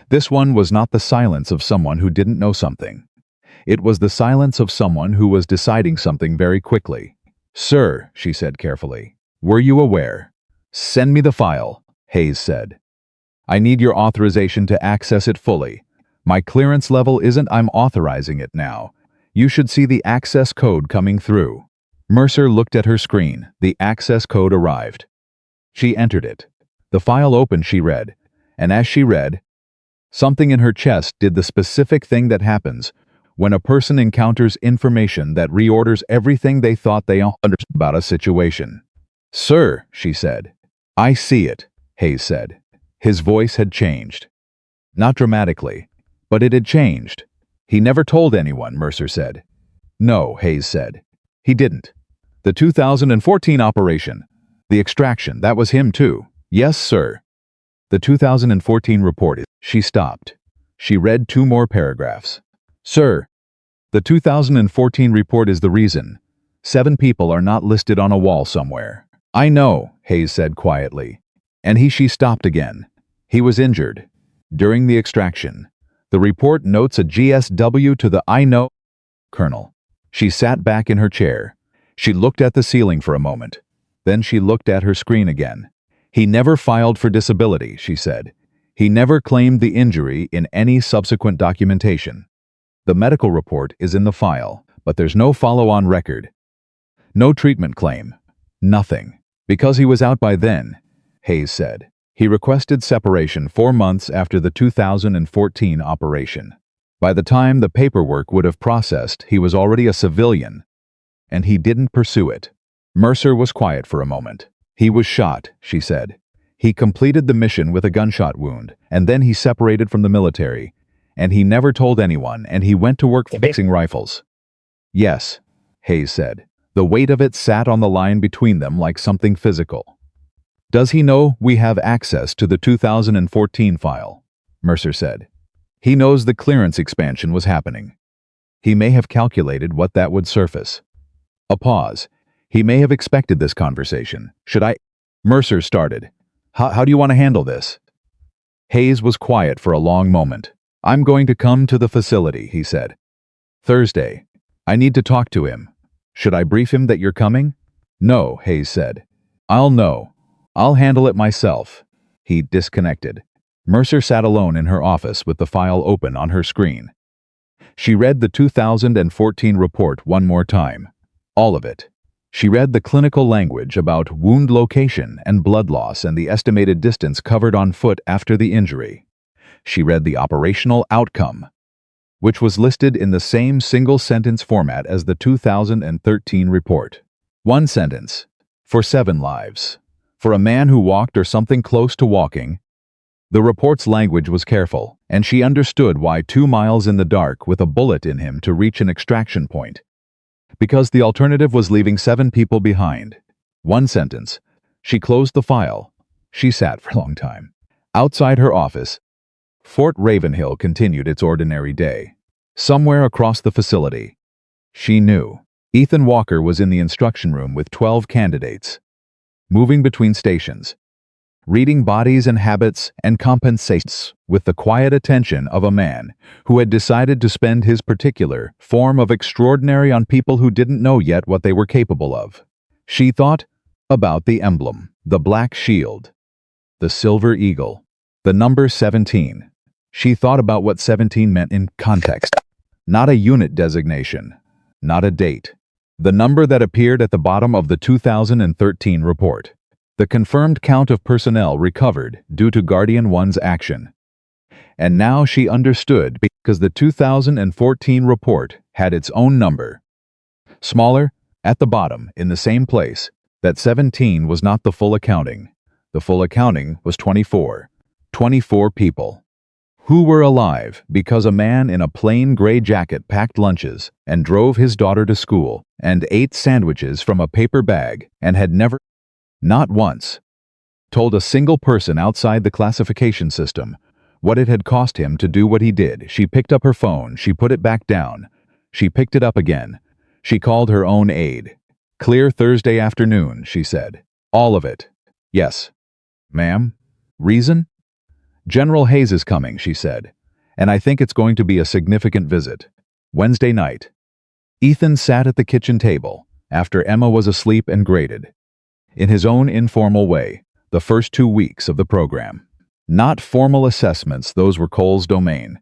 This one was not the silence of someone who didn't know something. It was the silence of someone who was deciding something very quickly. Sir, she said carefully, were you aware? Send me the file, Hayes said. I need your authorization to access it fully. My clearance level isn't I'm authorizing it now. You should see the access code coming through. Mercer looked at her screen. The access code arrived. She entered it. The file opened, she read. And as she read, something in her chest did the specific thing that happens when a person encounters information that reorders everything they thought they understood about a situation. Sir, she said. I see it, Hayes said. His voice had changed. Not dramatically, but it had changed. He never told anyone, Mercer said. No, Hayes said. He didn't. The 2014 operation. The extraction, that was him too. Yes, sir. The 2014 report. She stopped. She read 2 more paragraphs. Sir, the 2014 report is the reason. 7 people are not listed on a wall somewhere. I know, Hayes said quietly. And she stopped again. He was injured. During the extraction. The report notes a GSW to the I know, Colonel. She sat back in her chair. She looked at the ceiling for a moment. Then she looked at her screen again. He never filed for disability, she said. He never claimed the injury in any subsequent documentation. The medical report is in the file, but there's no follow-on record. No treatment claim. Nothing. Because he was out by then, Hayes said. He requested separation 4 months after the 2014 operation. By the time the paperwork would have processed, he was already a civilian, and he didn't pursue it. Mercer was quiet for a moment. He was shot, she said. He completed the mission with a gunshot wound, and then he separated from the military, and he never told anyone, and he went to work fixing rifles. Yes, Hayes said. The weight of it sat on the line between them like something physical. Does he know we have access to the 2014 file? Mercer said. He knows the clearance expansion was happening. He may have calculated what that would surface. A pause. He may have expected this conversation. Should I? Mercer started. How do you want to handle this? Hayes was quiet for a long moment. I'm going to come to the facility, he said. Thursday. I need to talk to him. Should I brief him that you're coming? No, Hayes said. I'll know. I'll handle it myself. He disconnected. Mercer sat alone in her office with the file open on her screen. She read the 2014 report one more time. All of it. She read the clinical language about wound location and blood loss and the estimated distance covered on foot after the injury. She read the operational outcome, which was listed in the same single-sentence format as the 2013 report. 1 sentence. For 7 lives. For a man who walked or something close to walking. The report's language was careful, and she understood why 2 miles in the dark with a bullet in him to reach an extraction point. Because the alternative was leaving 7 people behind. 1 sentence. She closed the file. She sat for a long time. Outside her office, Fort Ravenhill continued its ordinary day. Somewhere across the facility, she knew, Ethan Walker was in the instruction room with 12 candidates, moving between stations, reading bodies and habits and compensations with the quiet attention of a man who had decided to spend his particular form of extraordinary on people who didn't know yet what they were capable of. She thought about the emblem, the black shield, the silver eagle, the number 17. She thought about what 17 meant in context. Not a unit designation, not a date. The number that appeared at the bottom of the 2013 report. The confirmed count of personnel recovered due to Guardian 1's action. And now she understood because the 2014 report had its own number. Smaller, at the bottom, in the same place, that 17 was not the full accounting. The full accounting was 24. 24 people. Who were alive because a man in a plain gray jacket packed lunches and drove his daughter to school and ate sandwiches from a paper bag and had never, not once, told a single person outside the classification system what it had cost him to do what he did. She picked up her phone, she put it back down. She picked it up again. She called her own aide. "Clear Thursday afternoon," she said. "All of it." "Yes." "Ma'am?" "Reason?" "General Hayes is coming," she said, "and I think it's going to be a significant visit. Wednesday night." Ethan sat at the kitchen table, after Emma was asleep and graded. In his own informal way, the first 2 weeks of the program. Not formal assessments, those were Cole's domain.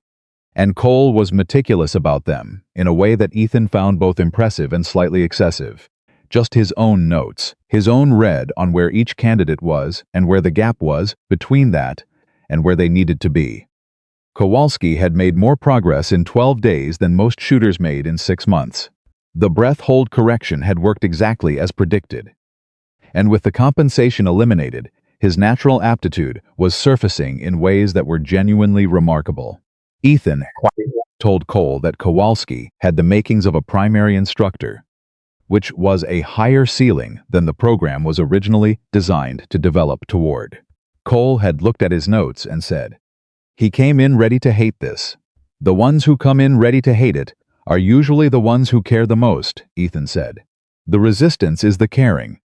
And Cole was meticulous about them, in a way that Ethan found both impressive and slightly excessive. Just his own notes, his own read on where each candidate was and where the gap was between that and where they needed to be. Kowalski had made more progress in 12 days than most shooters made in 6 months. The breath hold correction had worked exactly as predicted. And with the compensation eliminated, his natural aptitude was surfacing in ways that were genuinely remarkable. Ethan told Cole that Kowalski had the makings of a primary instructor, which was a higher ceiling than the program was originally designed to develop toward. Cole had looked at his notes and said, "He came in ready to hate this. The ones who come in ready to hate it are usually the ones who care the most," Ethan said. "The resistance is the caring.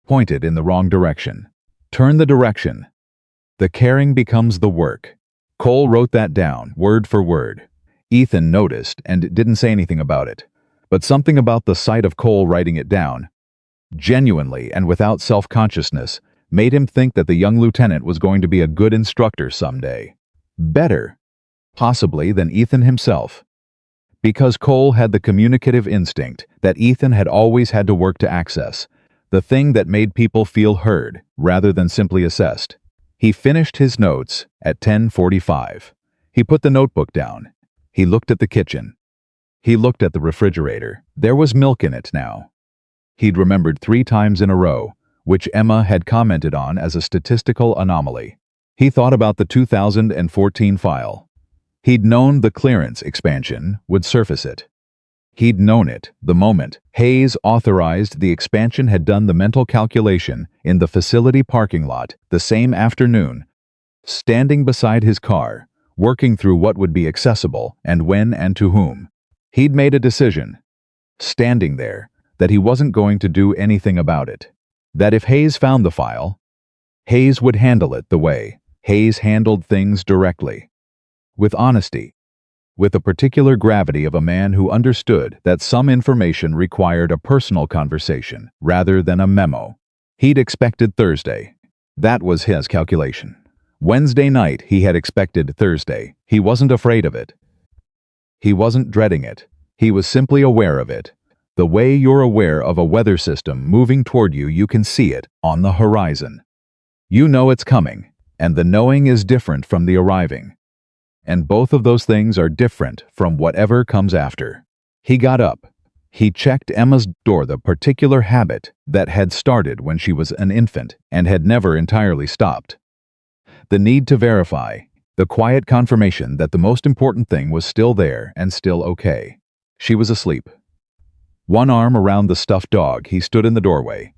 Pointed in the wrong direction. Turn the direction. The caring becomes the work." Cole wrote that down, word for word. Ethan noticed and didn't say anything about it. But something about the sight of Cole writing it down, genuinely and without self-consciousness, made him think that the young lieutenant was going to be a good instructor someday. Better, possibly, than Ethan himself. Because Cole had the communicative instinct that Ethan had always had to work to access, the thing that made people feel heard rather than simply assessed. He finished his notes at 10:45. He put the notebook down. He looked at the kitchen. He looked at the refrigerator. There was milk in it now. He'd remembered 3 times in a row, which Emma had commented on as a statistical anomaly. He thought about the 2014 file. He'd known the clearance expansion would surface it. He'd known it the moment Hayes authorized the expansion, had done the mental calculation in the facility parking lot the same afternoon, standing beside his car, working through what would be accessible and when and to whom. He'd made a decision, standing there, that he wasn't going to do anything about it. That if Hayes found the file, Hayes would handle it the way Hayes handled things directly. With honesty. With the particular gravity of a man who understood that some information required a personal conversation rather than a memo. He'd expected Thursday. That was his calculation. Wednesday night he had expected Thursday. He wasn't afraid of it. He wasn't dreading it. He was simply aware of it. The way you're aware of a weather system moving toward you, you can see it on the horizon. You know it's coming, and the knowing is different from the arriving. And both of those things are different from whatever comes after. He got up. He checked Emma's door, the particular habit that had started when she was an infant and had never entirely stopped. The need to verify, the quiet confirmation that the most important thing was still there and still okay. She was asleep. One arm around the stuffed dog, he stood in the doorway.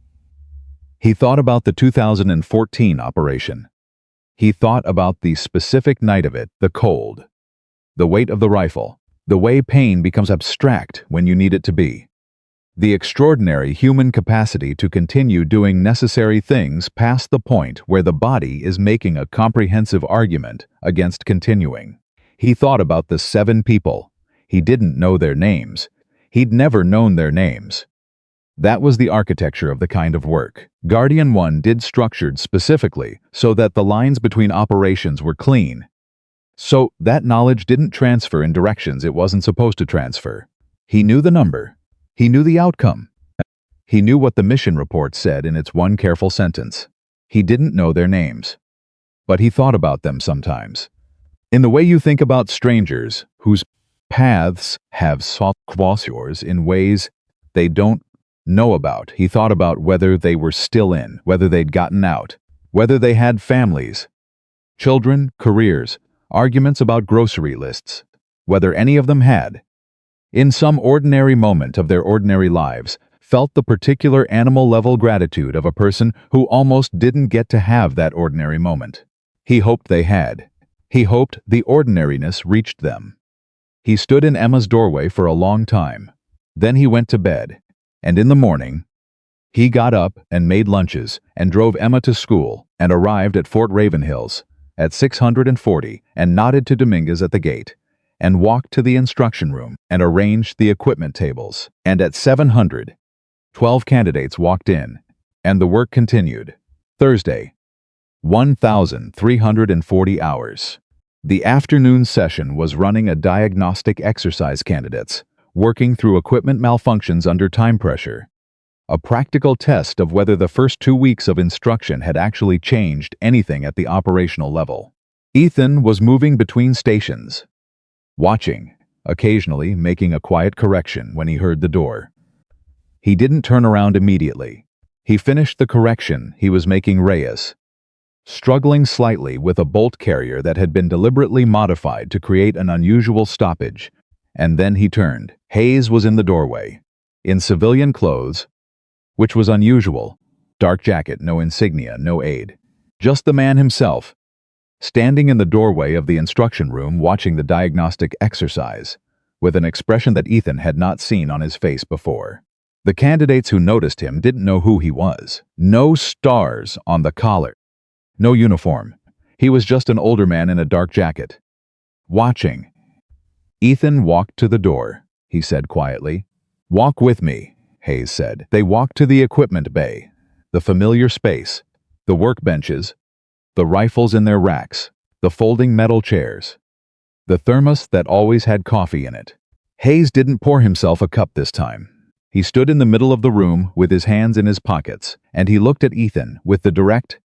He thought about the 2014 operation. He thought about the specific night of it, the cold, the weight of the rifle, the way pain becomes abstract when you need it to be, the extraordinary human capacity to continue doing necessary things past the point where the body is making a comprehensive argument against continuing. He thought about the 7 people. He didn't know their names. He'd never known their names. That was the architecture of the kind of work Guardian 1 did, structured specifically so that the lines between operations were clean. So that knowledge didn't transfer in directions it wasn't supposed to transfer. He knew the number. He knew the outcome. He knew what the mission report said in its one careful sentence. He didn't know their names. But he thought about them sometimes. In the way you think about strangers whose paths have sought yours in ways they don't know about. He thought about whether they were still in, whether they'd gotten out, whether they had families. Children, careers, arguments about grocery lists. Whether any of them had, in some ordinary moment of their ordinary lives, felt the particular animal-level gratitude of a person who almost didn't get to have that ordinary moment. He hoped they had. He hoped the ordinariness reached them. He stood in Emma's doorway for a long time. Then he went to bed, and in the morning, he got up and made lunches and drove Emma to school and arrived at Fort Ravenhills at 640 and nodded to Dominguez at the gate and walked to the instruction room and arranged the equipment tables. And at 700, 12 candidates walked in, and the work continued. Thursday, 1,340 hours. The afternoon session was running a diagnostic exercise candidates, working through equipment malfunctions under time pressure. A practical test of whether the first 2 weeks of instruction had actually changed anything at the operational level. Ethan was moving between stations, watching, occasionally making a quiet correction when he heard the door. He didn't turn around immediately. He finished the correction he was making Reyes, struggling slightly with a bolt carrier that had been deliberately modified to create an unusual stoppage, and then he turned. Hayes was in the doorway, in civilian clothes, which was unusual. Dark jacket, no insignia, no aid. Just the man himself, standing in the doorway of the instruction room watching the diagnostic exercise, with an expression that Ethan had not seen on his face before. The candidates who noticed him didn't know who he was. No stars on the collar. No uniform. He was just an older man in a dark jacket. Watching. Ethan walked to the door, he said quietly. "Walk with me," Hayes said. They walked to the equipment bay, the familiar space, the workbenches, the rifles in their racks, the folding metal chairs, the thermos that always had coffee in it. Hayes didn't pour himself a cup this time. He stood in the middle of the room with his hands in his pockets, and he looked at Ethan with the direct,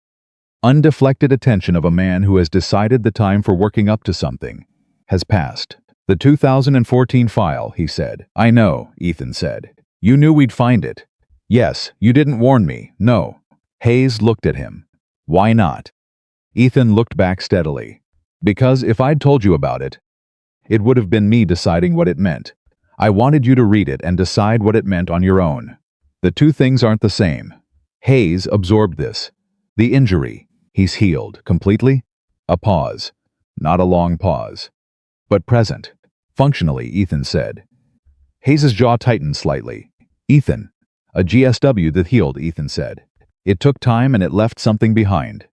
undeflected attention of a man who has decided the time for working up to something has passed. "The 2014 file," he said. "I know," Ethan said. "You knew we'd find it." "Yes, you didn't warn me." "No." Hayes looked at him. "Why not?" Ethan looked back steadily. "Because if I'd told you about it, it would have been me deciding what it meant. I wanted you to read it and decide what it meant on your own. The two things aren't the same." Hayes absorbed this. The injury. He's healed. Completely? A pause. Not a long pause. But present. Functionally, Ethan said. Hayes's jaw tightened slightly. "Ethan." "A GSW that healed," Ethan said. "It took time and it left something behind.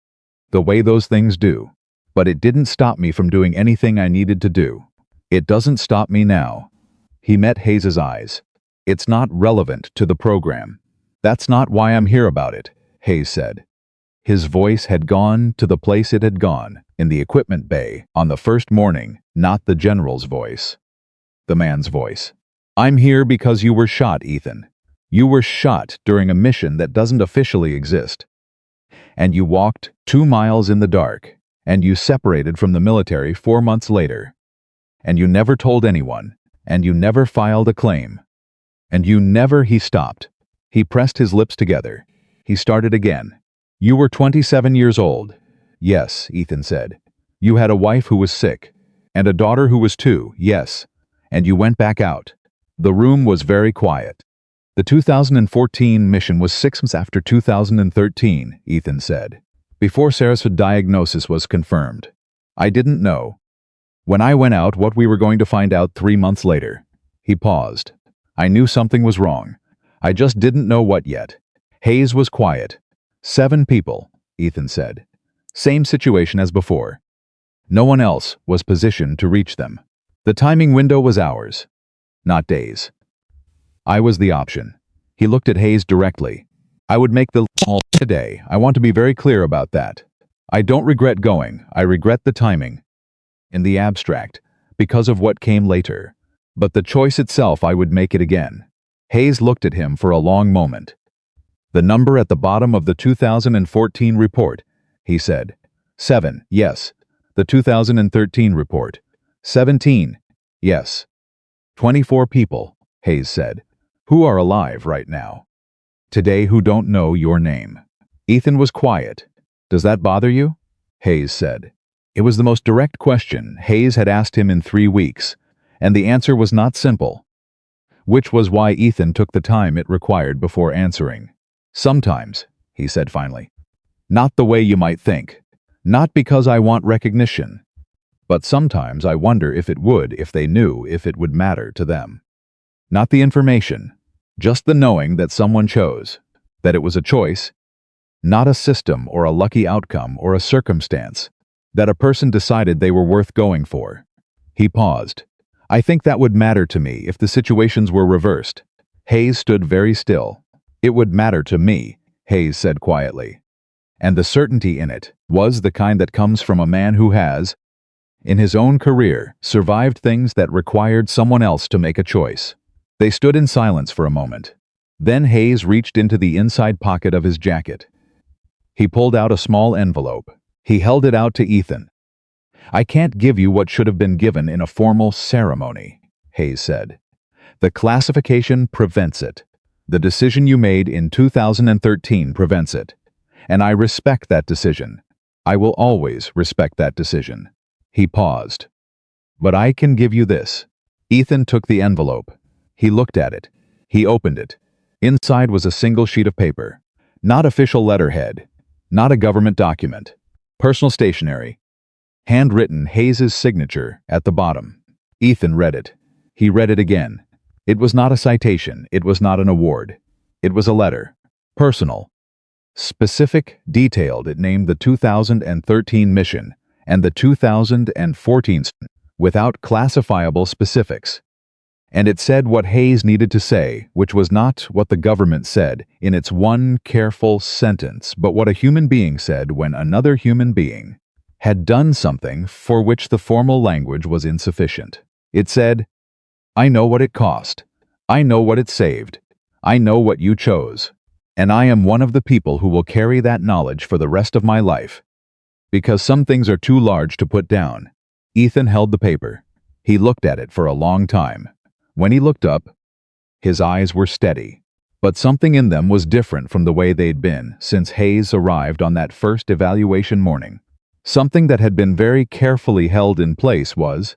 The way those things do. But it didn't stop me from doing anything I needed to do. It doesn't stop me now." He met Hayes's eyes. "It's not relevant to the program. That's not why I'm here about it," Hayes said. His voice had gone to the place it had gone, in the equipment bay, on the first morning, not the general's voice. The man's voice. "I'm here because you were shot, Ethan. You were shot during a mission that doesn't officially exist. And you walked 2 miles in the dark, and you separated from the military 4 months later. And you never told anyone, and you never filed a claim. And you never—" He stopped. He pressed his lips together. He started again. "You were 27 years old." "Yes," Ethan said. "You had a wife who was sick, and a daughter who was 2, yes. And you went back out." The room was very quiet. "The 2014 mission was 6 months after 2013, Ethan said. "Before Sarah's diagnosis was confirmed. I didn't know, when I went out, what we were going to find out 3 months later." He paused. "I knew something was wrong. I just didn't know what yet." Hayes was quiet. 7 people, Ethan said. Same situation as before. No one else was positioned to reach them. The timing window was hours, not days. I was the option. He looked at Hayes directly. "I would make the call today. I want to be very clear about that. I don't regret going. I regret the timing. In the abstract, because of what came later. But the choice itself, I would make it again." Hayes looked at him for a long moment. "The number at the bottom of the 2014 report," he said. 7, yes. The 2013 report. 17, yes. 24 people, Hayes said, who are alive right now. Today who don't know your name." Ethan was quiet. "Does that bother you?" Hayes said. It was the most direct question Hayes had asked him in 3 weeks, and the answer was not simple, which was why Ethan took the time it required before answering. "Sometimes," he said finally. "Not the way you might think. Not because I want recognition. But sometimes I wonder if it would if they knew if it would matter to them. Not the information, just the knowing that someone chose, that it was a choice, not a system or a lucky outcome or a circumstance, that a person decided they were worth going for." He paused. "I think that would matter to me if the situations were reversed." Hayes stood very still. "It would matter to me," Hayes said quietly. And the certainty in it was the kind that comes from a man who has, in his own career, survived things that required someone else to make a choice. They stood in silence for a moment. Then Hayes reached into the inside pocket of his jacket. He pulled out a small envelope. He held it out to Ethan. "I can't give you what should have been given in a formal ceremony," Hayes said. "The classification prevents it. The decision you made in 2013 prevents it. And I respect that decision. I will always respect that decision." He paused. "But I can give you this." Ethan took the envelope. He looked at it. He opened it. Inside was a single sheet of paper. Not official letterhead. Not a government document. Personal stationery. Handwritten, Hayes's signature at the bottom. Ethan read it. He read it again. It was not a citation. It was not an award. It was a letter. Personal. Specific, detailed. It named the 2013 mission and the 2014 without classifiable specifics. And it said what Hayes needed to say, which was not what the government said in its one careful sentence, but what a human being said when another human being had done something for which the formal language was insufficient. It said, "I know what it cost. I know what it saved. I know what you chose. And I am one of the people who will carry that knowledge for the rest of my life. Because some things are too large to put down." Ethan held the paper. He looked at it for a long time. When he looked up, his eyes were steady. But something in them was different from the way they'd been since Hayes arrived on that first evaluation morning. Something that had been very carefully held in place was,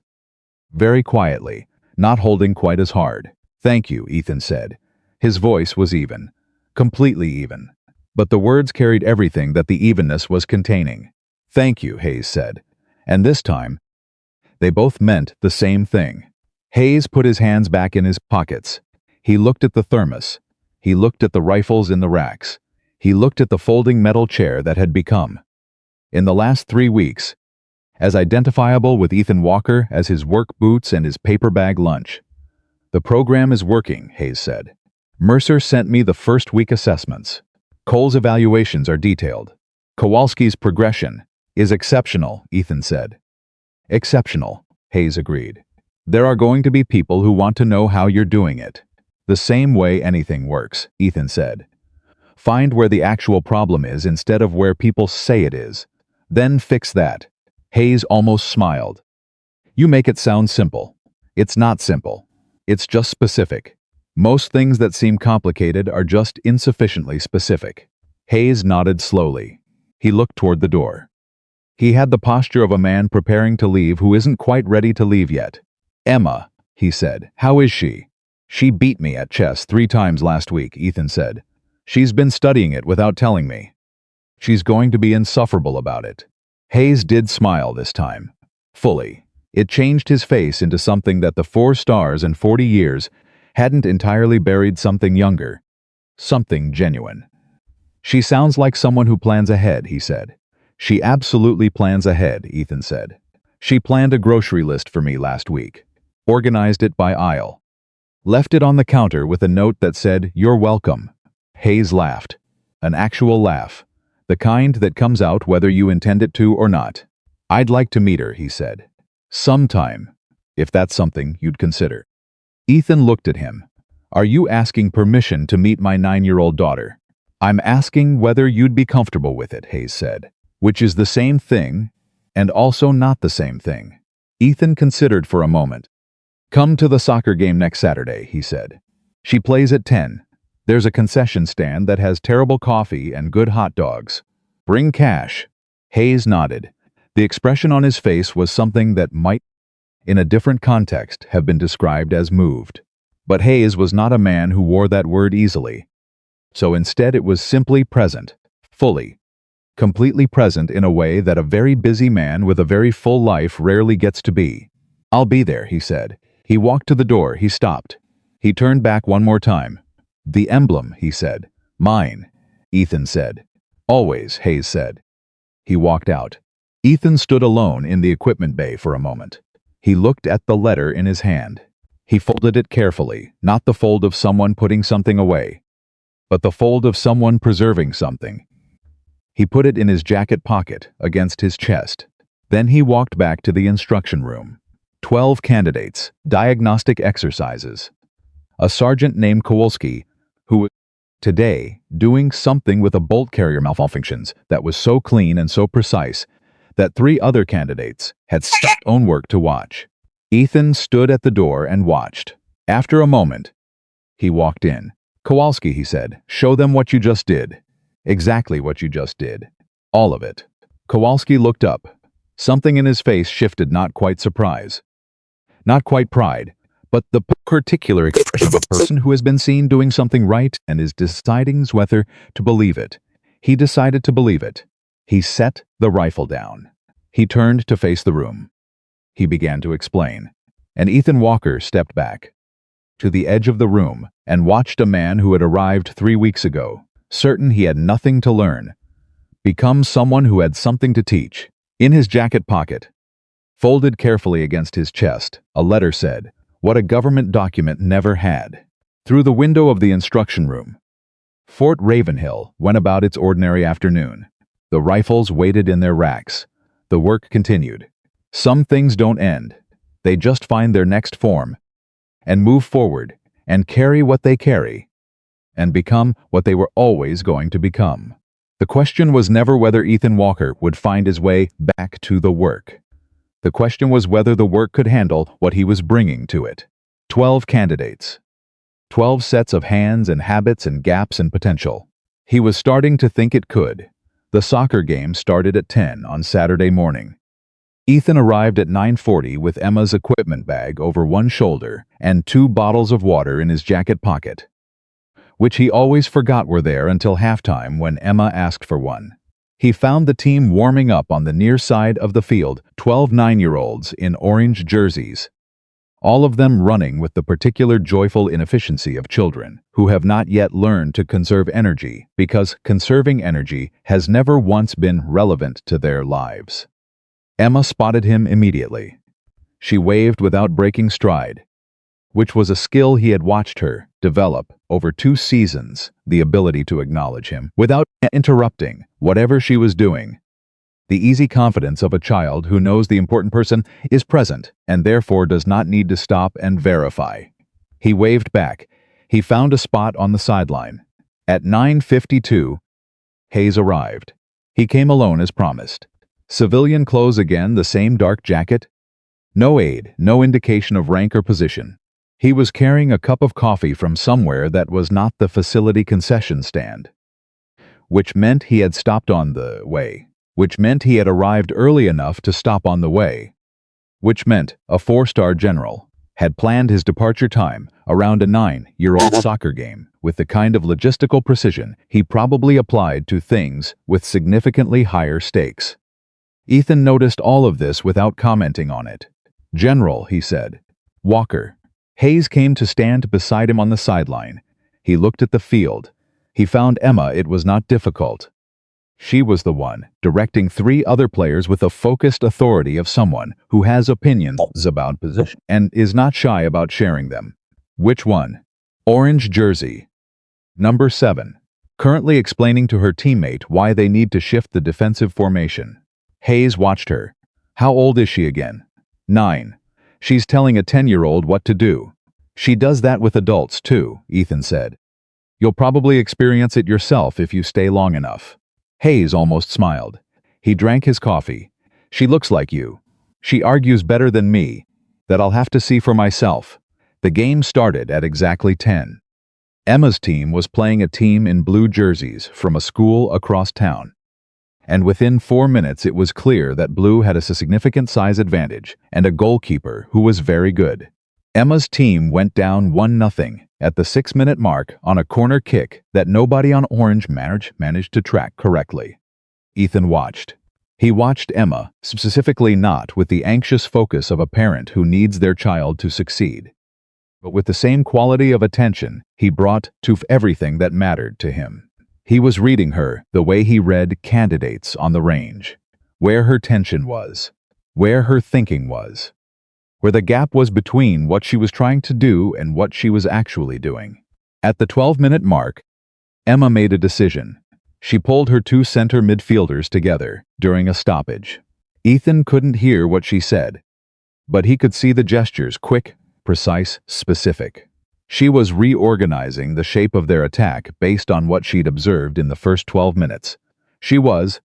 very quietly, not holding quite as hard. "Thank you," Ethan said. His voice was even. Completely even. But the words carried everything that the evenness was containing. "Thank you," Hayes said. And this time, they both meant the same thing. Hayes put his hands back in his pockets. He looked at the thermos. He looked at the rifles in the racks. He looked at the folding metal chair that had become, in the last 3 weeks, as identifiable with Ethan Walker as his work boots and his paper bag lunch. "The program is working," Hayes said. "Mercer sent me the first week assessments. Cole's evaluations are detailed. Kowalski's progression is exceptional," Ethan said. "Exceptional," Hayes agreed. "There are going to be people who want to know how you're doing it. The same way anything works," Ethan said. "Find where the actual problem is instead of where people say it is. Then fix that." Hayes almost smiled. "You make it sound simple. It's not simple. It's just specific. Most things that seem complicated are just insufficiently specific." Hayes nodded slowly. He looked toward the door. He had the posture of a man preparing to leave who isn't quite ready to leave yet. "Emma," he said. "How is she?" "She beat me at chess 3 times last week," Ethan said. "She's been studying it without telling me. She's going to be insufferable about it." Hayes did smile this time. Fully. It changed his face into something that the 4 stars and 40 years hadn't entirely buried. Something younger. Something genuine. "She sounds like someone who plans ahead," he said. "She absolutely plans ahead," Ethan said. "She planned a grocery list for me last week. Organized it by aisle. Left it on the counter with a note that said, 'You're welcome.'" Hayes laughed. An actual laugh. The kind that comes out whether you intend it to or not. "I'd like to meet her," he said. "Sometime, if that's something you'd consider." Ethan looked at him. "Are you asking permission to meet my 9-year-old daughter?" "I'm asking whether you'd be comfortable with it," Hayes said. "Which is the same thing, and also not the same thing." Ethan considered for a moment. "Come to the soccer game next Saturday," he said. "She plays at 10. There's a concession stand that has terrible coffee and good hot dogs. Bring cash." Hayes nodded. The expression on his face was something that might, in a different context, have been described as moved. But Hayes was not a man who wore that word easily. So instead it was simply present, fully, completely present in a way that a very busy man with a very full life rarely gets to be. "I'll be there," he said. He walked to the door, he stopped. He turned back one more time. "The emblem," he said. "Mine," Ethan said. "Always," Hayes said. He walked out. Ethan stood alone in the equipment bay for a moment. He looked at the letter in his hand. He folded it carefully, not the fold of someone putting something away, but the fold of someone preserving something. He put it in his jacket pocket, against his chest. Then he walked back to the instruction room. 12 candidates, diagnostic exercises. A sergeant named Kowalski, who was today doing something with a bolt carrier malfunctions that was so clean and so precise that 3 other candidates had stopped own work to watch. Ethan stood at the door and watched. After a moment, he walked in. "Kowalski," he said, "show them what you just did." Exactly what you just did. All of it. Kowalski looked up. Something in his face shifted, not quite surprise, not quite pride, but the particular expression of a person who has been seen doing something right and is deciding whether to believe it. He decided to believe it. He set the rifle down. He turned to face the room. He began to explain, and Ethan Walker stepped back to the edge of the room and watched a man who had arrived 3 weeks ago, certain he had nothing to learn, become someone who had something to teach. In his jacket pocket, folded carefully against his chest, a letter said, what a government document never had. Through the window of the instruction room, Fort Ravenhill went about its ordinary afternoon. The rifles waited in their racks. The work continued. Some things don't end. They just find their next form and move forward and carry what they carry and become what they were always going to become. The question was never whether Ethan Walker would find his way back to the work. The question was whether the work could handle what he was bringing to it. 12 candidates. 12 sets of hands and habits and gaps and potential. He was starting to think it could. The soccer game started at 10 on Saturday morning. Ethan arrived at 9:40 with Emma's equipment bag over one shoulder and 2 bottles of water in his jacket pocket, which he always forgot were there until halftime when Emma asked for one. He found the team warming up on the near side of the field, 12 9-year-olds in orange jerseys, all of them running with the particular joyful inefficiency of children who have not yet learned to conserve energy because conserving energy has never once been relevant to their lives. Emma spotted him immediately. She waved without breaking stride, which was a skill he had watched her develop over 2 seasons, the ability to acknowledge him without interrupting whatever she was doing. The easy confidence of a child who knows the important person is present and therefore does not need to stop and verify. He waved back. He found a spot on the sideline. At 9:52, Hayes arrived. He came alone as promised. Civilian clothes again, the same dark jacket. No aid, no indication of rank or position. He was carrying a cup of coffee from somewhere that was not the facility concession stand, which meant he had stopped on the way, which meant he had arrived early enough to stop on the way, which meant a 4-star general had planned his departure time around a 9-year-old soccer game with the kind of logistical precision he probably applied to things with significantly higher stakes. Ethan noticed all of this without commenting on it. "General," he said. "Walker." Hayes came to stand beside him on the sideline. He looked at the field. He found Emma. It was not difficult. She was the one directing 3 other players with the focused authority of someone who has opinions about position and is not shy about sharing them. Which one? Orange jersey. Number 7. Currently explaining to her teammate why they need to shift the defensive formation. Hayes watched her. How old is she again? 9. She's telling a 10-year-old what to do. She does that with adults too, Ethan said. You'll probably experience it yourself if you stay long enough. Hayes almost smiled. He drank his coffee. She looks like you. She argues better than me. That I'll have to see for myself. The game started at exactly 10. Emma's team was playing a team in blue jerseys from a school across town. And within 4 minutes it was clear that Blue had a significant size advantage and a goalkeeper who was very good. Emma's team went down 1-0 at the 6-minute mark on a corner kick that nobody on Orange managed to track correctly. Ethan watched. He watched Emma, specifically not with the anxious focus of a parent who needs their child to succeed, but with the same quality of attention he brought to everything that mattered to him. He was reading her the way he read candidates on the range, where her tension was, where her thinking was, where the gap was between what she was trying to do and what she was actually doing. At the 12-minute mark, Emma made a decision. She pulled her 2 center midfielders together during a stoppage. Ethan couldn't hear what she said, but he could see the gestures, quick, precise, specific. She was reorganizing the shape of their attack based on what she'd observed in the first 12 minutes. She was,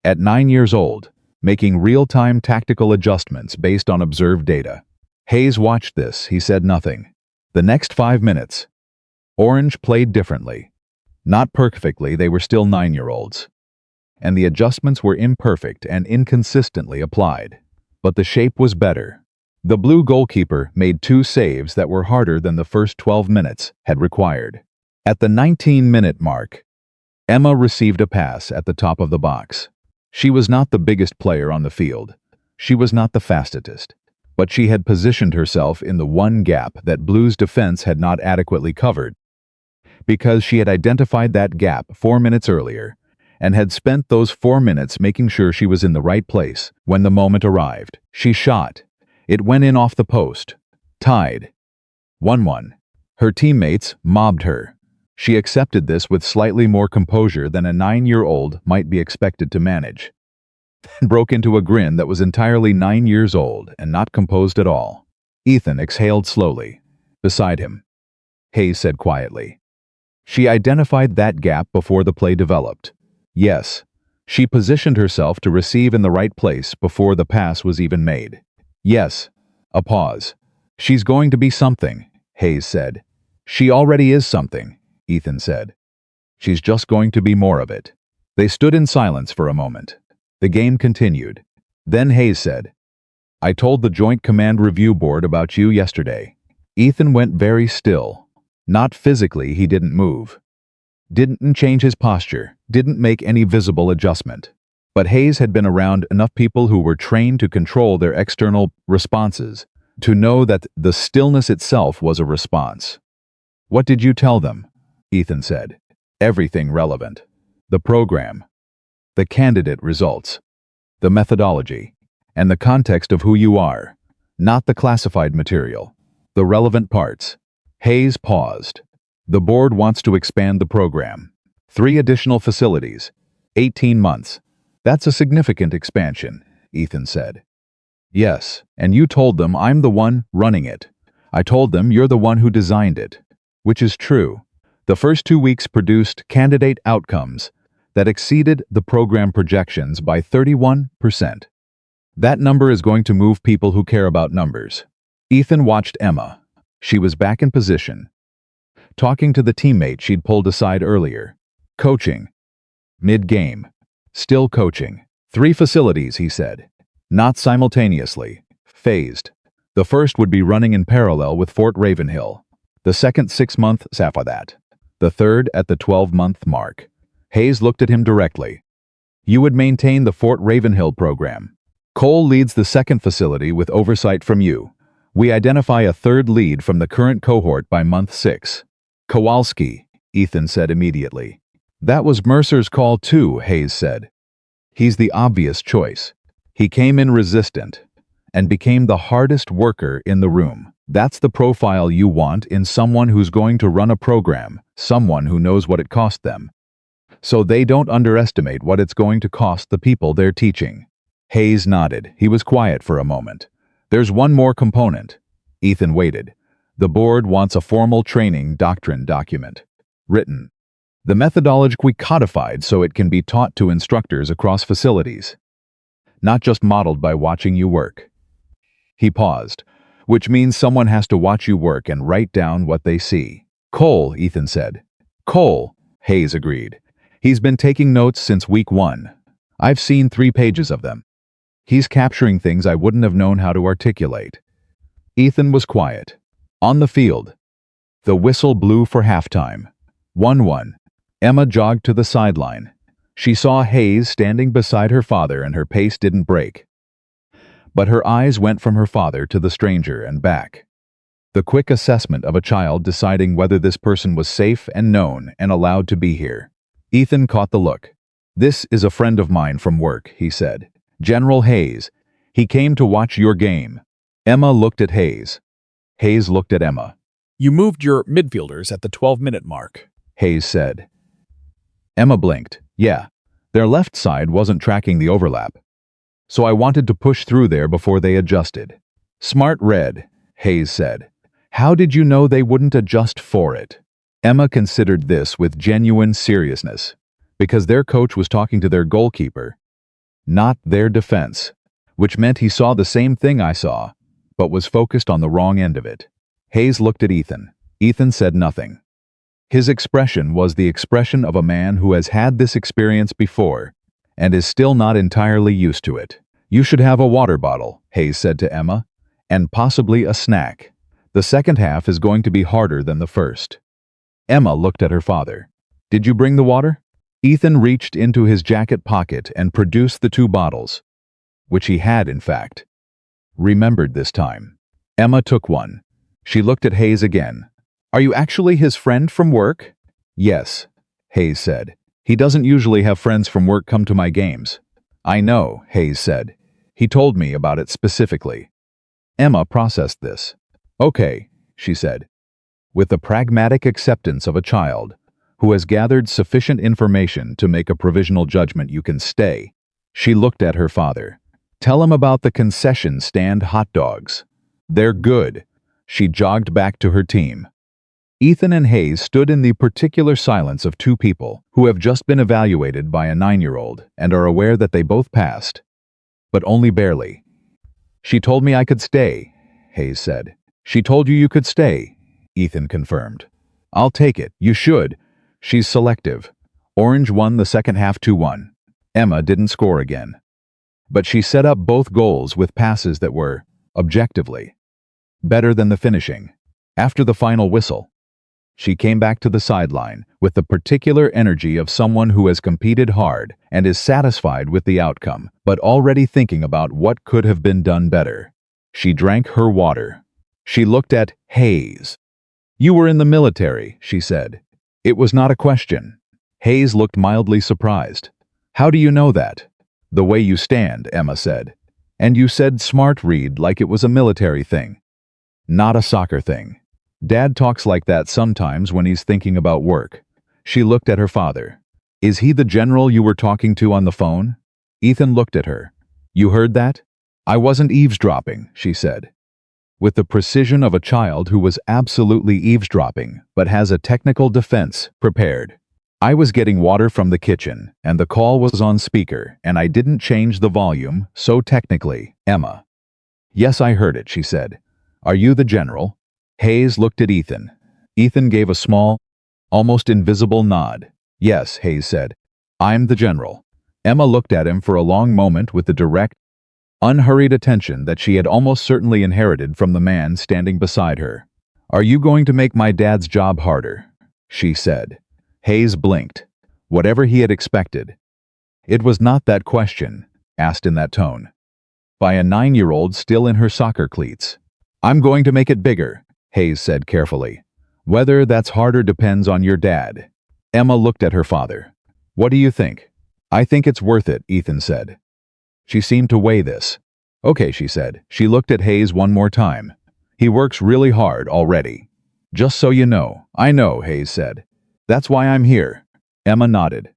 at 9 years old, making real-time tactical adjustments based on observed data. Hayes watched this, he said nothing. The next 5 minutes, Orange played differently. Not perfectly, they were still 9-year-olds. And the adjustments were imperfect and inconsistently applied. But the shape was better. The Blue goalkeeper made 2 saves that were harder than the first 12 minutes had required. At the 19-minute mark, Emma received a pass at the top of the box. She was not the biggest player on the field. She was not the fastest. But she had positioned herself in the one gap that Blue's defense had not adequately covered, because she had identified that gap 4 minutes earlier and had spent those 4 minutes making sure she was in the right place when the moment arrived. She shot. It went in off the post. Tied. 1-1. Her teammates mobbed her. She accepted this with slightly more composure than a 9-year-old might be expected to manage, and broke into a grin that was entirely 9 years old and not composed at all. Ethan exhaled slowly. Beside him, Hayes said quietly, "She identified that gap before the play developed. Yes, she positioned herself to receive in the right place before the pass was even made. Yes." A pause. "She's going to be something," Hayes said. "She already is something," Ethan said. "She's just going to be more of it." They stood in silence for a moment. The game continued. Then Hayes said, "I told the Joint Command Review Board about you yesterday." Ethan went very still. Not physically, he didn't move. Didn't change his posture, didn't make any visible adjustment. But Hayes had been around enough people who were trained to control their external responses to know that the stillness itself was a response. "What did you tell them?" Ethan said. "Everything relevant. The program, the candidate results, the methodology, and the context of who you are, not the classified material, the relevant parts." Hayes paused. "The board wants to expand the program. 3 additional facilities. 18 months. That's a significant expansion," Ethan said. "Yes, and you told them I'm the one running it. I told them you're the one who designed it." Which is true. The first 2 weeks produced candidate outcomes that exceeded the program projections by 31%. That number is going to move people who care about numbers. Ethan watched Emma. She was back in position, talking to the teammate she'd pulled aside earlier. Coaching. Mid-game. Still coaching. 3 facilities, he said. Not simultaneously. Phased. The first would be running in parallel with Fort Ravenhill. The second 6-month after that. The third at the 12-month mark. Hayes looked at him directly. "You would maintain the Fort Ravenhill program. Cole leads the second facility with oversight from you. We identify a third lead from the current cohort by month 6. Kowalski," Ethan said immediately. "That was Mercer's call too," Hayes said. "He's the obvious choice. He came in resistant and became the hardest worker in the room. That's the profile you want in someone who's going to run a program, someone who knows what it cost them, so they don't underestimate what it's going to cost the people they're teaching." Hayes nodded. He was quiet for a moment. "There's one more component." Ethan waited. "The board wants a formal training doctrine document. Written. The methodology codified so it can be taught to instructors across facilities. Not just modeled by watching you work." He paused. "Which means someone has to watch you work and write down what they see." "Cole," Ethan said. "Cole," Hayes agreed. "He's been taking notes since week 1. I've seen 3 pages of them. He's capturing things I wouldn't have known how to articulate. Ethan was quiet. On the field, the whistle blew for halftime. 1-1. Emma jogged to the sideline. She saw Hayes standing beside her father and her pace didn't break. But her eyes went from her father to the stranger and back. The quick assessment of a child deciding whether this person was safe and known and allowed to be here. Ethan caught the look. "This is a friend of mine from work," he said. "General Hayes. He came to watch your game." Emma looked at Hayes. Hayes looked at Emma. You moved your midfielders at the 12-minute mark. Hayes said. Emma blinked. "Yeah, their left side wasn't tracking the overlap. So I wanted to push through there before they adjusted." "Smart red," Hayes said. "How did you know they wouldn't adjust for it?" Emma considered this with genuine seriousness, because their coach was talking to their goalkeeper, not their defense, which meant he saw the same thing I saw, but was focused on the wrong end of it. Hayes looked at Ethan. Ethan said nothing. His expression was the expression of a man who has had this experience before and is still not entirely used to it. "You should have a water bottle," Hayes said to Emma, "and possibly a snack. The second half is going to be harder than the first." Emma looked at her father. "Did you bring the water?" Ethan reached into his jacket pocket and produced the 2 bottles, which he had, in fact, remembered this time. Emma took one. She looked at Hayes again. "Are you actually his friend from work?" "Yes," Hayes said. "He doesn't usually have friends from work come to my games." "I know," Hayes said. "He told me about it specifically." Emma processed this. "Okay," she said, with the pragmatic acceptance of a child who has gathered sufficient information to make a provisional judgment. "You can stay." She looked at her father. "Tell him about the concession stand hot dogs. They're good." She jogged back to her team. Ethan and Hayes stood in the particular silence of 2 people who have just been evaluated by a 9-year-old and are aware that they both passed, but only barely. "She told me I could stay," Hayes said. "She told you you could stay," Ethan confirmed. "I'll take it. You should. She's selective." Orange won the second half 2-1. Emma didn't score again, but she set up both goals with passes that were, objectively, better than the finishing. After the final whistle, she came back to the sideline with the particular energy of someone who has competed hard and is satisfied with the outcome, but already thinking about what could have been done better. She drank her water. She looked at Hayes. "You were in the military," she said. It was not a question. Hayes looked mildly surprised. "How do you know that?" "The way you stand," Emma said. "And you said smart read like it was a military thing, not a soccer thing." "Dad talks like that sometimes when he's thinking about work." She looked at her father. "Is he the general you were talking to on the phone?" Ethan looked at her. "You heard that?" "I wasn't eavesdropping," she said, with the precision of a child who was absolutely eavesdropping but has a technical defense prepared. "I was getting water from the kitchen, and the call was on speaker, and I didn't change the volume, so technically, Emma." "Yes, I heard it," she said. "Are you the general?" Hayes looked at Ethan. Ethan gave a small, almost invisible nod. "Yes," Hayes said. "I'm the general." Emma looked at him for a long moment with the direct, unhurried attention that she had almost certainly inherited from the man standing beside her. "Are you going to make my dad's job harder?" she said. Hayes blinked. Whatever he had expected. It was not that question, asked in that tone, by a 9-year-old still in her soccer cleats. "I'm going to make it bigger," Hayes said carefully. "Whether that's harder depends on your dad." Emma looked at her father. "What do you think?" "I think it's worth it," Ethan said. She seemed to weigh this. "Okay," she said. She looked at Hayes one more time. "He works really hard already." "Just so you know." "I know," Hayes said. "That's why I'm here." Emma nodded,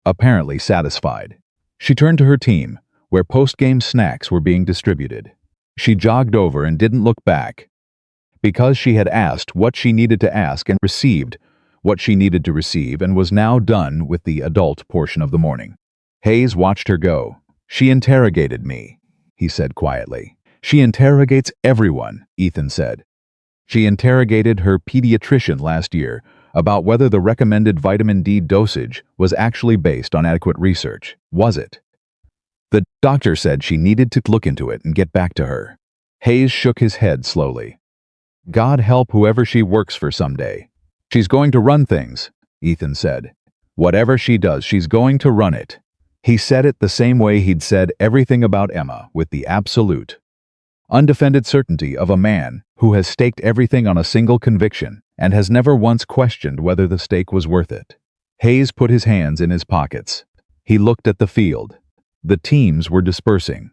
apparently satisfied. She turned to her team, where post-game snacks were being distributed. She jogged over and didn't look back, because she had asked what she needed to ask and received what she needed to receive and was now done with the adult portion of the morning. Hayes watched her go. "She interrogated me," he said quietly. "She interrogates everyone," Ethan said. "She interrogated her pediatrician last year about whether the recommended vitamin D dosage was actually based on adequate research. Was it?" The doctor said she needed to look into it and get back to her. Hayes shook his head slowly. God help whoever she works for someday. She's going to run things, Ethan said. Whatever she does, she's going to run it. He said it the same way he'd said everything about Emma, with the absolute, undefended certainty of a man who has staked everything on a single conviction and has never once questioned whether the stake was worth it. Hayes put his hands in his pockets. He looked at the field. The teams were dispersing.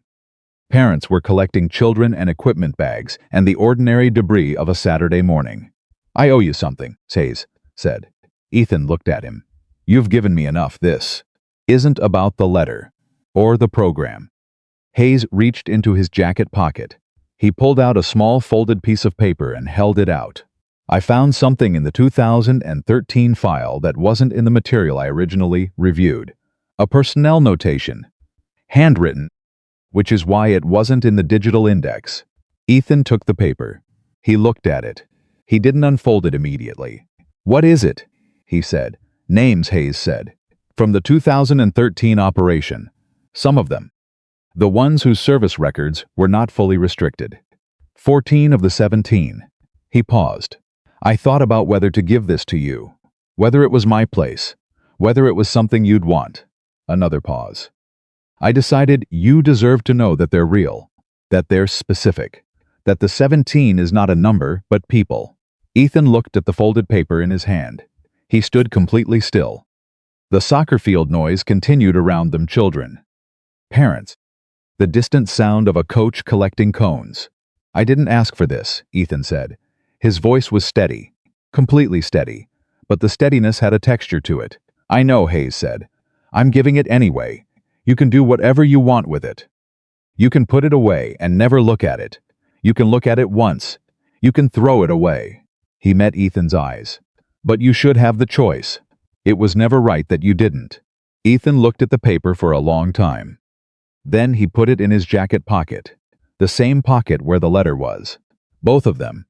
Parents were collecting children and equipment bags and the ordinary debris of a Saturday morning. I owe you something, Hayes said. Ethan looked at him. You've given me enough. This isn't about the letter or the program. Hayes reached into his jacket pocket. He pulled out a small folded piece of paper and held it out. I found something in the 2013 file that wasn't in the material I originally reviewed. A personnel notation. Handwritten, which is why it wasn't in the digital index. Ethan took the paper. He looked at it. He didn't unfold it immediately. What is it? He said. Names, Hayes said. From the 2013 operation. Some of them. The ones whose service records were not fully restricted. 14 of the 17. He paused. I thought about whether to give this to you. Whether it was my place. Whether it was something you'd want. Another pause. I decided you deserve to know that they're real. That they're specific. That the 17 is not a number, but people. Ethan looked at the folded paper in his hand. He stood completely still. The soccer field noise continued around them. Children. Parents. The distant sound of a coach collecting cones. I didn't ask for this, Ethan said. His voice was steady. Completely steady. But the steadiness had a texture to it. I know, Hayes said. I'm giving it anyway. You can do whatever you want with it. You can put it away and never look at it. You can look at it once. You can throw it away. He met Ethan's eyes. But you should have the choice. It was never right that you didn't. Ethan looked at the paper for a long time. Then he put it in his jacket pocket. The same pocket where the letter was. Both of them.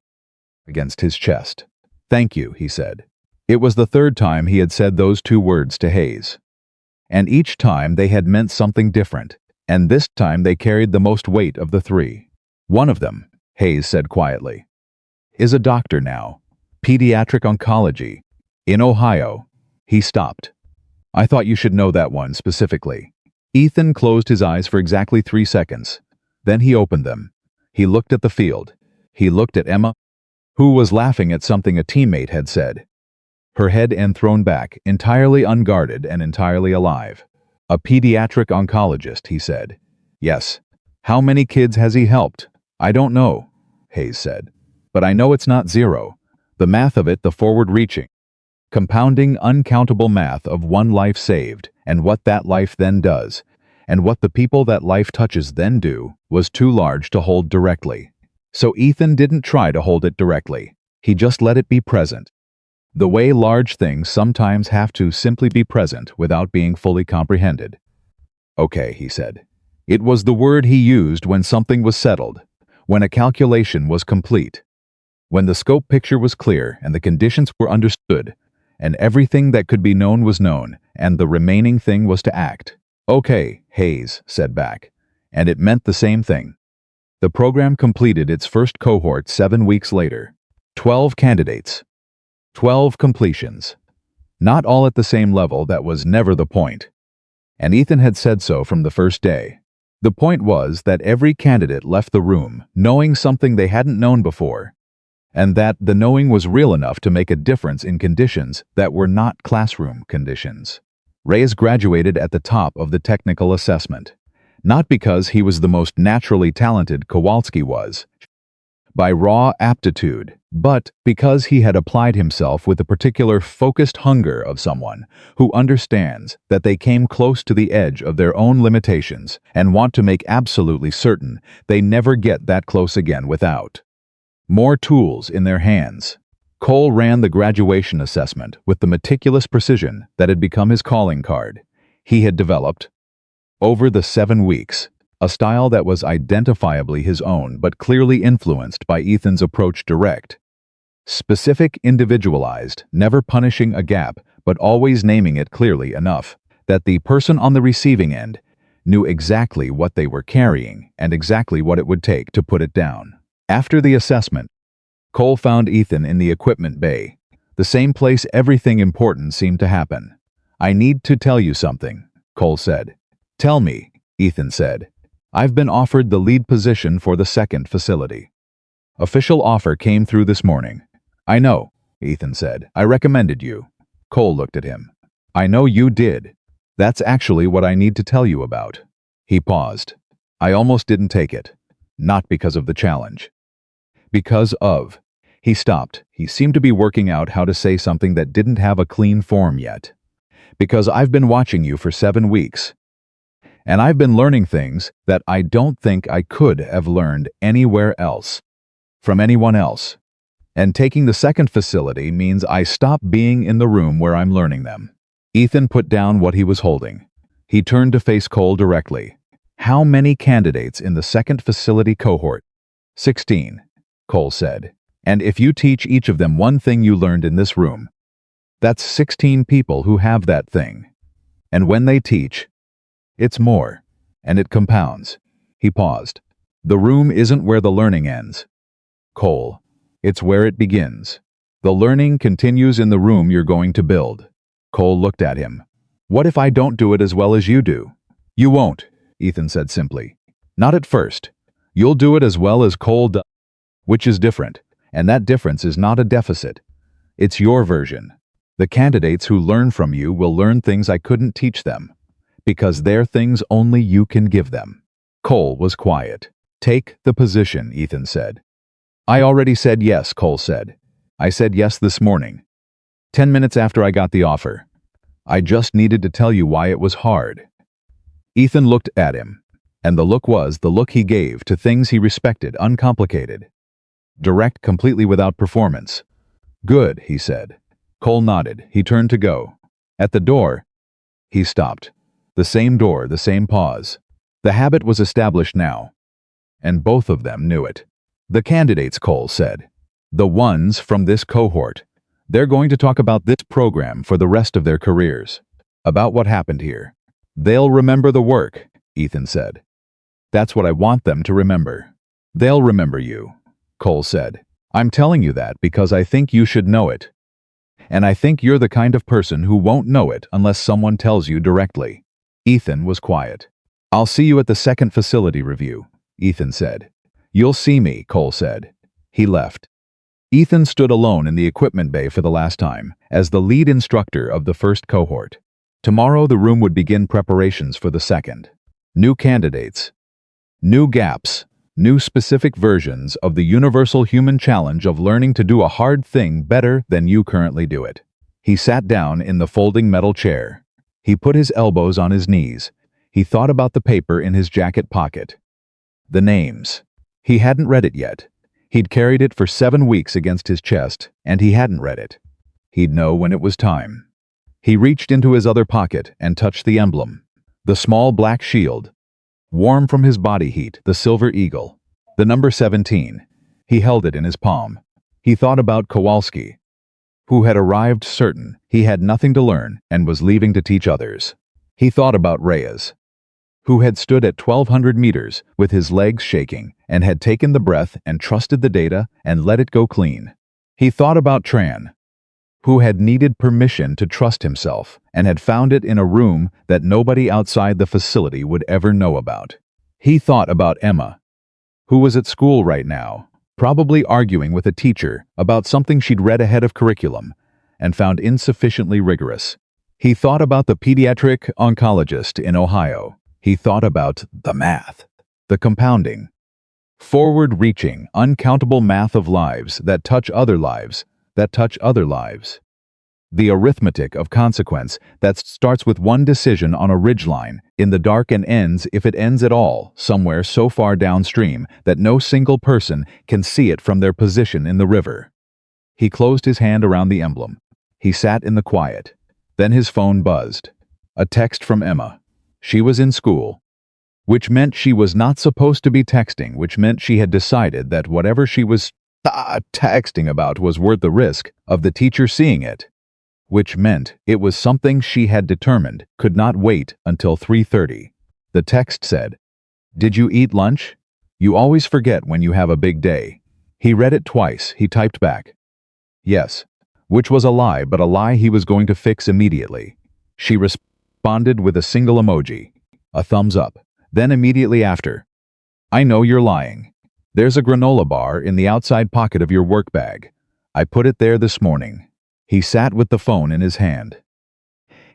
Against his chest. Thank you, he said. It was the third time he had said those two words to Hayes. And each time they had meant something different, and this time they carried the most weight of the three. One of them, Hayes said quietly, is a doctor now. Pediatric oncology. In Ohio. He stopped. I thought you should know that one specifically. Ethan closed his eyes for exactly 3 seconds. Then he opened them. He looked at the field. He looked at Emma, who was laughing at something a teammate had said. Her head thrown back, entirely unguarded and entirely alive. A pediatric oncologist, he said. Yes. How many kids has he helped? I don't know, Hayes said. But I know it's not zero. The math of it, the forward-reaching, compounding, uncountable math of one life saved, and what that life then does, and what the people that life touches then do, was too large to hold directly. So Ethan didn't try to hold it directly. He just let it be present. The way large things sometimes have to simply be present without being fully comprehended. Okay, he said. It was the word he used when something was settled, when a calculation was complete, when the scope picture was clear and the conditions were understood, and everything that could be known was known, and the remaining thing was to act. Okay, Hayes said back, and it meant the same thing. The program completed its first cohort 7 weeks later. 12 candidates. 12 completions. Not all at the same level, that was never the point. And Ethan had said so from the first day. The point was that every candidate left the room knowing something they hadn't known before, and that the knowing was real enough to make a difference in conditions that were not classroom conditions. Reyes graduated at the top of the technical assessment, not because he was the most naturally talented Kowalski was, by raw aptitude, but because he had applied himself with the particular focused hunger of someone who understands that they came close to the edge of their own limitations and want to make absolutely certain they never get that close again without more tools in their hands. Cole ran the graduation assessment with the meticulous precision that had become his calling card. He had developed, over the 7 weeks, a style that was identifiably his own but clearly influenced by Ethan's approach: direct, specific, individualized, never punishing a gap but always naming it clearly enough that the person on the receiving end knew exactly what they were carrying and exactly what it would take to put it down. After the assessment, Cole found Ethan in the equipment bay, the same place everything important seemed to happen. "I need to tell you something," Cole said. "Tell me," Ethan said. "I've been offered the lead position for the second facility. Official offer came through this morning." "I know," Ethan said. "I recommended you." Cole looked at him. "I know you did. That's actually what I need to tell you about." He paused. "I almost didn't take it. Not because of the challenge. Because of..." He stopped. He seemed to be working out how to say something that didn't have a clean form yet. "Because I've been watching you for 7 weeks. And I've been learning things that I don't think I could have learned anywhere else. From anyone else. And taking the second facility means I stop being in the room where I'm learning them." Ethan put down what he was holding. He turned to face Cole directly. "How many candidates in the second facility cohort?" 16, Cole said. "And if you teach each of them one thing you learned in this room, that's 16 people who have that thing. And when they teach, it's more, and it compounds." He paused. "The room isn't where the learning ends, Cole. It's where it begins. The learning continues in the room you're going to build." Cole looked at him. "What if I don't do it as well as you do?" "You won't," Ethan said simply. "Not at first. You'll do it as well as Cole does, which is different, and that difference is not a deficit. It's your version. The candidates who learn from you will learn things I couldn't teach them, because they're things only you can give them." Cole was quiet. "Take the position," Ethan said. "I already said yes," Cole said. "I said yes this morning. 10 minutes after I got the offer. I just needed to tell you why it was hard." Ethan looked at him, and the look was the look he gave to things he respected, uncomplicated. Direct, completely without performance. "Good," he said. Cole nodded. He turned to go. At the door, he stopped. The same door, the same pause. The habit was established now, and both of them knew it. "The candidates," Cole said. "The ones from this cohort. They're going to talk about this program for the rest of their careers. About what happened here. They'll remember the work," Ethan said. "That's what I want them to remember." "They'll remember you," Cole said. "I'm telling you that because I think you should know it. And I think you're the kind of person who won't know it unless someone tells you directly." Ethan was quiet. "I'll see you at the second facility review," Ethan said. "You'll see me," Cole said. He left. Ethan stood alone in the equipment bay for the last time, as the lead instructor of the first cohort. Tomorrow the room would begin preparations for the second. New candidates. New gaps. New specific versions of the universal human challenge of learning to do a hard thing better than you currently do it. He sat down in the folding metal chair. He put his elbows on his knees. He thought about the paper in his jacket pocket. The names. He hadn't read it yet. He'd carried it for 7 weeks against his chest, and he hadn't read it. He'd know when it was time. He reached into his other pocket and touched the emblem. The small black shield. Warm from his body heat, the silver eagle. The number 17. He held it in his palm. He thought about Kowalski, who had arrived certain he had nothing to learn and was leaving to teach others. He thought about Reyes, who had stood at 1,200 meters with his legs shaking and had taken the breath and trusted the data and let it go clean. He thought about Tran, who had needed permission to trust himself and had found it in a room that nobody outside the facility would ever know about. He thought about Emma, who was at school right now, probably arguing with a teacher about something she'd read ahead of curriculum and found insufficiently rigorous. He thought about the pediatric oncologist in Ohio. He thought about the math, the compounding, forward-reaching, uncountable math of lives that touch other lives, that touch other lives. The arithmetic of consequence that starts with one decision on a ridgeline in the dark and ends, if it ends at all, somewhere so far downstream that no single person can see it from their position in the river. He closed his hand around the emblem. He sat in the quiet. Then his phone buzzed. A text from Emma. She was in school, which meant she was not supposed to be texting, which meant she had decided that whatever she was texting about was worth the risk of the teacher seeing it, which meant it was something she had determined could not wait until 3:30. The text said, "Did you eat lunch? You always forget when you have a big day." He read it twice. He typed back, "Yes," which was a lie, but a lie he was going to fix immediately. She responded with a single emoji, a thumbs up. Then immediately after, "I know you're lying. There's a granola bar in the outside pocket of your work bag. I put it there this morning." He sat with the phone in his hand.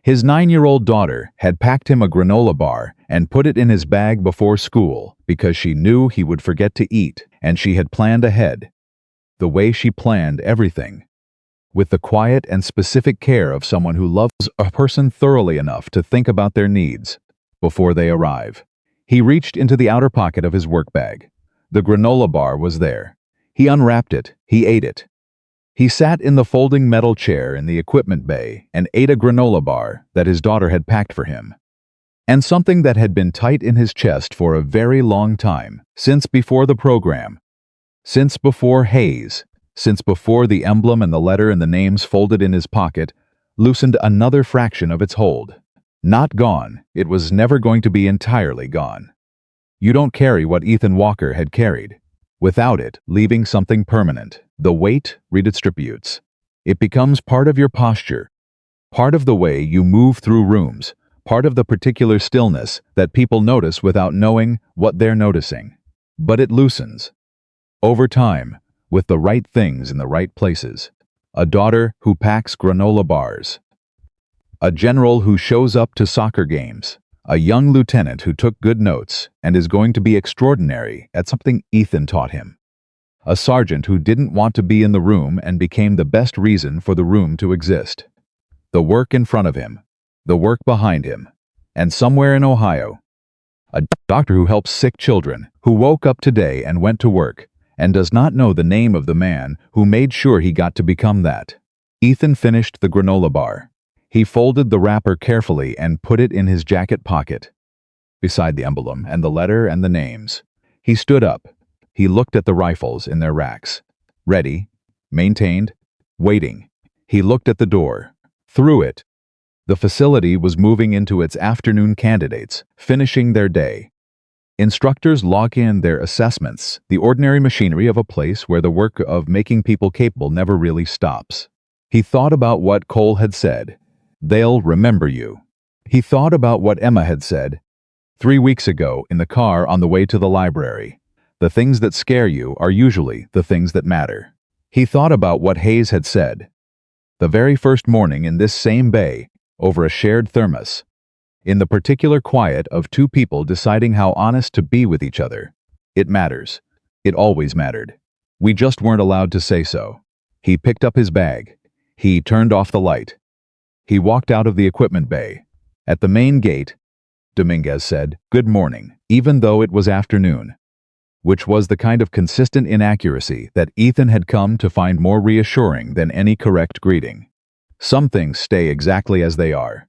His 9-year-old daughter had packed him a granola bar and put it in his bag before school because she knew he would forget to eat, and she had planned ahead. The way she planned everything, with the quiet and specific care of someone who loves a person thoroughly enough to think about their needs before they arrive. He reached into the outer pocket of his work bag. The granola bar was there. He unwrapped it. He ate it. He sat in the folding metal chair in the equipment bay and ate a granola bar that his daughter had packed for him. And something that had been tight in his chest for a very long time, since before the program, since before Hayes, since before the emblem and the letter and the names folded in his pocket, loosened another fraction of its hold. Not gone, it was never going to be entirely gone. You don't carry what Ethan Walker had carried. Without it, leaving something permanent, the weight redistributes. It becomes part of your posture, part of the way you move through rooms, part of the particular stillness that people notice without knowing what they're noticing. But it loosens. Over time, with the right things in the right places. A daughter who packs granola bars. A general who shows up to soccer games. A young lieutenant who took good notes and is going to be extraordinary at something Ethan taught him. A sergeant who didn't want to be in the room and became the best reason for the room to exist. The work in front of him, the work behind him, and somewhere in Ohio. A doctor who helps sick children, who woke up today and went to work, and does not know the name of the man who made sure he got to become that. Ethan finished the granola bar. He folded the wrapper carefully and put it in his jacket pocket, beside the emblem and the letter and the names. He stood up. He looked at the rifles in their racks. Ready, maintained, waiting. He looked at the door. Through it, the facility was moving into its afternoon candidates, finishing their day. Instructors log in their assessments, the ordinary machinery of a place where the work of making people capable never really stops. He thought about what Cole had said. They'll remember you. He thought about what Emma had said 3 weeks ago in the car on the way to the library. The things that scare you are usually the things that matter. He thought about what Hayes had said. The very first morning in this same bay, over a shared thermos, in the particular quiet of two people deciding how honest to be with each other. It matters. It always mattered. We just weren't allowed to say so. He picked up his bag. He turned off the light. He walked out of the equipment bay. At the main gate, Dominguez said, "Good morning," even though it was afternoon, which was the kind of consistent inaccuracy that Ethan had come to find more reassuring than any correct greeting. Some things stay exactly as they are,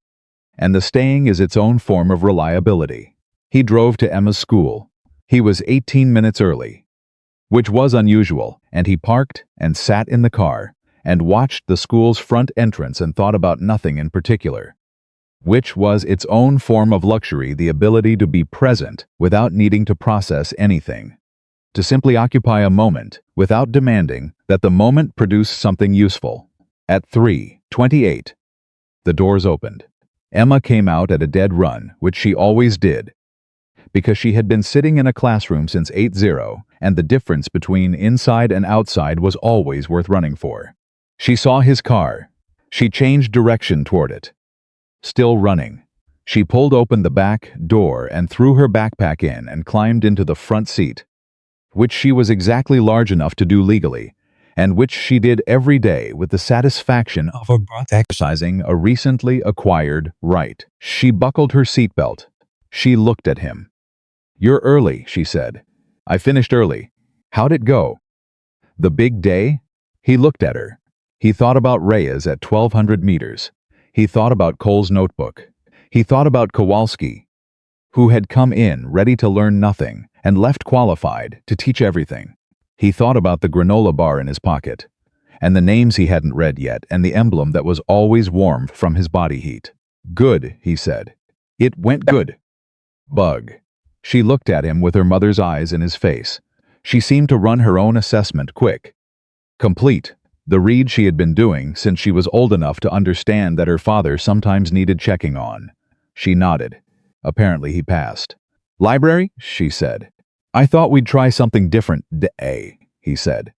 and the staying is its own form of reliability. He drove to Emma's school. He was 18 minutes early, which was unusual, and he parked and sat in the car and watched the school's front entrance and thought about nothing in particular, which was its own form of luxury, the ability to be present without needing to process anything, to simply occupy a moment without demanding that the moment produce something useful. At 3:28, the doors opened. Emma came out at a dead run, which she always did, because she had been sitting in a classroom since 8-0, and the difference between inside and outside was always worth running for. She saw his car. She changed direction toward it. Still running. She pulled open the back door and threw her backpack in and climbed into the front seat, which she was exactly large enough to do legally, and which she did every day with the satisfaction of exercising a recently acquired right. She buckled her seatbelt. She looked at him. "You're early," she said. "I finished early. How'd it go?" "The big day?" He looked at her. He thought about Reyes at 1,200 meters. He thought about Cole's notebook. He thought about Kowalski, who had come in ready to learn nothing and left qualified to teach everything. He thought about the granola bar in his pocket, and the names he hadn't read yet, and the emblem that was always warm from his body heat. "Good," he said. "It went good." Bug. She looked at him with her mother's eyes in his face. She seemed to run her own assessment quick. Complete. The read she had been doing since she was old enough to understand that her father sometimes needed checking on. She nodded. Apparently he passed. Library? She said. I thought we'd try something different today, he said.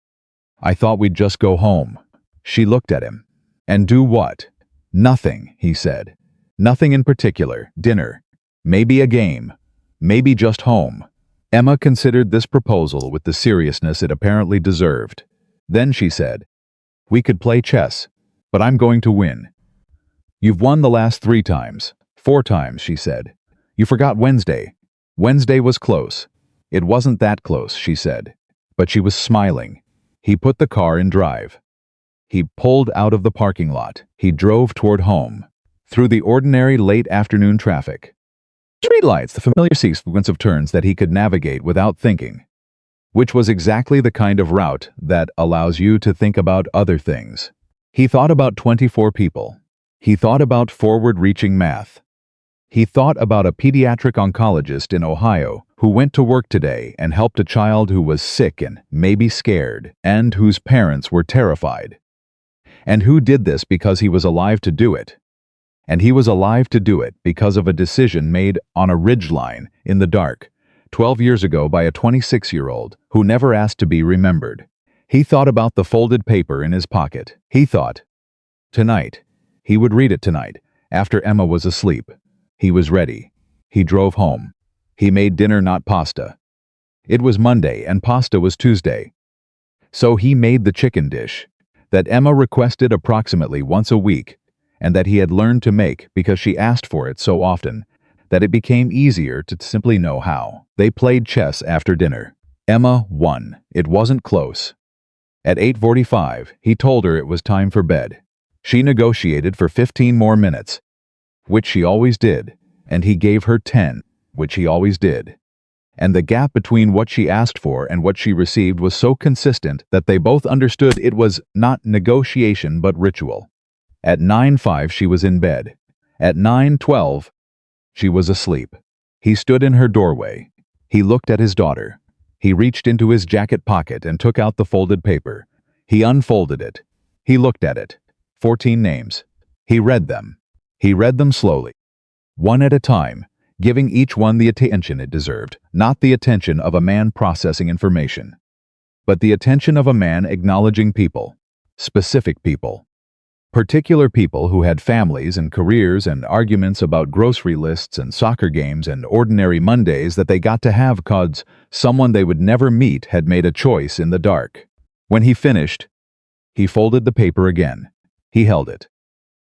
I thought we'd just go home. She looked at him. And do what? Nothing, he said. Nothing in particular. Dinner. Maybe a game. Maybe just home. Emma considered this proposal with the seriousness it apparently deserved. Then she said, We could play chess, but I'm going to win. You've won the last 3 times. 4 times, she said. You forgot Wednesday. Wednesday was close. It wasn't that close, she said. But she was smiling. He put the car in drive. He pulled out of the parking lot. He drove toward home, through the ordinary late afternoon traffic. Streetlights, the familiar sequence of turns that he could navigate without thinking, which was exactly the kind of route that allows you to think about other things. He thought about 24 people. He thought about forward-reaching math. He thought about a pediatric oncologist in Ohio who went to work today and helped a child who was sick and maybe scared, and whose parents were terrified. And who did this because he was alive to do it. And he was alive to do it because of a decision made on a ridgeline in the dark 12 years ago by a 26-year-old who never asked to be remembered. He thought about the folded paper in his pocket. He thought, tonight. He would read it tonight, after Emma was asleep. He was ready. He drove home. He made dinner, not pasta. It was Monday and pasta was Tuesday. So he made the chicken dish that Emma requested approximately once a week, and that he had learned to make because she asked for it so often that it became easier to simply know how. They played chess after dinner. Emma won. It wasn't close. At 8:45, he told her it was time for bed. She negotiated for 15 more minutes, which she always did, and he gave her 10, which he always did. And the gap between what she asked for and what she received was so consistent that they both understood it was not negotiation but ritual. At 9:05 she was in bed. At 9:12 she was asleep. He stood in her doorway. He looked at his daughter. He reached into his jacket pocket and took out the folded paper. He unfolded it. He looked at it. 14 names. He read them. He read them slowly, one at a time, giving each one the attention it deserved, not the attention of a man processing information, but the attention of a man acknowledging people, specific people. Particular people who had families and careers and arguments about grocery lists and soccer games and ordinary Mondays that they got to have 'cause someone they would never meet had made a choice in the dark. When he finished, he folded the paper again. He held it.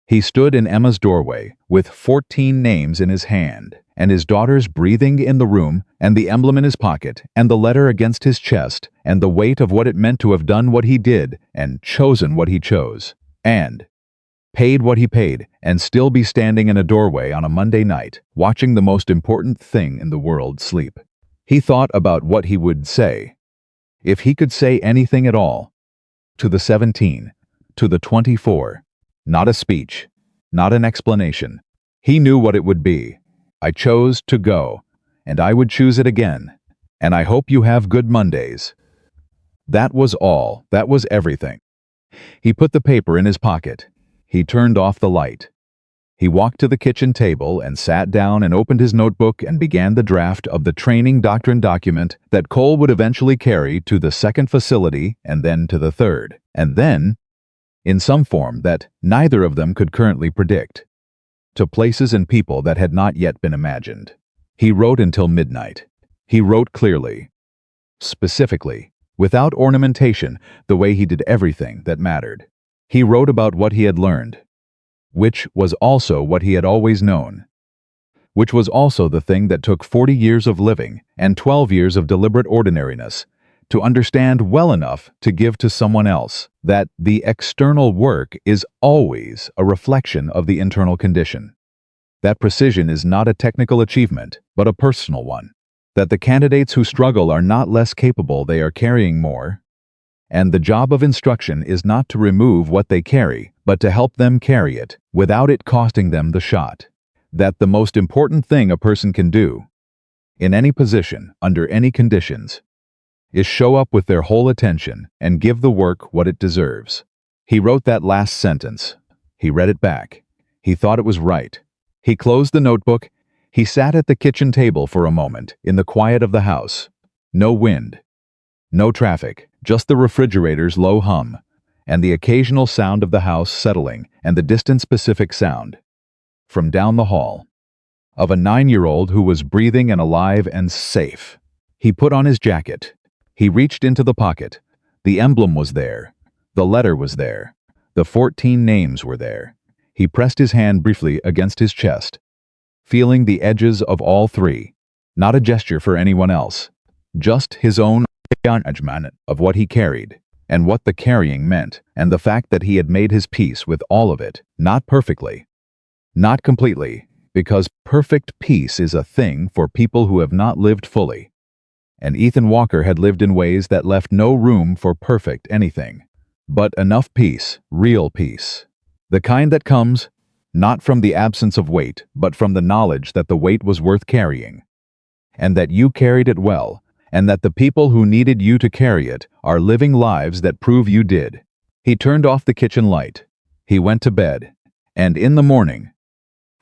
He stood in Emma's doorway with 14 names in his hand, and his daughters breathing in the room, and the emblem in his pocket, and the letter against his chest, and the weight of what it meant to have done what he did, and chosen what he chose, and paid what he paid, and still be standing in a doorway on a Monday night, watching the most important thing in the world sleep. He thought about what he would say, if he could say anything at all, to the 17, to the 24, not a speech, not an explanation. He knew what it would be. I chose to go, and I would choose it again, and I hope you have good Mondays. That was all. That was everything. He put the paper in his pocket. He turned off the light. He walked to the kitchen table and sat down and opened his notebook and began the draft of the training doctrine document that Cole would eventually carry to the second facility and then to the third, and then, in some form that neither of them could currently predict, to places and people that had not yet been imagined. He wrote until midnight. He wrote clearly, specifically, without ornamentation, the way he did everything that mattered. He wrote about what he had learned, which was also what he had always known, which was also the thing that took 40 years of living and 12 years of deliberate ordinariness to understand well enough to give to someone else, that the external work is always a reflection of the internal condition. That precision is not a technical achievement, but a personal one. That the candidates who struggle are not less capable, they are carrying more. And the job of instruction is not to remove what they carry, but to help them carry it, without it costing them the shot. That the most important thing a person can do in any position, under any conditions, is show up with their whole attention and give the work what it deserves. He wrote that last sentence. He read it back. He thought it was right. He closed the notebook. He sat at the kitchen table for a moment, in the quiet of the house. No wind. No traffic, just the refrigerator's low hum, and the occasional sound of the house settling, and the distant specific sound, from down the hall, of a 9-year-old who was breathing and alive and safe. He put on his jacket. He reached into the pocket. The emblem was there. The letter was there. The 14 names were there. He pressed his hand briefly against his chest, feeling the edges of all three. Not a gesture for anyone else. Just his own acknowledgement of what he carried, and what the carrying meant, and the fact that he had made his peace with all of it, not perfectly. Not completely, because perfect peace is a thing for people who have not lived fully. And Ethan Walker had lived in ways that left no room for perfect anything. But enough peace, real peace. The kind that comes, not from the absence of weight, but from the knowledge that the weight was worth carrying. And that you carried it well, and that the people who needed you to carry it are living lives that prove you did. He turned off the kitchen light. He went to bed. And in the morning,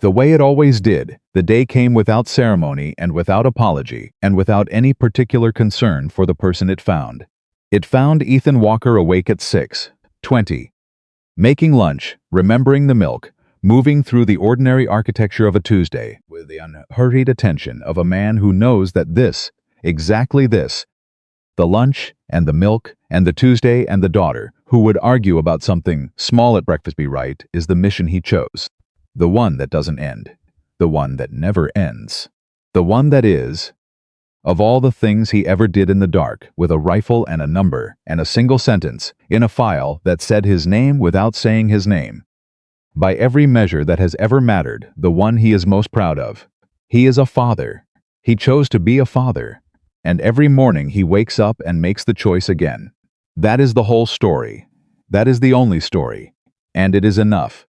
the way it always did, the day came without ceremony and without apology and without any particular concern for the person it found. It found Ethan Walker awake at 6:20, making lunch, remembering the milk, moving through the ordinary architecture of a Tuesday with the unhurried attention of a man who knows that this, exactly this, the lunch and the milk and the Tuesday and the daughter, who would argue about something small at breakfast be right, is the mission he chose. The one that doesn't end. The one that never ends. The one that is, of all the things he ever did in the dark, with a rifle and a number and a single sentence, in a file that said his name without saying his name. By every measure that has ever mattered, the one he is most proud of. He is a father. He chose to be a father. And every morning he wakes up and makes the choice again. That is the whole story. That is the only story. And it is enough.